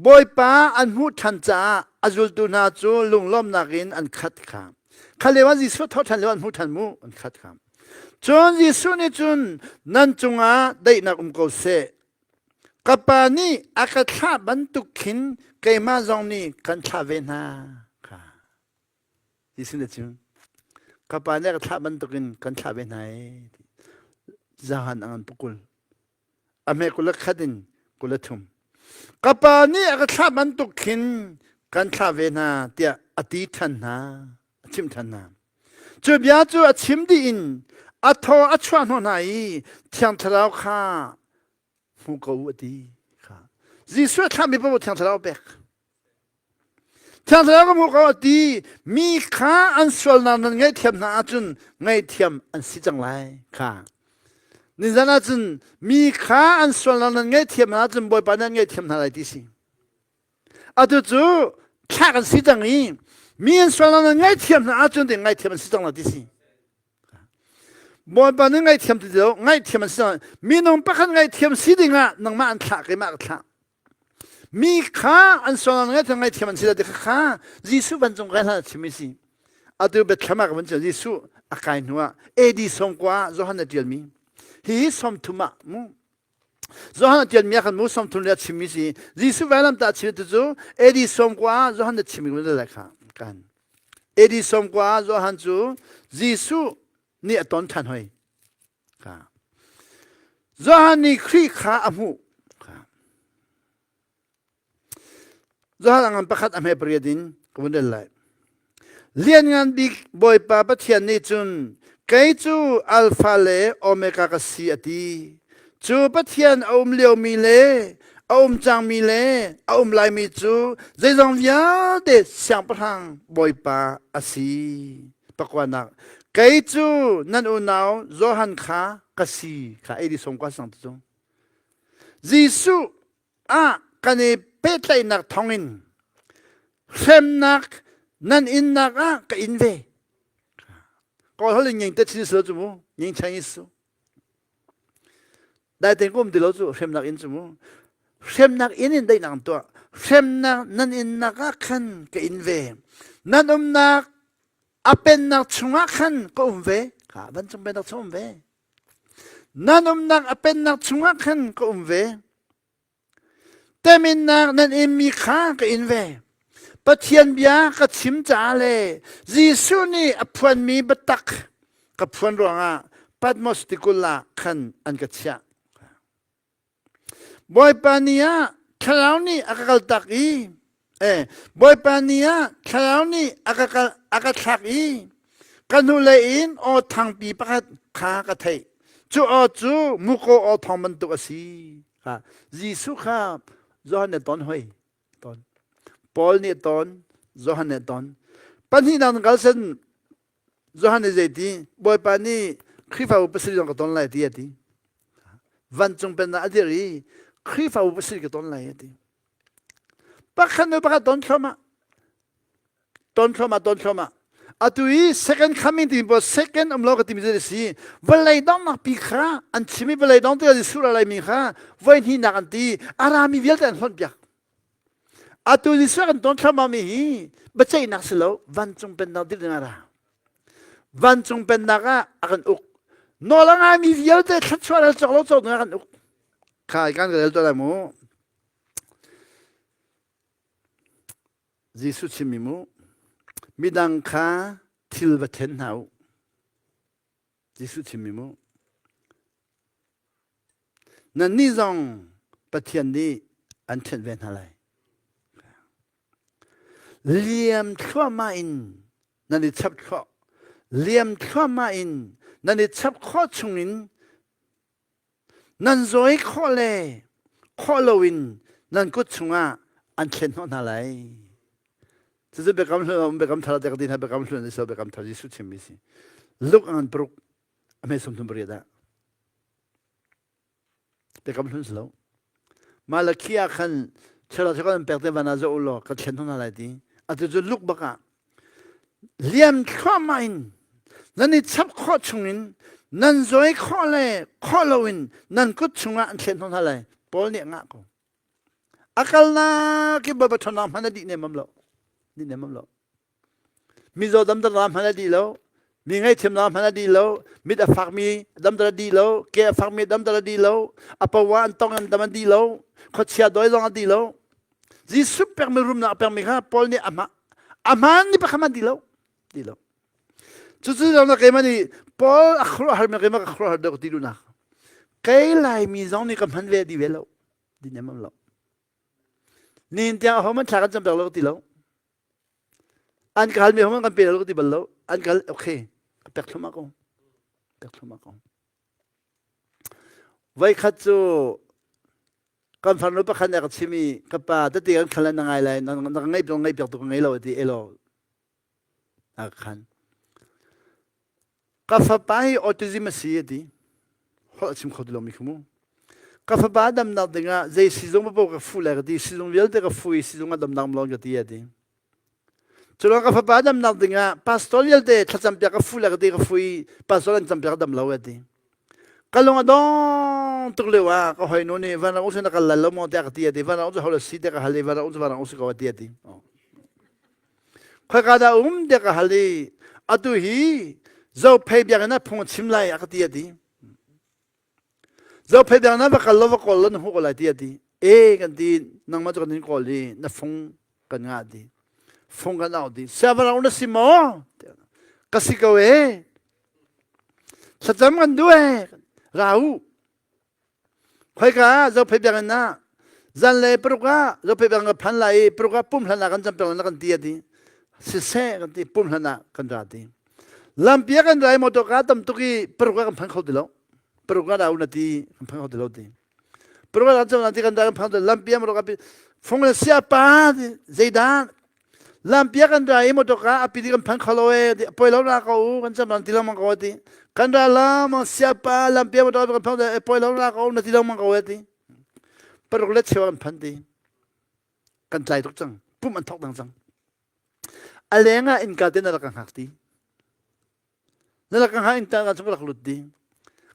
บ่อยป้าอันมุทันจ้าอาจุลตุนาจูลุงล้อมนักินอันขัดขามเขาเรียกว่ายิสุทอทันเรียกว่ามุทันมุอันขัดขามจนยิสุนี่จนนั่นจงอาได้นักก็เสกับปานี้อากาศบันตุกินเกมาจงนี้กันชาเวนาค่ะยิสุนี่จนกับปานี้อากาศบันตุกินกันชาเวนาจาหันอันปุกุลอเมกุลขัดินกุลทุมกับปานี้อากาศบันตุกินกันชาเวนาเตียอดีทันนาชิมทันนาจูบยาจูชิมดีอินอัทโออัชวนหัวไหนเทียงทะเลาข้ามูกวดีค่ะยิสุทำมีประวัติเทียงทะเลาเบกเทียงทะเลาก็มูกวดีมีข้าอันส่วนนั้นไงเทียมนาจุนไงเทียมอันสิจังไรค่ะนี่จะน่าจุนมีข้าอันส่วนนั้นไงเทียมนาจุนบ่อยปานนั้นไงเทียมนาอะไรที่สิอาตุจูแค่กันสิจังนี้มีอันส่วนนั้นไงเทียมนาจุนเด็กไงเทียมสิจังไรที่สิบ่ปานนั้นไงเทียมเดียวไงเทียมสิมีน้องปะกันไงเทียมสิดิ่งอ่ะน้องมาอันทักไงมาอันทักมีข้าอันส่วนนั้นไงเทียมสิเด็กข้ายิสุบรรจงกันละชิมิสิอาดูเบ็ดขมากมันจะยิสุอากาศหัวเอดีสมกว่าโจฮันเดียลมีฮีสมทุมะมูโจฮันเดียลมีกันมูสมทุนเลียชิมิสิยิสุเวลาตาชิมิตุจูเอดีสมกว่าโจฮันเดชิมิมันจะเลยค่ะกันเอดีสมกว่าโจฮันจูยิสุนี่ตอนทันหอยค่ะโจฮันนี่ครีข้าอมูค่ะโจฮันงานประคัดอเมริกาดินก็มันได้เลยเลียนงานบิ๊กบอยป้าปะเทียนนี่จุนไกจูอัลฟาเลโอเมก้ากสีอดีจูปะเทียนอมเลียวมีเลอมจางมีเลอมลายมีจูเจจงยาเดเสียงประทังบอยป้าอสีปะกวานักไกจูนั่นอุณาวโจฮันข้ากสีข้าเอดิสงกว่าสังตุงยิสุกันเอเปตไลนักทองอินเซมนักนั่นอินนักก็อินเวก็เขาเลยยิงแต่ชิ้นส่วนจุ่มยิงใช้ยิสุได้แต่ก็ไม่ได้รู้จุเซมนักอินจุ่มเซมนักอินได้นักตัวเซมนักนั่นอินนักขันก็อินเวนั่นนักอาเป็นนักชงขันก็เวค่ะบันจงเป็นนักชงเวนั่นนักอาเป็นนักชงขันก็เวแต่มินนักนั่นเอ็มมีข้าก็อินเวปะเทียนเบียก็ชิมจ่าเลยยิสุนี่อพวนมีบัตักกับพวนรองปัดมอสติกุลาขันอันกัจฉะบอยปานียทะเลานี่อากาศตักอี บอยปานีคราวนี้อากาศอีกันหูเลยอินโอทางปีประคากระเทยจูจูมุโกโอทองมันตุกสีค่ะยิสุข้าจอห์นเนตอนเฮยตอนปอลเนตอนจอห์นเนตอนปัญหานั้นก็เส้นจอห์นเนเจตีบอยปานีคริฟ้าอุปสรรคก็ต้นไล่ที่ตีวันจงเป็นอะไรคริฟ้าอุปสรรคก็ต้นไล่ที่ปักขันดูปักต้นชมาอะตุย second coming ที่บอก second อำลอกที่มีเจสิวันไหนต้องนักปีข้าอันชิมิวันไหนต้องที่จะสุราไลมีข้าวันที่นักอันที่อารามีเวลแต่อันคนเปียกอะตุย second ต้นชมามีบัจจัยนักสิโลวันจงเป็นนักดิลนาราวันจงเป็นนักอากันอุกนอลังอามีเวลแต่ชัดชัวร์จากโลกจงนักอันอุกข้าการเกิดตัวอะไรมูยิสุชิมิมูมิดังข้าทิลบัตเทนหาวยิสุชิมิมูนั่นนี่จงปฏิญนี้อันเช่นเวนอะไรเลี้ยมข้ามาอินนั่นนี่ชับข้อเลี้ยมข้ามาอินนั่นนี่ชับข้อชงอินนั่นโอยข้อเล่ข้อโลวินนั่นกุศงอันเช่นนั่นอะไรจะเบกำลังเบกำทาร์เด็กดินฮะเบกำลังนี่สิเบกำทาร์จิสุชิมิสิลูกอันปรุกอเมซอนทุ่มบริดาเบกำลังสิแล้วมาลักขี้อาขันเชื่อเราจะก็เป็นเปิดวันนั้นจะอุโลกัดเช่นนั้นอะไรดีอาจจะลูกบักอะเลี้ยมข้อมาอินนั่นนี่ชับข้อชงอินนั่นโอยข้อเล่ข้อโลวินนั่นกุศงอันเช่นนั้นอะไรปอลเนี่ยงะกูอากัลนาคิดว่าทนามมันดีเนี่ยมั่มโลนี่เนี่ยมั่งหรอมีโจดำตรามฮันดีแล้วมีไงเทียมรามฮันดีแล้วมีแต่ฝักมีดำตรดีแล้วแกฝักมีดำตรดีแล้วอภาวะต้องอันดำดีแล้วเขาเชียร์ด้วยต้องอันดีแล้วจีสุเปอร์มีรุมนะเปอร์มีข้าพอลนี่อามันนี่เป็นข้ามันดีแล้วจู่ๆเราเนี่ยมันนี่พอลอัครหามีกันมาอัครหาเด็กที่ดูนะใครไล่มีจงนี่กับมันเวดีเวลนี่เนี่ยมั่งหรอนี่ที่เอาเขามันฉากกันจำเป็นเราตีแล้วอันการมีความกันเป็นอะไรก็ที่บรรลุอันการโอเคเปิดทุ่มากงไว้ขัดจูการฟังรู้ปะขันอยากชิมีกับป้าแต่ที่กันขันแล้วนั่งไงเลยนั่งไงตรงไงเปียกตรงไงเราที่เอโลอาขันกับฟ้าไปออทิซึมสีดีหัวชิมขดลงมีขโมยกับฟ้าดำนัดดึงอ่ะใจซีซงมาบอกกับฟูเลยก็ดีซีซงเวลเด็กกับฟูซีซงมาดำนัดมลองก็ดีอ่ะดีจนก็ฟ้าบ้านดำนักดิ่งอ่ะพาสตอรีลเดชถ้าจำเป็นก็ฟูเลยก็ดีก็ฟูพาสตอรีลจำเป็นก็ดำเล่าเดีก็ลงอ่ะดองตุกเลวะก็หอยนู่นนี่วันนั้นอุตส่าห์ก็ลัลล์มอเตอร์ก็ดีอ่ะวันนั้นอุตส่าห์ฮัลโหลซีเด็กก็ฮัลโหลวันนั้นอุตส่าห์ก็ว่าดีอ่ะค่อยก็ได้เด็กก็ฮัลโหลอ่ะดูฮีเจ้าเพย์บียกันนะพงชิมไล่ก็ดีอ่ะเจ้าเพย์บียกันนะว่าก็ลบก็ลนหัวก็ไล่ดีอ่ะกันดีนั่งมาจากนี่ก็เลยน่าฟงกันงาดีฟงกันเอาดีเสียบเราเนี่ยสิโมก็สิกเวสัจจ์มันด้วยเราค่อยก็จะไปแบบนั้นนะจันเลยปรุกะจะไปแบบนั้นพันไลปรุกะปุ่มหน้ากันจำเป็นกันดีดีสิเสกันดีปุ่มหน้ากันดีลำเปียกันได้หมดก็ตั้มตุกีปรุกะกันพันเขาดีแล้วปรุกะเราหน้าดีกันพันเขาดีแล้วดีปรุกะเราจะหน้าที่กันได้กันพันลำเปียมันก็ฟงเลยเสียป้าเจดานลำเปียกันได้หมดก็อภิธิกันพันเขาเลยปล่อยเราหน้าเขากันจะมันที่เรามันก็ดีกันได้ละมันเสียป้าลำเปียมันตัวกันพันปล่อยเราหน้าเขาหน้าที่เรามันก็ดีปรุกะเล็ดเชียวกันพันดีกันใจทุกจังปุ่มมันทุกจังอะไรเงี้ยอินกาเดนนั่นกันหักดีนั่นกันหักอินตากันจังก็หลักลุดดี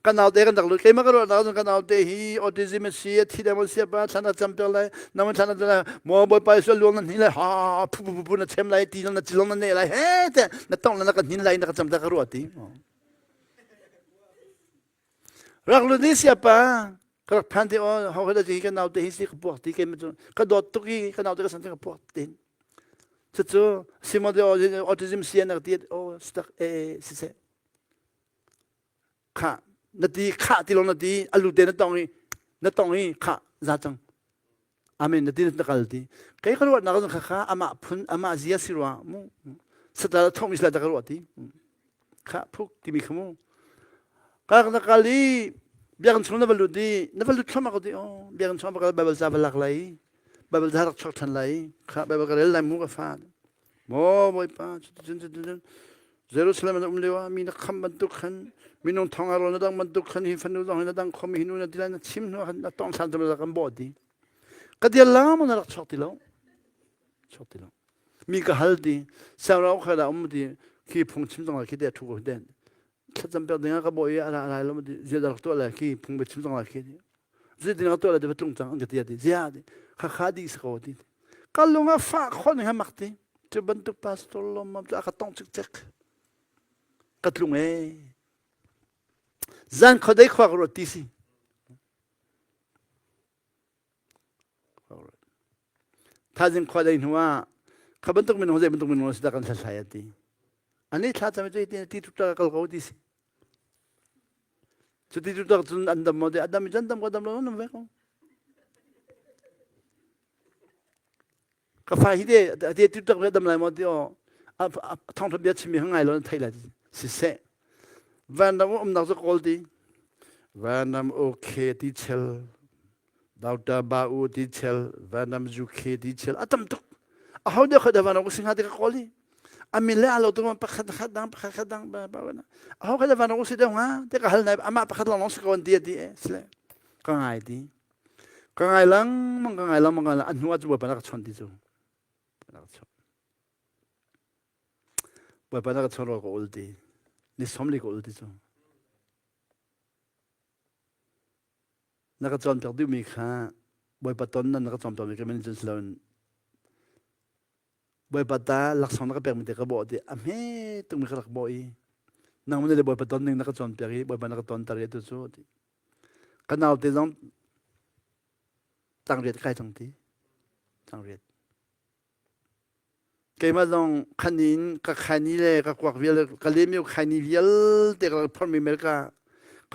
กันเอาเด็กกันหลักลุดใครมาก็รู้เรากันเอาเด็กฮีออทิซึมเสียที่เดมันเสียป้าฉันน่ะจำเป็นเลยน้ำมันฉันน่ะจะมัวบ่ไปส่วนลวงนั่นนี่เลยฮ่าปุ๊น่ะเชมเลยตีนั่นน่ะจิลนั่นนี่เลยเฮ้แต่น่ะต้องนั่นกันนี่เลยน่ะจำได้ก็รู้ดีรักลุดนี่เสียป้าก็พันที่เขาเขาจะกันเอาเด็กฮีสิกปวดที่กันมันก็โดดตุกี้กันเอาเด็กสันติกปวดตีนจู่ๆสิมาเดอออทิซึมเสียนักตีโอ้สตักสิเสข้านาทีข้าที่ลงนาทีอลูเดนต้องนี่ข้าจัดจัง amen na tin na kalti kay kalwa na kan kha ama phun ama zia sirwa mu sata thom isla da kalwa ti kha phuk ti mi khmu ka na kali biang chong na baludi na balut thoma ko ti o biang chong ba babal sa balak lai babal dharak chok than lai kha babal ka lai mu ka fa mo moi pa Jerusalem na umlewa mi na kham bantuk khan minong thongaro na dang bantuk khan hi fanu dang na dang khom hinu na dilan chim no han na tong san da kan bodi kadiala mo na rak chok tilo mi ka haldi sa ra khada umdi ki phung chim dang ki de thu ko den cham pe ding ka boy ala ala lo di je dar to la ki phung be chim dang la ki je ding to la de tung chang ang ti di zia di kha khadi s ko di kalunga fa khon ha makti te bantuk pastor lo ma ka tong chik chek katlung zan khodai khwa ro ti si thajin khodai nuwa khabantuk min hoje bantuk min no sida kan sayati ani tha chame je ti tu ta kal ko ti si chuti tu ta chun andam mo de adam jandam ko dam lo no ve ko ka fa hi de tu ta dam lai mo de o thong thom bia chimi hangai lo thai la si se van dam nak so kol ti van dam okay ti chel dauta ba u ti chel van dam ju khe ti chel atam tuk a how de khada van ko sing ha de koli amile alo to pa khadang ba na a how khada van ko si de ha de ka hal nai ama pa khadang long ko ti ti sle ka ngai ti ka ngai lang mang an huwa ju ba na chon ti ju ba ba na chon ro ko ul ti ni somli ko ul ti ju na ka chon per du mi kha boy paton na ka chon per mi ka men jin slon boy pata lakson na ka permite ka bo di ame tung mi khalak boy nang mo le boy paton ning na ka chon per boy pa na ka ton tar ye tu so di kanaw te jong tang riet kai tang ti tang riet kay ma jong khanin ka khani le ka kwak vial ka le mi khani vial te ka phor mi mer ka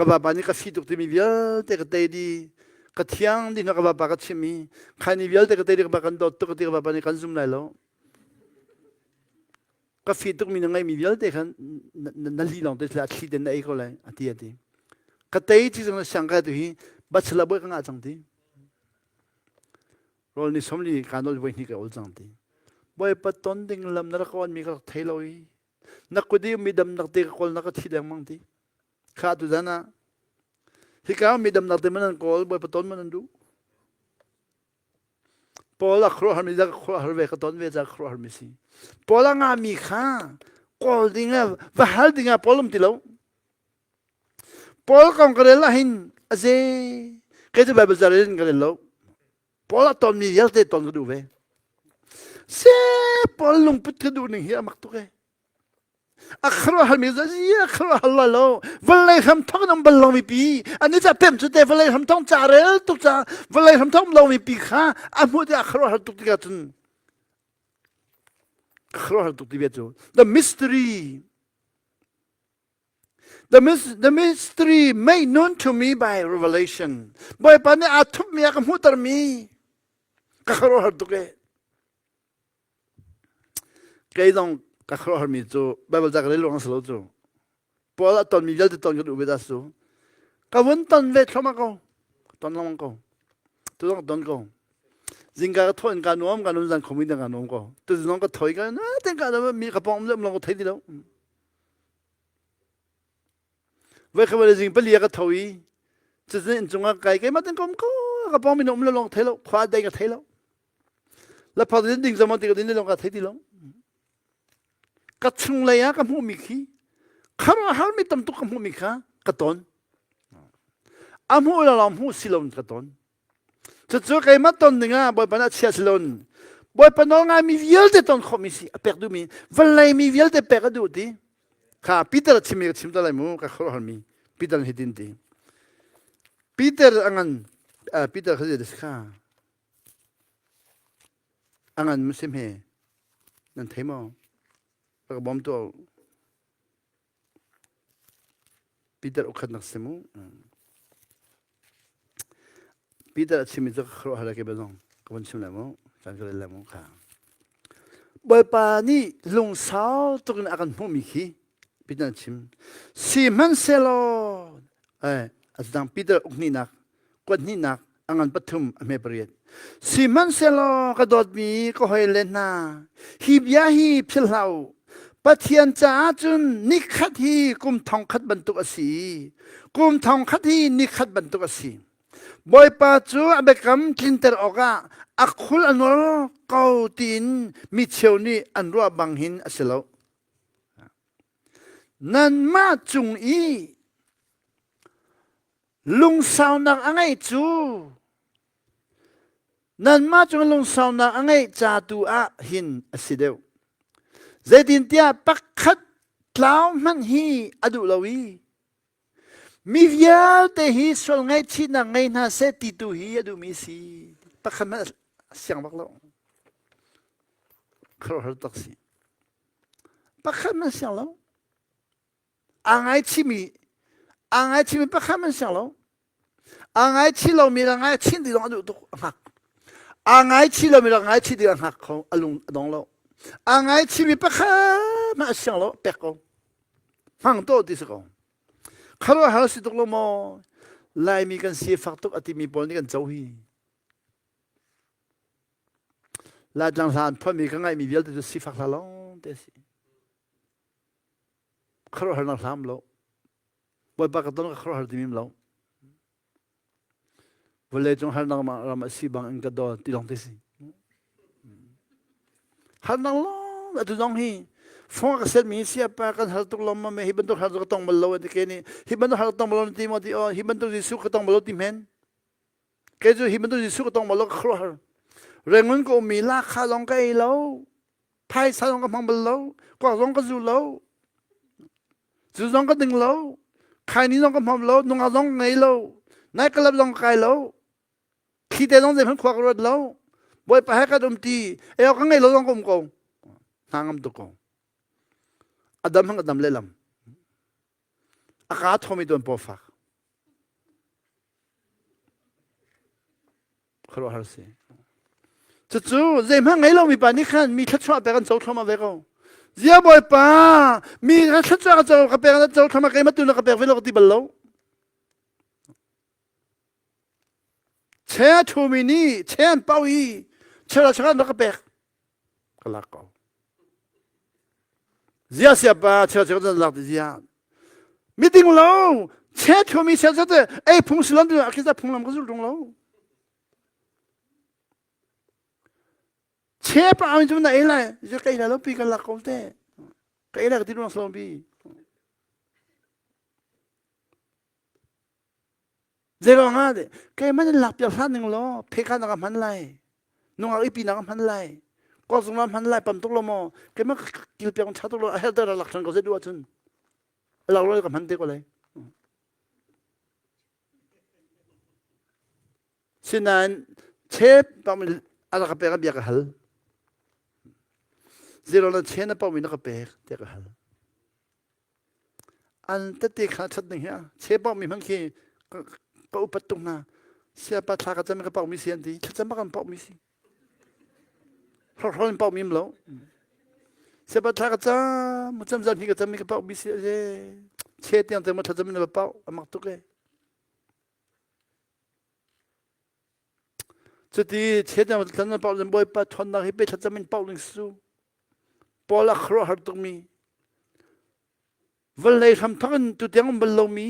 ba ba ni ka fi tuk ti mi vial te ka te di ka thiang di na ka ba ka chimi khani vial te ka te di ka ba kan dot to ka ti ka ba ni kan zum lai lo ka fi tuk mi na ngai mi vial te kan na li long te la thi den ai ko lai ati ka te chi jong sang ka tu hi ba chla boy ka nga chang ti rol ni somli ka nol boy ni ka ol chang ti boy paton ding lam na ko mi ka thailoi na ko di mi dam nak te ka kol na ka thi dang mang ti kha tu dana hi ka mi dam nak te man kol boy paton man du pola khro har mi da khro har ve ka ton ve ja khro har mi si pola nga mi kha kol dinga va hal dinga polum ti lo pol kong ka la hin aze ke tu bible zaren ka lo pola ton mi yel te ton du ve se pol lung put ka du ning hi amak tu ke akhro hal mi za ya akhro hal lo valai ham thong nam bal lo mi pi ani cha pem chu te valai ham thong cha rel tu cha valai ham thong lo mi pi kha amu de akhro hal tu ka tun akhro hal tu ti betu the mystery made known to me by revelation boy pa ne athum mi ka mutar mi ka akhro hal tu ke kay dong ka khro har mi chu bible jak le long slo chu pola ton mi jal te ton gu be da su ka won ton ve thoma ko ton long ko tu dong ton ko zinga ka thon ka nom ka nom zan khomi da ka nom ko tu zong ka thoi ka na ten ka da mi ka pom le long ko thai di lo ve ka le zing pali ka thoi chu zin chung ka kai ke ma ten kom ko ka pom mi nom le long thai lo khwa dai ka thai lo la pa din ding zama ti ka din le long ka thai di lo ka chung le ya ka mu mi khi kharo hal mi tam tu ka mu mi kha ka ton amu la lam hu silom ka ton chu kai ma ton ninga boy pa na chia silon boy pa no nga mi viel de ton khomisi a perdu mi valai mi viel de perdu ti kha peter chimi chim da lai mu ka khoro hal mi peter hidin ti peter angan peter khaje de kha angan musim he nan themo ka bom to Peter ukhat nak semu Peter chimi za khro hala ke bezong วันชิมแล้วมั้งจันก็เลยแล้วมั้งค่ะบ่อยป่านี่ลุงสาวตุกันอากันพุ่งมีขี้พิจารณาชิมซีมันเซโลอาจารย์ปีเตอร์อุกนี่นักกวดนี่นักอังอันปฐุมอเมเปรียดซีมันเซโลกระโดดมีก็หอยเลนนาฮิบยาฮีพิลาวปะเทียนจ้าจุนนิคัดฮีกุมทองคัดบรรทุกอสีกุมทองคัดฮีนิคัดบรรทุกอสีบ่อยป่าจูอเบกัมกินเตอร์ออกาอักขุลอันวลเกาตินมิเชลนี่อันรัวบังหินอสิลนั่นมาจุงอีลุงสาวนักอังไงจูนั่นมาจุงลุงสาวนักอังไงจาตูอาหินอสิเดวเจดินเตียปักขัดลาวมันฮีอดุลาวีมีวิญาเตฮีสวลไงที่นังไงน่าเสติตุฮีอดุมิซีปักขัดมันเสียงบักลงครอหัดตักซีปักขัดมันเสียงลงอังไงที่มีปักขัดมันเสียงลงอังไงที่เรามีอังไงที่ดีลงอดุตุหักอังไงที่เรามีอังไงที่ดีลงหักเขาอลุงดองเราอังไงที่มีปักขัดมันเสียงลงเป็กเขาฟังโตดิสกงครอหัดสิตุกลมอไลมีกันเสียฝักตุกอติมีปนนี่กันเจ้าฮีลาจังสารพ่อมีกันไงมีเวลจะสิฟักละลงเตสิครอหัดนักทำโลบ่อยปากต้นก็ครอหัดที่มีโลวันเล่จงหัดนักมารามาสีบางอินกัดดอตีลงเตสิหัดนักโลแต่ตุจงฮีฟงก็เสร็จมีเสียปากันหัดตุกลมมาไม่ฮิบันตุหัดก็ต้องมาโลที่แค่นี้ฮิบันตุหัดต้องมาโลที่มอที่อ๋อฮิบันตุยิสุก็ต้องมาโลที่เมนแค่จู่ฮิบันตุยิสุก็ต้องมาโลครอหัดเรื่องนั้นก็มีราคาลงก็ไอ้เราไพ่สาลงก็พังบนเรากว่าลงก็จู่เราจู่ลงก็ดึงเราใครนี้ลงก็พังเรานุ่งเอาลงไงเรานายก็รับลงไกลเราขี้แต่ลงเจ็บพันขวากรถเราบ่อยไปให้กระดมตีเอ้าก็ไงเราลงก็มกงทางมันตุกงอดัมหังอดัมเล่ลำอากาศทอมีตัวปอฟักครอหัสซีจู่ๆเจ็บพังไงเรามีปานิขันมีชัดชัวไปกันเจ้าทอมาเวกเสียบ่อยป่ามีชัดชัวกันเจ้ากระเปงเจ้าทอมาไกลมาตุนกระเปงเวลาก็ตีบอลเราเชื่อทูมินีเชื่อเป้าอีเชื่อราชการกระเปงก็ลักเอาเสียเสียป่าเชื่อราชการลักเสียมีติงเราเชื่อทูมิเชื่อจะไอ้พุ่งสิลันดูอาคิดจะพุ่งลำก็สุดตรงเราเชฟเอาจนไหนเลยจะใครแล้วปีกันหลักเขาแต่ใครแล้วก็ที่น้องสลอมปีเจ้าง่ายเลยใครมันหลับจากท่านหนึ่งล้อเพคานักมันไล่น้องอาอีปีนักมันไล่ก็สมรมันไล่ปั๊มตุกลมอใครมันกินเปียกชาตุกลเฮลเดอร์หลักฉันก็จะดูว่าจนเราเลยกับมันเด็กก็เลยฉะนั้นเชฟปั๊มอะไรก็เปียกเบียกหัลเจ้าเราเชื่อนะป้ามีนักเปย์เด็กหันอันแต่ตีขาชัดหนึ่งเหี้ยเชื่อป้ามีบางทีก็อุปตุงนะเสียปัตตาก็จะไม่กระเป๋ามีเสียนดีฉันจะไม่กันเป๋ามีสิเพราะเขาเป็นเป๋ามีมแล้วเสียปัตตาก็จะมุจำจันที่ก็จะไม่กระเป๋ามีเสียเชื่อที่อันเต็มมันจะไม่กระเป๋าอามักตุกเลยจุดที่เชื่อที่มันจะไม่เป๋าจะบ่อยปัดทนได้ให้ไปฉันจะไม่เป๋าหนึ่งสู้พอละครอหัดตรงมีวันเลยทำทั้งตัวเดียงมันลงมี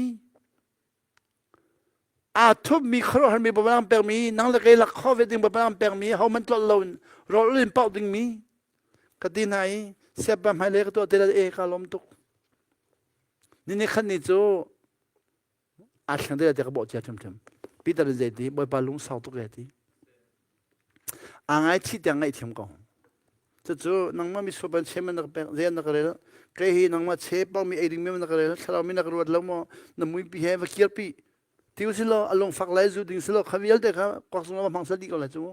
อาทุบมีครอหัดมีประมาณแปลงมีนั่งละเกลักข้อเวดิงประมาณแปลงมีเขามันตลอดเราเล่นเป่าดึงมีกติไหนเสียบแบบให้เล็กตัวเตลเอกาลมตุกนี่ขันนี่จูอาชังเดียจะกระบอกเจ้าจำๆปีตาเจดีบ่อยปาลุงสาวตุกเจดีอ่างไอที่ยังไงทีมก่อนจู่ๆนังมามีส่วนเชื่อมันนักเรียนนักเรียนใครนังมาเชื่อป้ามีไอ้ดิ่งมีมันนักเรียนถ้าเรามีนักเรียนแล้วมั้งน้ำมือปีเหวเกียร์ปีที่ว่าสิเราอารมณ์ฝักไหลจู่ดิ่งสิเราขวิลเด็กครับกว่าสมมติว่าพังสติก็เลยจู่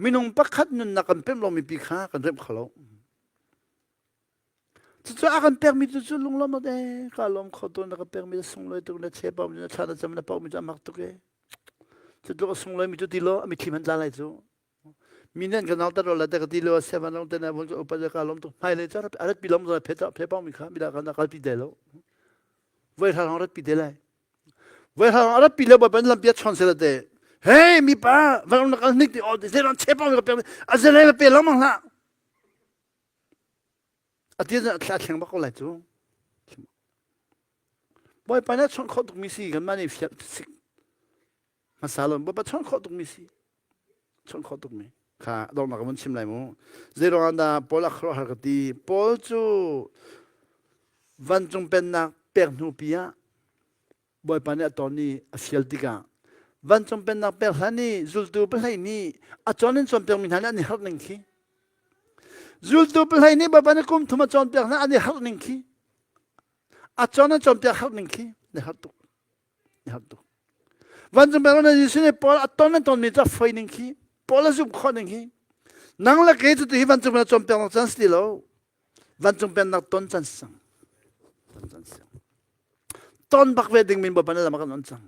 มีน้องปักขัดนั่นนักกันเป็นเรามีปีขากันเริ่มขลุ่มจู่ๆอาการเปิดมีจู่ๆลุงล้มมาเด้ก็ล้มขดตัวนักเปิดมีส่งเลยตัวนั้นเชื่อป้ามีชาติจำนั้นป้ามีจะมักตุกเอจู่ๆก็ส่งเลยมีจู่ที่เรามีทีมันอะไรจู่ มีนั่นกันเอาตลอดแต่ก็ตีเลวเสียมันลงแต่เนี่ยผมจะอุปจักรล้มตัวไม่เลยจ้าอะไรปีล้มตัวเพชรป้องมีข้ามีแต่กันนักปีเดแล้วเวทาของรัฐปีเดเลยเวทาของรัฐปีเดแบบเป็นลำเปียชอนเสร็จเลยเฮ้ยมีป้าวันนั้นก็นึกที่อ๋อเจ้าหน้าเชฟป้องมีก็เป็นอะไรไม่เป็นล้มมั้งละอาทิตย์นั้นขาดแข่งบ้าก็เลยจูบ่อยไปนะชนเขาตุกมิสิกันมาในฟิสิกมาสาลมบ่ไปชนเขาตุกมิสิชนเขาตุกมิค่ะดอกนักมันชิมไรมั้งเจรอันดาพอลักครอหากตีพอจูวันจงเป็นนักเปิกนูปียบ่อยไปเนี่ยตอนนี้เสียติกาวันจงเป็นนักเปิกฮันนี่จุลตูเป็นไรนี่อาจารย์นี่จงเปิกมินฮันนี่ฮักหนึ่งขี้จุลตูเป็นไรนี่บ่อยไปเนี่ยกุมทุมาจงเปิกนะอันนี้ฮักหนึ่งขี้อาจารย์นั่นจอมเปียหักหนึ่งขี้เนี่ยหักตุกเนี่ยหักตุกวันจำเป็นว่าในที่นี้พออาจารย์นั่นตอนมีจะไฟหนึ่งขี้พอละจุบข้อหนึ่งขี้นั่งละเกจิที่วันจำเป็นจอมเปียนักจันทร์สติโลวันจำเป็นนักต้นจันทร์สังต้นบักเวดิ่งมินบ่ปนละมากันนนสัง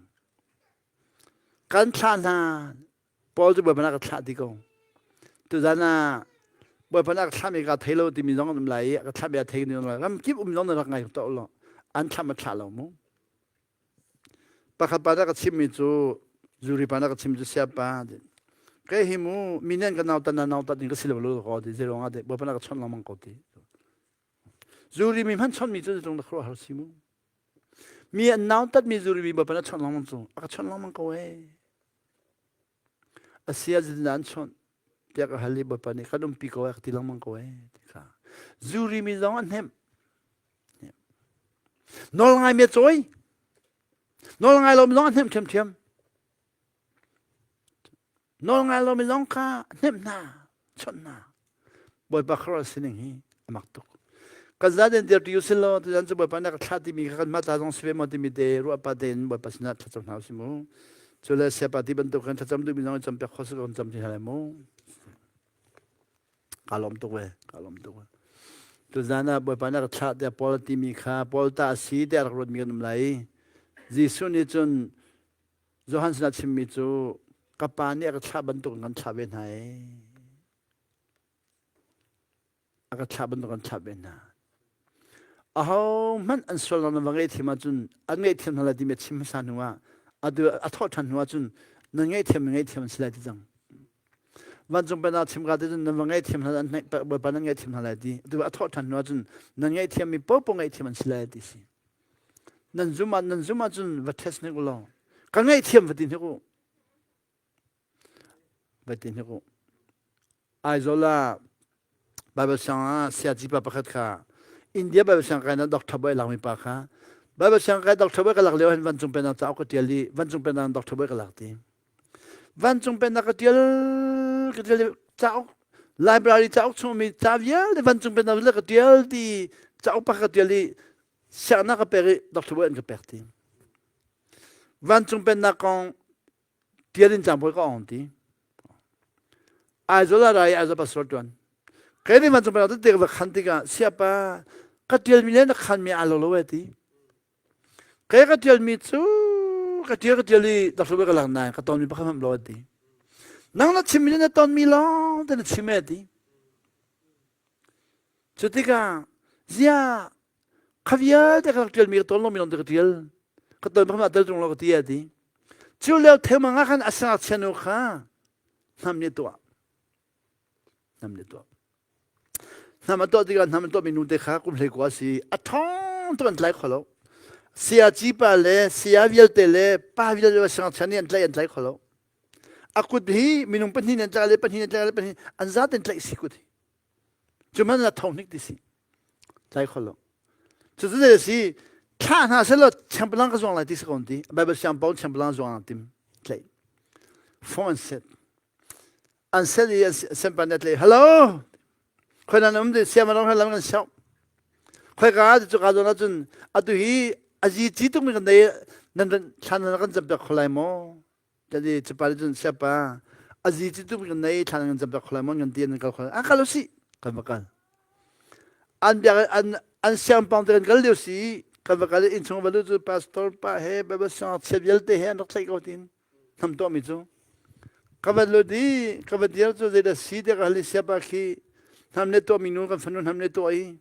กันชานาพอจะบ่ปนนักชาติกงตัวนั้นน่ะบ่ปนนักชามีการเทโลที่มีน้องน้ำไหลก็ชามีการเทนี่น้ำไหลแล้วมันคิดน้องนั่นรักไงตัวละอันทำมาชาลมั้งปะขับปะนักชิมมิจูจูริปะนักชิมจูเสียปะเดก็หิมูมีเงินกันเอาแต่นเอาแต่นี่ก็สิลบลูกเขาดิเจริญอ่ะเดบ่ปะนักชนละมังก็ดิจูริมีมันชนมีจูตรงนั้นครัวหาสิมูมีอันเอาแต่มีจูริมีบ่ปะนักชนละมังจูอ่ะชนละมังก็เว้อาเสียจินนั้นชนเดี๋ยวก็ฮัลลีบ่ปะนี่ขนมปีก็เว้ติละมังก็เว้ค่ะจูริมีจังอันเห็มนอลไงเมียจอยนอลไงเราไม่ร้องเทียมเทียมเทียมนอลไงเราไม่ร้องข้าเทียมหน้าชนหน้าบ่อยปากครอสิ่งนี้มักตุกก็จะเดินเดียวที่อยู่สิโลที่นั่นจะบ่อยปานนักชาติมีกันมาตาต้องสเวมอติมีเดรัวประเด็นบ่อยปัสนาทัศน์หาสิมูจุลเสียปฏิบัติตัวกันทัศน์ดูมีน้องจำเป็นข้อสุดจำที่อะไรมูกาลมตัวกาลมตัวตัวนั้นบ่อยปานนักชาติเดียพอลติมีข้าพอลตาสีเดียรักรถมีกันไหลจิสุนิจนโจฮันสนาชิมิจูกับปานี่ก็ชาบันตุกันชาเวนให้ก็ชาบันตุกันชาเวนนะมันอันส่วนนั้นว่าไงที่มาจุนอันไงที่นั่นแหละที่มีชิมสานัวดูอัทอทันหัวจุนนั่งไงที่มันสลายที่จังวันจงเป็นอาชิมกันที่จุนนั่งไงที่มันนั่งบ่อยปานนั่งไงที่มันสลายที่ดูอัทอทันหัวจุนนั่งไงที่มีป๊อปไงที่มันสลายที่สินั่นจุมาจุนวัดเทสนี่กูลองกันไงที่มันวัดนี่กูวัดนี่กูไอ้โซล่าบาเบชังเสียจีบปะขัดข้าอินเดียบาเบชังกันนะด็อกเตอร์บอยหลังมีปะข้าบาเบชังกันด็อกเตอร์บอยก็หลักเลี้ยวเห็นวันจงเป็นอาเจ้าก็เดียลีวันจงเป็นอาด็อกเตอร์บอยก็หลักตีวันจงเป็นอาก็เดียลเจ้าไลบรารีเจ้าชมมีเจ้าเยอะวันจงเป็นอาเรื่องก็เดียลที่เจ้าปะก็เดียลีเสียนักเปรีด็อกเตอร์บอยก็เปรีวันจงเป็นนักของเดียลินจำบอยก็อ่อนตีไอ้โซล่าไรไอ้โซปัสรตันแค่นี้มันจะเป็นอะไรที่เด็กขันติกาเสียปะก็เดียลมีเนี่ยนักขันมีอะไรรู้ไหมทีแค่ก็เดียลมีซูก็เดียลลีดักสุเบกหลังนายก็ตอนมีพระคำรู้ทีนั่งนัดชิมเนี่ยตอนมีล้อแต่นัดชิมทีจุดที่กาเสียขวิอาแต่ก็เดียลมีก็ตอนล้อมีล้อแต่ก็เดียลก็ตอนพระคำเดียลตรงล้อก็เดียลทีจู่แล้วเทมังอาคันอาศัยเชนุข้าทำเนี่ยตัวน้ำเดือดน้ำตัวที่กันน้ำตัวมีนูเด็กข้ากุมเลยกว่าสิอัฐอนตัวอันตรายขลุ่เสียจีบเลยเสียวิลเตเลยป้าวิลเลยว่าสังชานี่อันตรายขลุ่อากุดฮีมีนุ่มเป็นหินอันตรายเป็นหินอันตรายเป็นหินอันซาดอันตรายสิกุดฮีจุดมันน่ะท้องนิกดิสิตรายขลุ่จุดนี้สิข้าหน้าเสร็จแล้วแชมเปญก็ส่งอะไรที่สกุลที่แบบแชมเปญส่งอะไรที่ตรายฟอนเซ็ตอันเสร็จยังเซมปันเน็ตเลยฮัลโหลคนนั้นมันจะเสียมาลองให้เรากันเช้าคนก็อาจจะจุกอาจจะอาตุฮีอาจีจีตุมีกันได้นั่นฉันนั่นกันจะเป็นคนไรมั้งจะได้จะไปจนเสียป่ะอาจีจีตุมีกันได้ฉันนั่นจะเป็นคนไรมั้งเงินเดือนกันคนอ่ะก็รู้สิกันมากันอันเดียร์อันเสียมปังเดือนกันเดียวสิกันมากันอินทรงบรรลุจุดพาสตอร์ป้าเฮ้แบบสั่งเสียเยลเตะเฮ้นักใช้ก็ทิ้งทำตัวมิจู Kabalo di kabadia tu zeda sida kali siapa ki hamne to minun kan fanun hamne to ai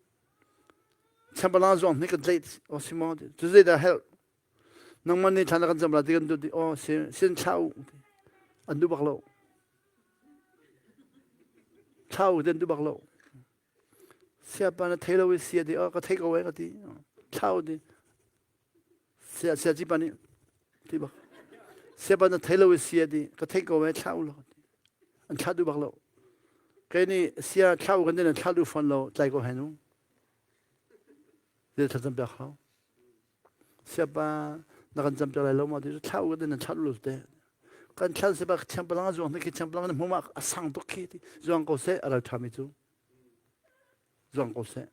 chambalan zon ni kan late o simo tu zeda hel nang mani thana kan jambla di kan tu di o sin chau andu baklo chau den du baklo siapa na thelo wi sia di o ka take away ka di chau di sia ji pani di bak siapa na thelo wi sia di ka take away chau lo an chadu baklo cái này xia chau cái này là chau phân lo tại có hay không để thật tâm bạc không xia ba nó cần tâm bạc lại lo mà thì chau cái này là chau luôn đấy cái chau xia ba chăm blang dùng cái chăm blang nó mà sang tốt khi thì dùng có sẽ ở tham ấy chú dùng có sẽ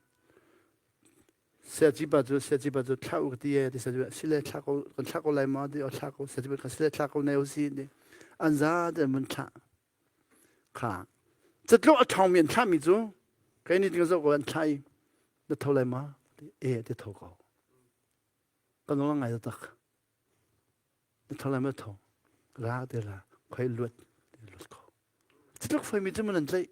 xia chỉ ba chú chau cái gì thì xia lại chau lại mà thì chau xia chỉ ba xia chau này aussi đi anh ra để mình chau khá rất lâu thằng miền tham mình chú cái này tiếng số của anh trai nó thâu lại mà để thâu cao cái nó là ngày đó nó thâu lại mà thâu ra để là quay luật cao rất lâu phải mình chú mình anh trai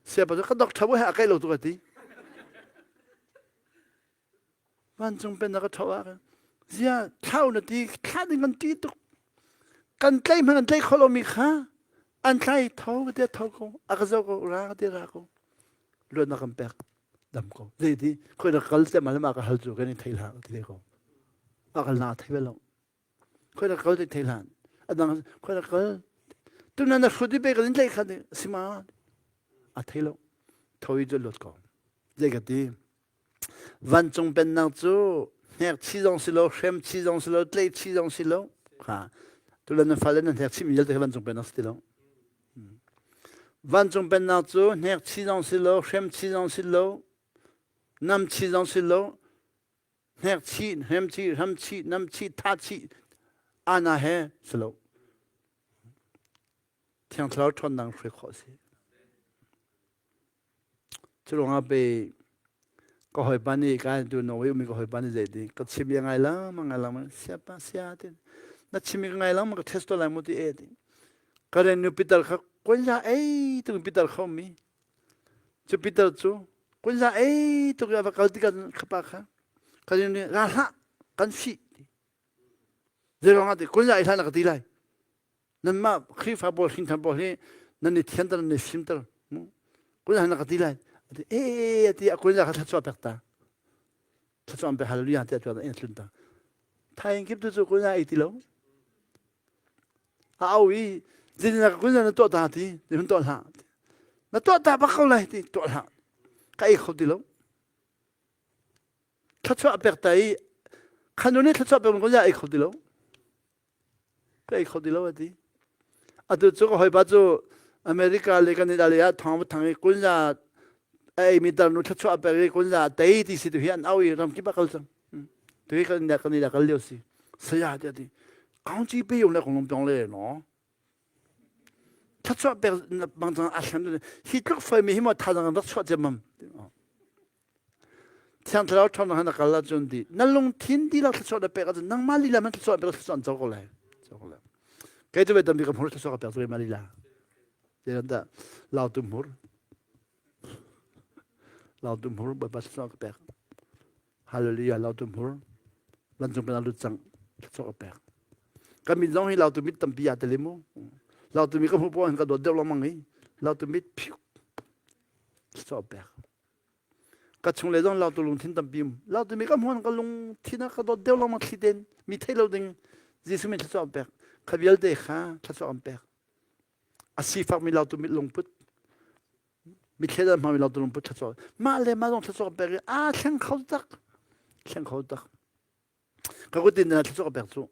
xem bao giờ cái đọc thâu hay cái lâu tụi cái văn trung bên nó cái thâu à giờ thâu nó đi khá đến gần tí tục gần trai mà gần trai khó lo mi khá anh trai thâu cái thâu cô, cái dâu cô ra cái ra cô, luôn nó cầm bẹt đâm cô, gì thì khơi nó cắn sẽ mà cái hậu cái này thấy là thì cô, cái nào thấy vậy khơi nó cắn thì thấy là, anh đang khơi nó cắn, tôi nói nó suy đi về cái này cái này, xí mà, thấy lâu, thâu ý cho lót cô, vậy cái gì, văn trung bên nào chú, nhạc chi dòng xí lâu, xem chi dòng xí lâu, lấy chi dòng xí lâu, tôi nói nó phải lên nhạc chi mình nhớ tới văn trung bên nào xí lâu. Văn trung bên nào chú, nhạc chi dòng xí lâu, xem chi dòng xí lâu, năm chi dòng xí lâu, nhạc chi, xem chi, năm chi, tha chi, anh hè xí lâu. Thiang thảo thôn năng suy khó xí. Chú rong bê, có hỏi bán đi, cái tôi nói với mình có hỏi bán đi dậy đi, có chim ngay lắm, mà xia ba xia đi. Nó chim ngay lắm, mà có test lại một tí đi. Cái này nếu Peter khác, quân gia ấy tụi Peter không mi, chú Peter chú, quân gia ấy tụi cái cái gì cái bác khác, cái này ra hạ, cái gì, giờ ông nói quân gia ấy thay là cái gì lại, nên mà khi phát bol hình thành bol này, nên ni thiên tử ni sim tử, quân gia là cái gì lại, thì quân gia thật sự bạc ta, thật sự bạc hallelujah thật sự anh tin ta, thay anh kiếp tôi quân gia ấy thì lâu, ý jadi nak guna na tuat hati, di tuat hati. Na tuat tak bakal lah di tuat hati. Kai kau di lo. Thacua apek tai, kanune thacua apek guna ai kau di lo. Kai kau di lo di. Atu cuko hoi baju Amerika lekan ni dalia thang thang guna ai mitar nu thacua apek guna tai di situ hian awi ram kipa kau sang. Tu kan ni dah kau si. Saya jadi. Kau cipi yung nak kolom tong le no. thacua bek bang jang asam hi tluk foi mi himo thadang dak chua jamam thiang thlau thon hana kala chun di nalung thin di la thacua da bek nang mali la man thacua bek thacua chau ko lai kai tu betam bi ka phur thacua bek tu mali la de da lao tu mur ba ba thacua bek hallelujah lao tu mur lan jong ben lu chang thacua bek kami zong hi lao tu mit tam pi ya telemo lao tu mi ka phupo han ka do dew lamang hi lao tu mit phiu so bek ka chung le dong lao tu lung thin tam pi lao tu mi ka mon ka lung thina ka do dew lamang khiden mi thei lo ding jisu mi so bek ka bial de kha so bek asi fak mi lao tu mit lung put mi theda ma mi lao tu lung put so ma le ma dong so bek a thang khau tak ka ko tin na so bek chu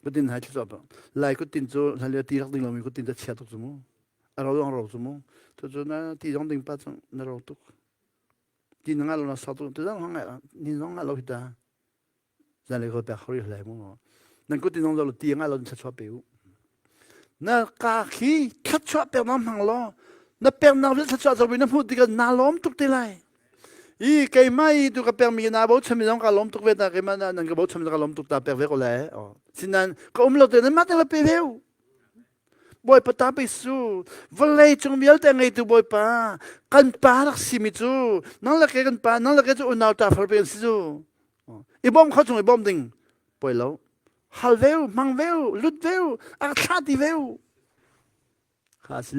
ก็ตินหายชอบลายก็ตินโจทะเลตีรักดิ่งเรามีก็ตินจะเชียร์ตุกสมุเราต้องเราสมุตัวโจน่ะตีร้องดิ่งปัจจุนเราตุกตีนั่งเราสาวตุกตัวนั่งห้องนี่น้องเราหิตาจะเลยก็แบบเขาเรียกอะไรมั้งนั่นก็ตินน้องเราตีงั้นเราจะชอบเปล่านั่นกาขี้ชัดชอบเปล่าน้ำหังล้อนั่นเปล่าน้ำจะชอบจะเป็นน้ำพูดที่กันน้าล้อมตุกตีไรอีกไอ้ไม่ตุกกับเปล่ามีน้าบอกฉันมีน้องกับล้อมตุกเวทนาไอ้มันนั่นก็บอกฉันมีน้องกับล้อมตุกตาเปล่าเวก็แล้วสินั้นก็เราเดินมาแต่ละเปล่า bồi pa ta bị su valley chung mial te ngai tu bồi pa kan pa rak simi chu nang la ke kan pa nang la ke chu unau ta phar ben si chu ibom kha chung ibom ding bồi lo hal veu mang veu lut veu a tha ti veu